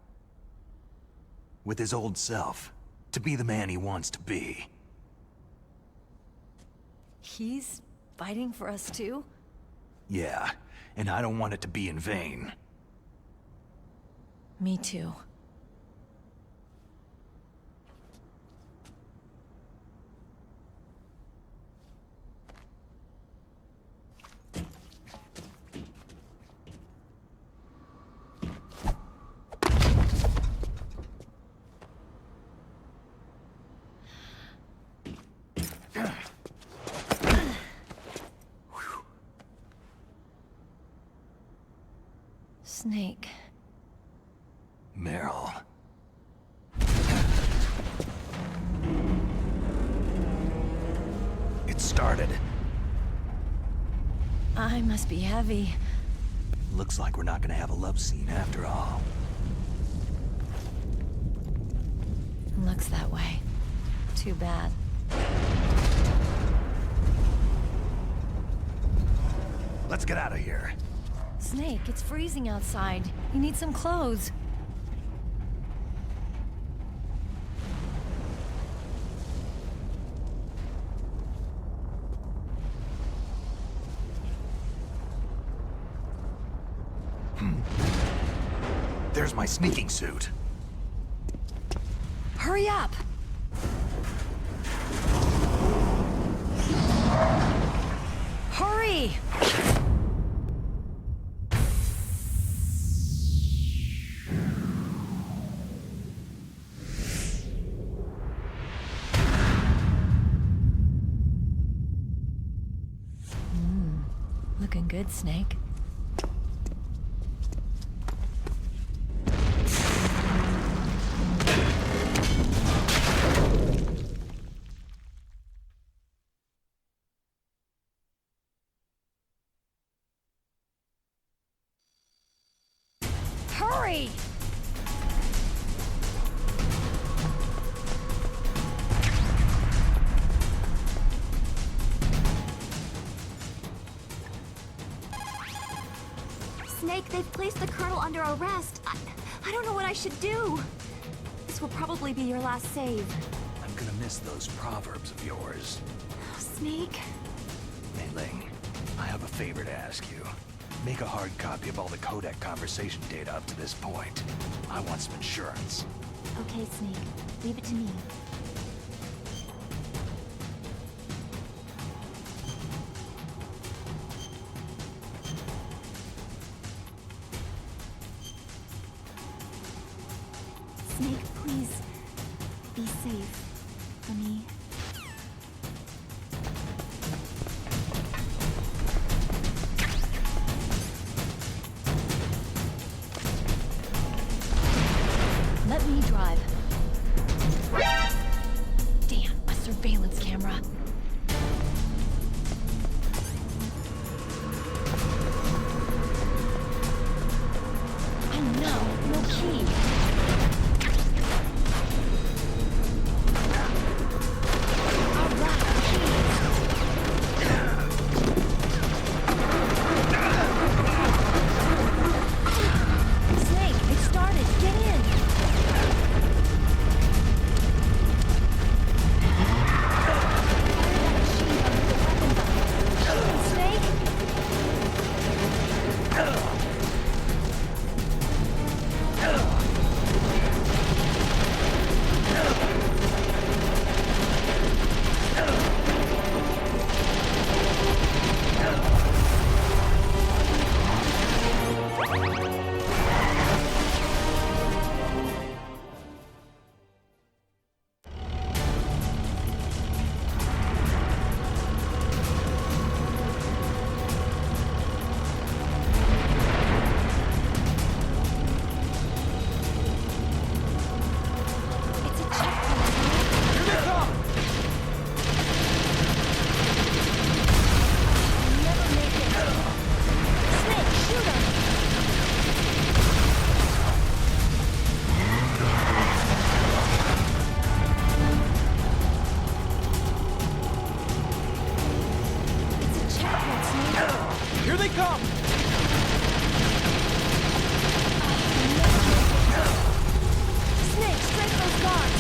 With his old self. To be the man he wants to be. He's fighting for us too? Yeah, and I don't want it to be in vain. Me too. Snake. Meryl. It started. I must be heavy. Looks like we're not gonna have a love scene after all. Looks that way. Too bad. Let's get out of here. Snake, it's freezing outside. You need some clothes. There's my sneaking suit. Hurry up! Hurry! Looking good, Snake. Hurry! Snake, they've placed the Colonel under arrest. I don't know what I should do. This will probably be your last save. I'm gonna miss those proverbs of yours. Oh, Snake? Mei-Ling, I have a favor to ask you. Make a hard copy of all the codec conversation data up to this point. I want some insurance. Okay, Snake. Leave it to me. Snake, please. Be safe. For me. Let me drive. Damn, a surveillance camera. Oh no, no key. Snake, it started. Get in. Snake? It's a checkpoint. Here they come! I'll never make it. Snake, shoot him! It's a checkpoint, Snake. Here they come! Snake, straight those guards!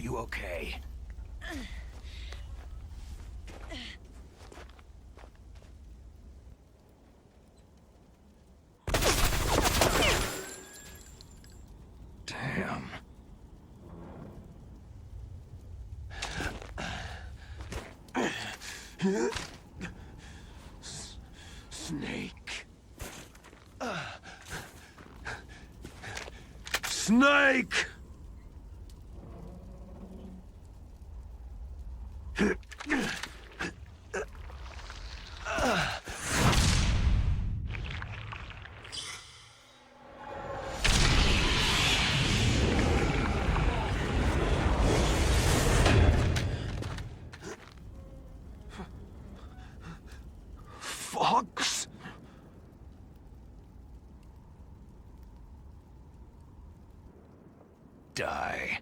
Are you okay? Damn. Snake. Snake! Fox? Die.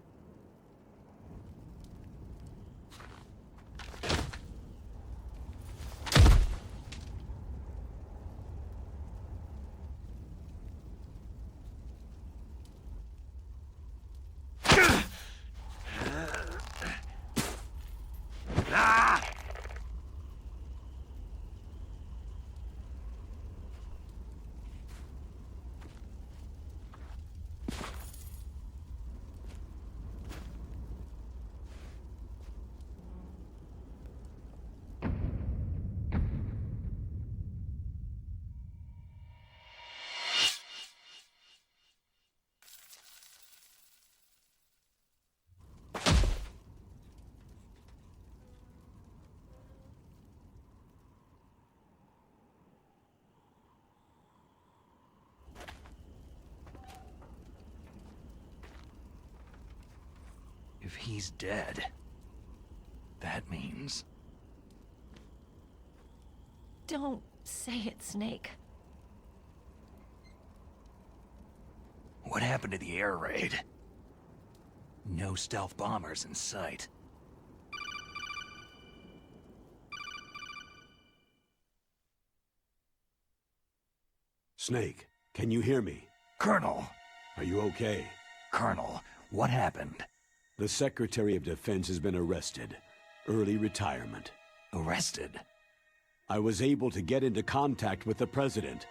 If he's dead, that means... Don't say it, Snake. What happened to the air raid? No stealth bombers in sight. Snake, can you hear me? Colonel! Are you okay? Colonel, what happened? The Secretary of Defense has been arrested. Early retirement. Arrested? I was able to get into contact with the President.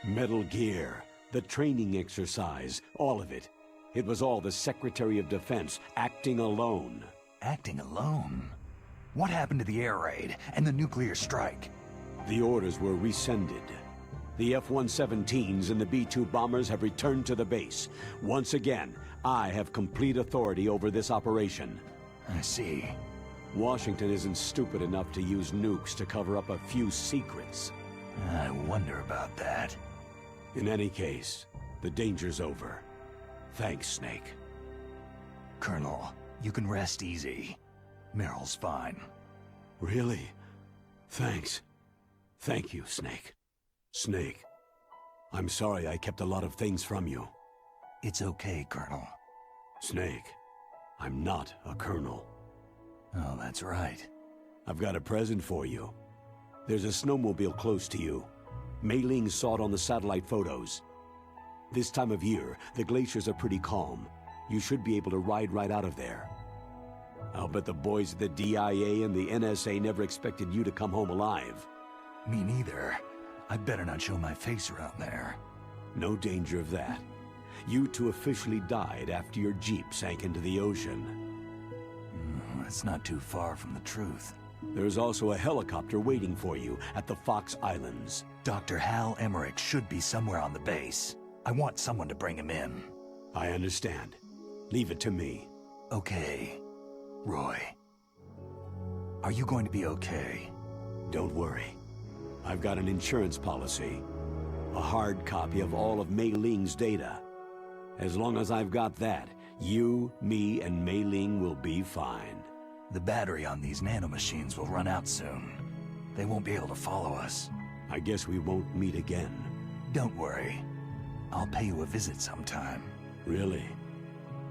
Metal Gear, the training exercise, all of it. It was all the Secretary of Defense acting alone. Acting alone? What happened to the air raid and the nuclear strike? The orders were rescinded. The F-117s and the B-2 bombers have returned to the base. Once again, I have complete authority over this operation. I see. Washington isn't stupid enough to use nukes to cover up a few secrets. I wonder about that. In any case, the danger's over. Thanks, Snake. Colonel, you can rest easy. Meryl's fine. Really? Thanks. Thank you, Snake. Snake, I'm sorry I kept a lot of things from you. It's okay, Colonel. Snake, I'm not a colonel. Oh, that's right. I've got a present for you. There's a snowmobile close to you. Mei Ling saw it on the satellite photos. This time of year, the glaciers are pretty calm. You should be able to ride right out of there. I'll bet the boys at the DIA and the NSA never expected you to come home alive. Me neither. I'd better not show my face around there. No danger of that. You two officially died after your Jeep sank into the ocean. That's not too far from the truth. There's also a helicopter waiting for you at the Fox Islands. Dr. Hal Emmerich should be somewhere on the base. I want someone to bring him in. I understand. Leave it to me. Okay. Roy. Are you going to be okay? Don't worry. I've got an insurance policy. A hard copy of all of Mei Ling's data. As long as I've got that, you, me, and Mei Ling will be fine. The battery on these nanomachines will run out soon. They won't be able to follow us. I guess we won't meet again. Don't worry. I'll pay you a visit sometime. Really?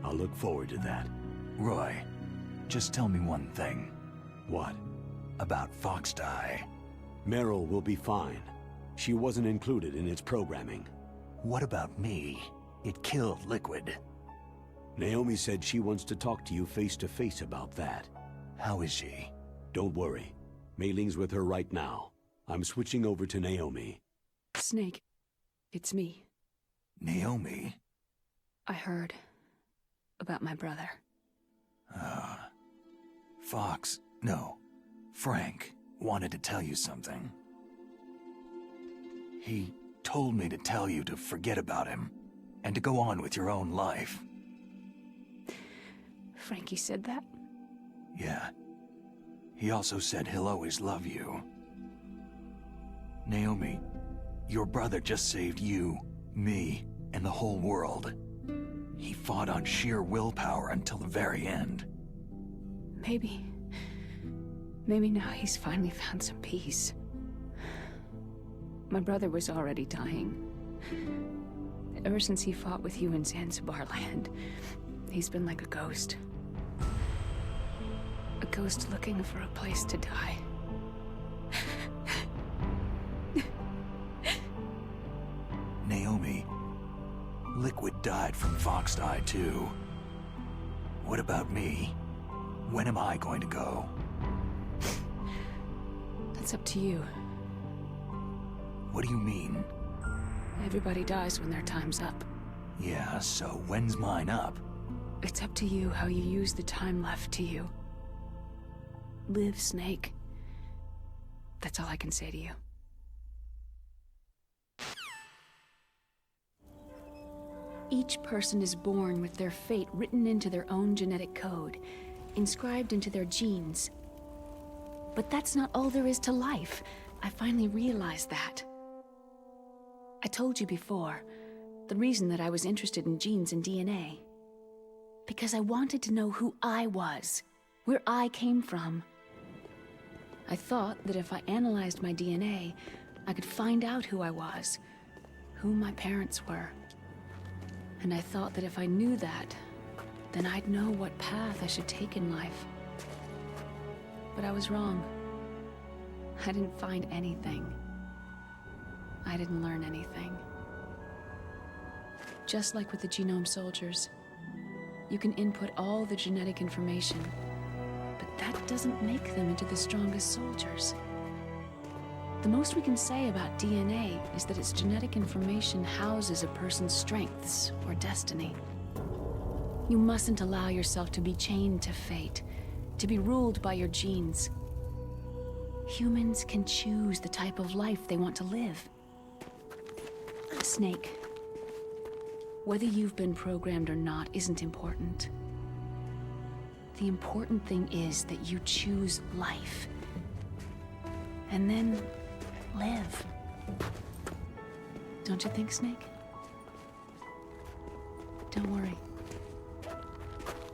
I'll look forward to that. Roy, just tell me one thing. What? About Fox Die. Meryl will be fine. She wasn't included in its programming. What about me? It killed Liquid. Naomi said she wants to talk to you face to face about that. How is she? Don't worry. Mei Ling's with her right now. I'm switching over to Naomi. Snake, it's me. Naomi? I heard about my brother. Fox, no, Frank wanted to tell you something. He told me to tell you to forget about him and to go on with your own life. Frankie said that? Yeah. He also said he'll always love you. Naomi, your brother just saved you, me, and the whole world. He fought on sheer willpower until the very end. Maybe now he's finally found some peace. My brother was already dying. Ever since he fought with you in Zanzibar land, he's been like a ghost. A ghost looking for a place to die. Naomi, Liquid died from Fox Eye too. What about me? When am I going to go? That's up to you. What do you mean? Everybody dies when their time's up. Yeah, so when's mine up? It's up to you how you use the time left to you. Live, Snake. That's all I can say to you. Each person is born with their fate written into their own genetic code, inscribed into their genes. But that's not all there is to life. I finally realized that. I told you before, the reason that I was interested in genes and DNA. Because I wanted to know who I was, where I came from. I thought that if I analyzed my DNA, I could find out who I was, who my parents were. And I thought that if I knew that, then I'd know what path I should take in life. But I was wrong. I didn't find anything. I didn't learn anything. Just like with the genome soldiers, you can input all the genetic information, but that doesn't make them into the strongest soldiers. The most we can say about DNA is that its genetic information houses a person's strengths or destiny. You mustn't allow yourself to be chained to fate, to be ruled by your genes. Humans can choose the type of life they want to live. Snake, whether you've been programmed or not isn't important. The important thing is that you choose life. And then live. Don't you think, Snake? Don't worry.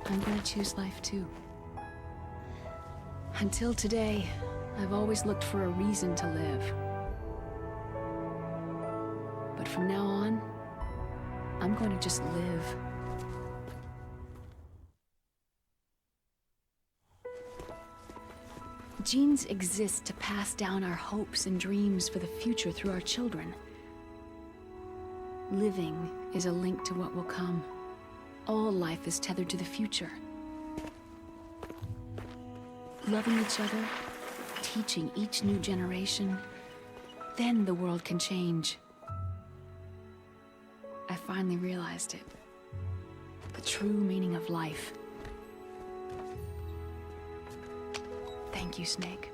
I'm gonna choose life too. Until today, I've always looked for a reason to live. But from now on, I'm going to just live. Genes exist to pass down our hopes and dreams for the future through our children. Living is a link to what will come. All life is tethered to the future. Loving each other, teaching each new generation, then the world can change. I finally realized it. The true meaning of life. Thank you, Snake.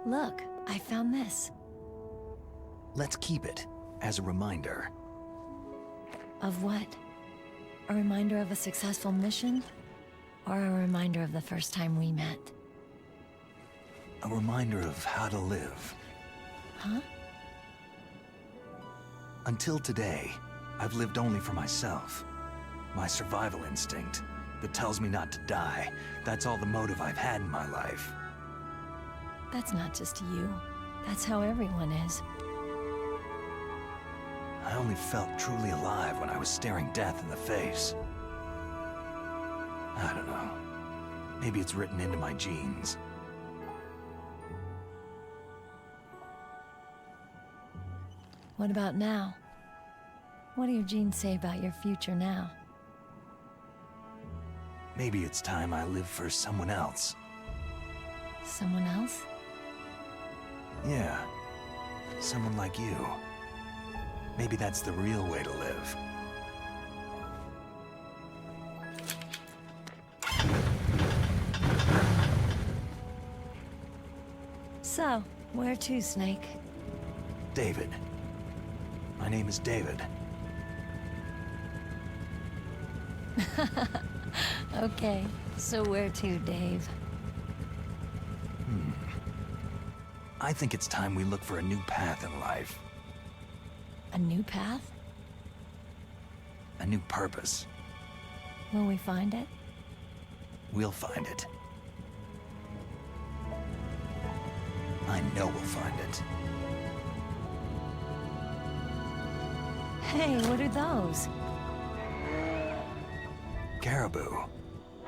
Look, I found this. Let's keep it as a reminder. Of what? A reminder of a successful mission? Or a reminder of the first time we met? A reminder of how to live. Huh? Until today, I've lived only for myself. My survival instinct that tells me not to die. That's all the motive I've had in my life. That's not just you. That's how everyone is. I only felt truly alive when I was staring death in the face. I don't know. Maybe it's written into my genes. What about now? What do your genes say about your future now? Maybe it's time I live for someone else. Someone else? Yeah. Someone like you. Maybe that's the real way to live. So, where to, Snake? David. My name is David. Okay, so where to, Dave? I think it's time we look for a new path in life. A new path? A new purpose. Will we find it? We'll find it. I know we'll find it. Hey, what are those? Caribou.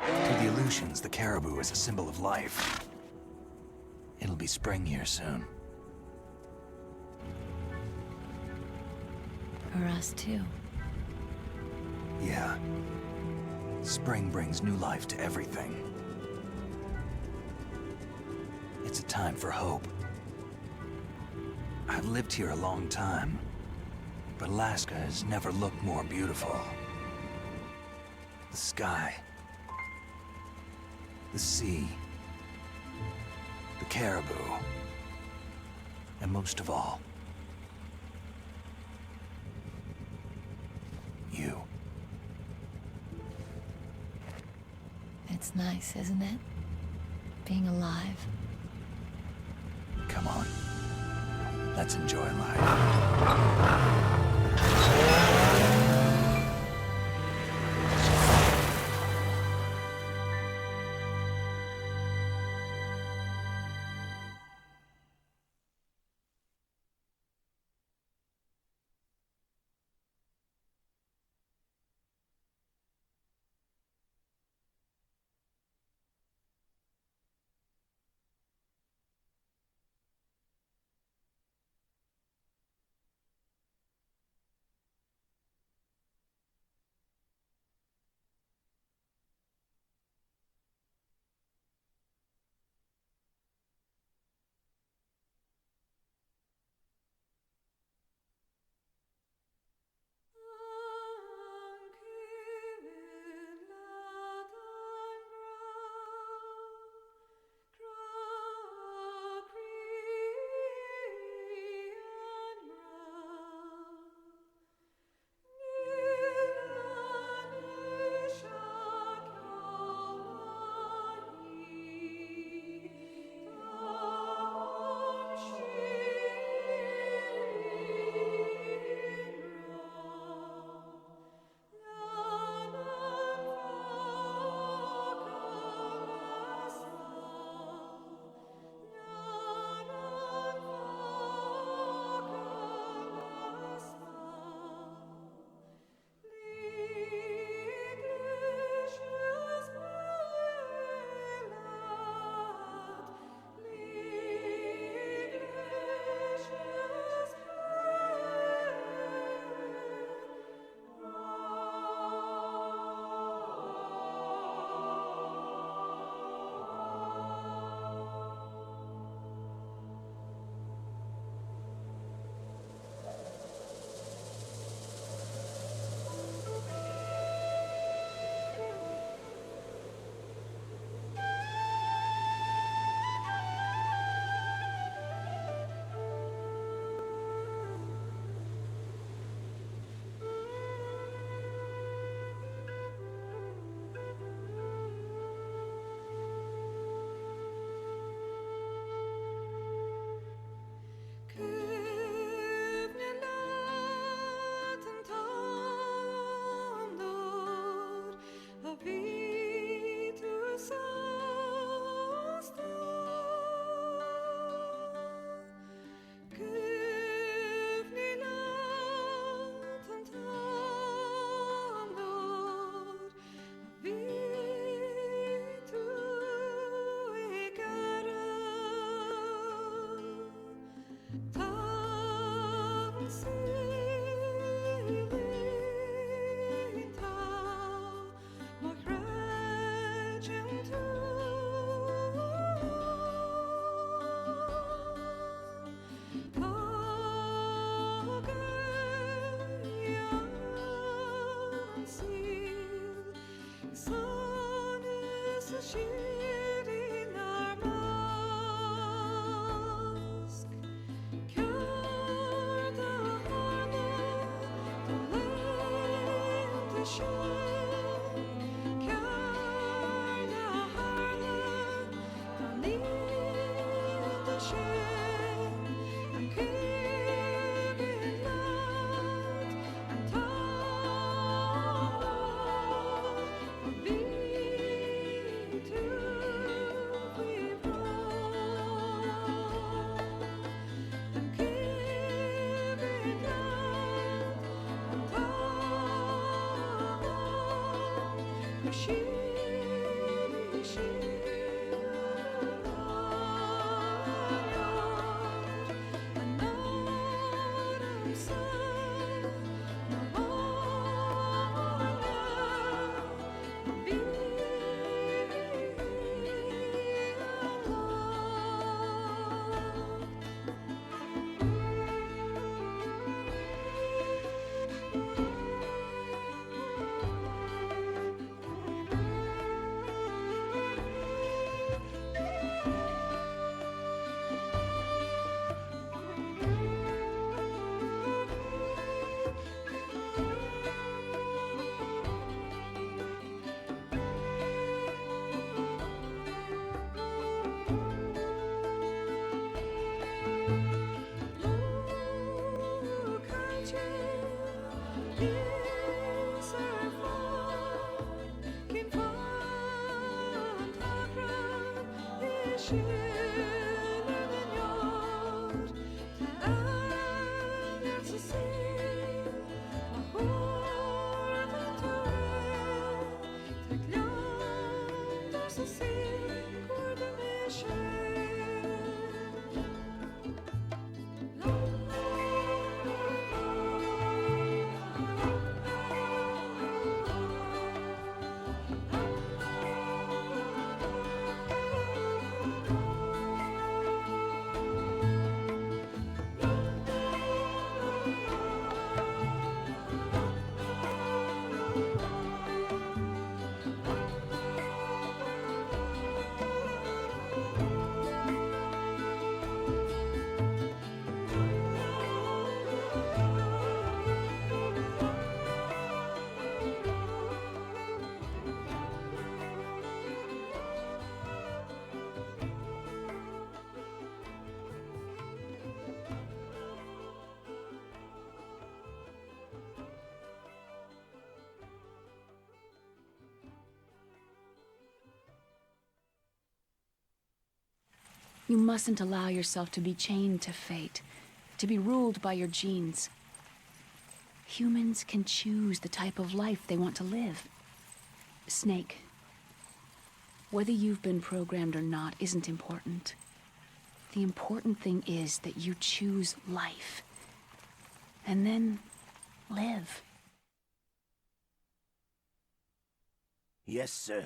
To the Aleutians, the caribou is a symbol of life. It'll be spring here soon. For us, too. Yeah. Spring brings new life to everything. It's a time for hope. I've lived here a long time, but Alaska has never looked more beautiful. The sky, the sea, the caribou, and most of all, you. It's nice, isn't it? Being alive. Come on. Let's enjoy life. You mustn't allow yourself to be chained to fate, to be ruled by your genes. Humans can choose the type of life they want to live. Snake, whether you've been programmed or not isn't important. The important thing is that you choose life. And then live. Yes, sir.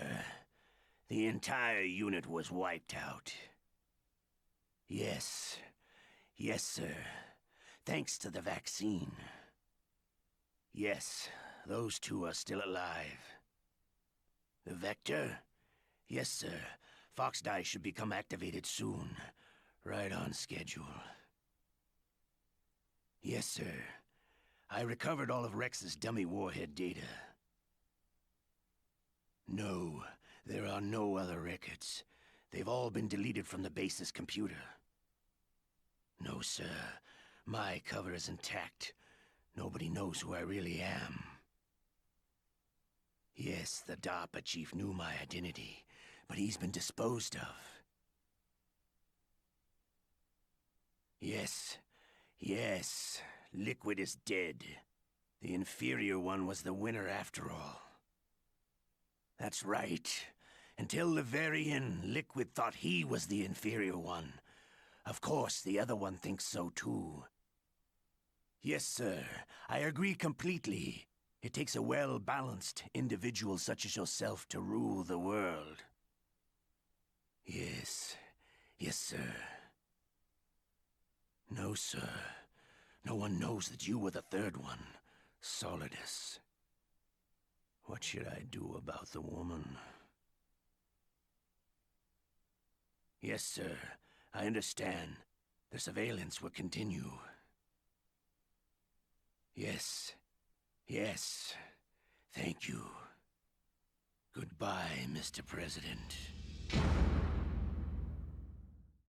The entire unit was wiped out. Yes. Yes, sir. Thanks to the vaccine. Yes, those two are still alive. The Vector? Yes, sir. Fox Die should become activated soon. Right on schedule. Yes, sir. I recovered all of Rex's dummy warhead data. No, there are no other records. They've all been deleted from the base's computer. No, sir. My cover is intact. Nobody knows who I really am. Yes, the DARPA chief knew my identity, but he's been disposed of. Yes. Yes. Liquid is dead. The inferior one was the winner after all. That's right. Until the very end, Liquid thought he was the inferior one. Of course, the other one thinks so too. Yes, sir. I agree completely. It takes a well-balanced individual such as yourself to rule the world. Yes. Yes, sir. No, sir. No one knows that you were the third one, Solidus. What should I do about the woman? Yes, sir. I understand. The surveillance will continue. Yes. Yes. Thank you. Goodbye, Mr. President.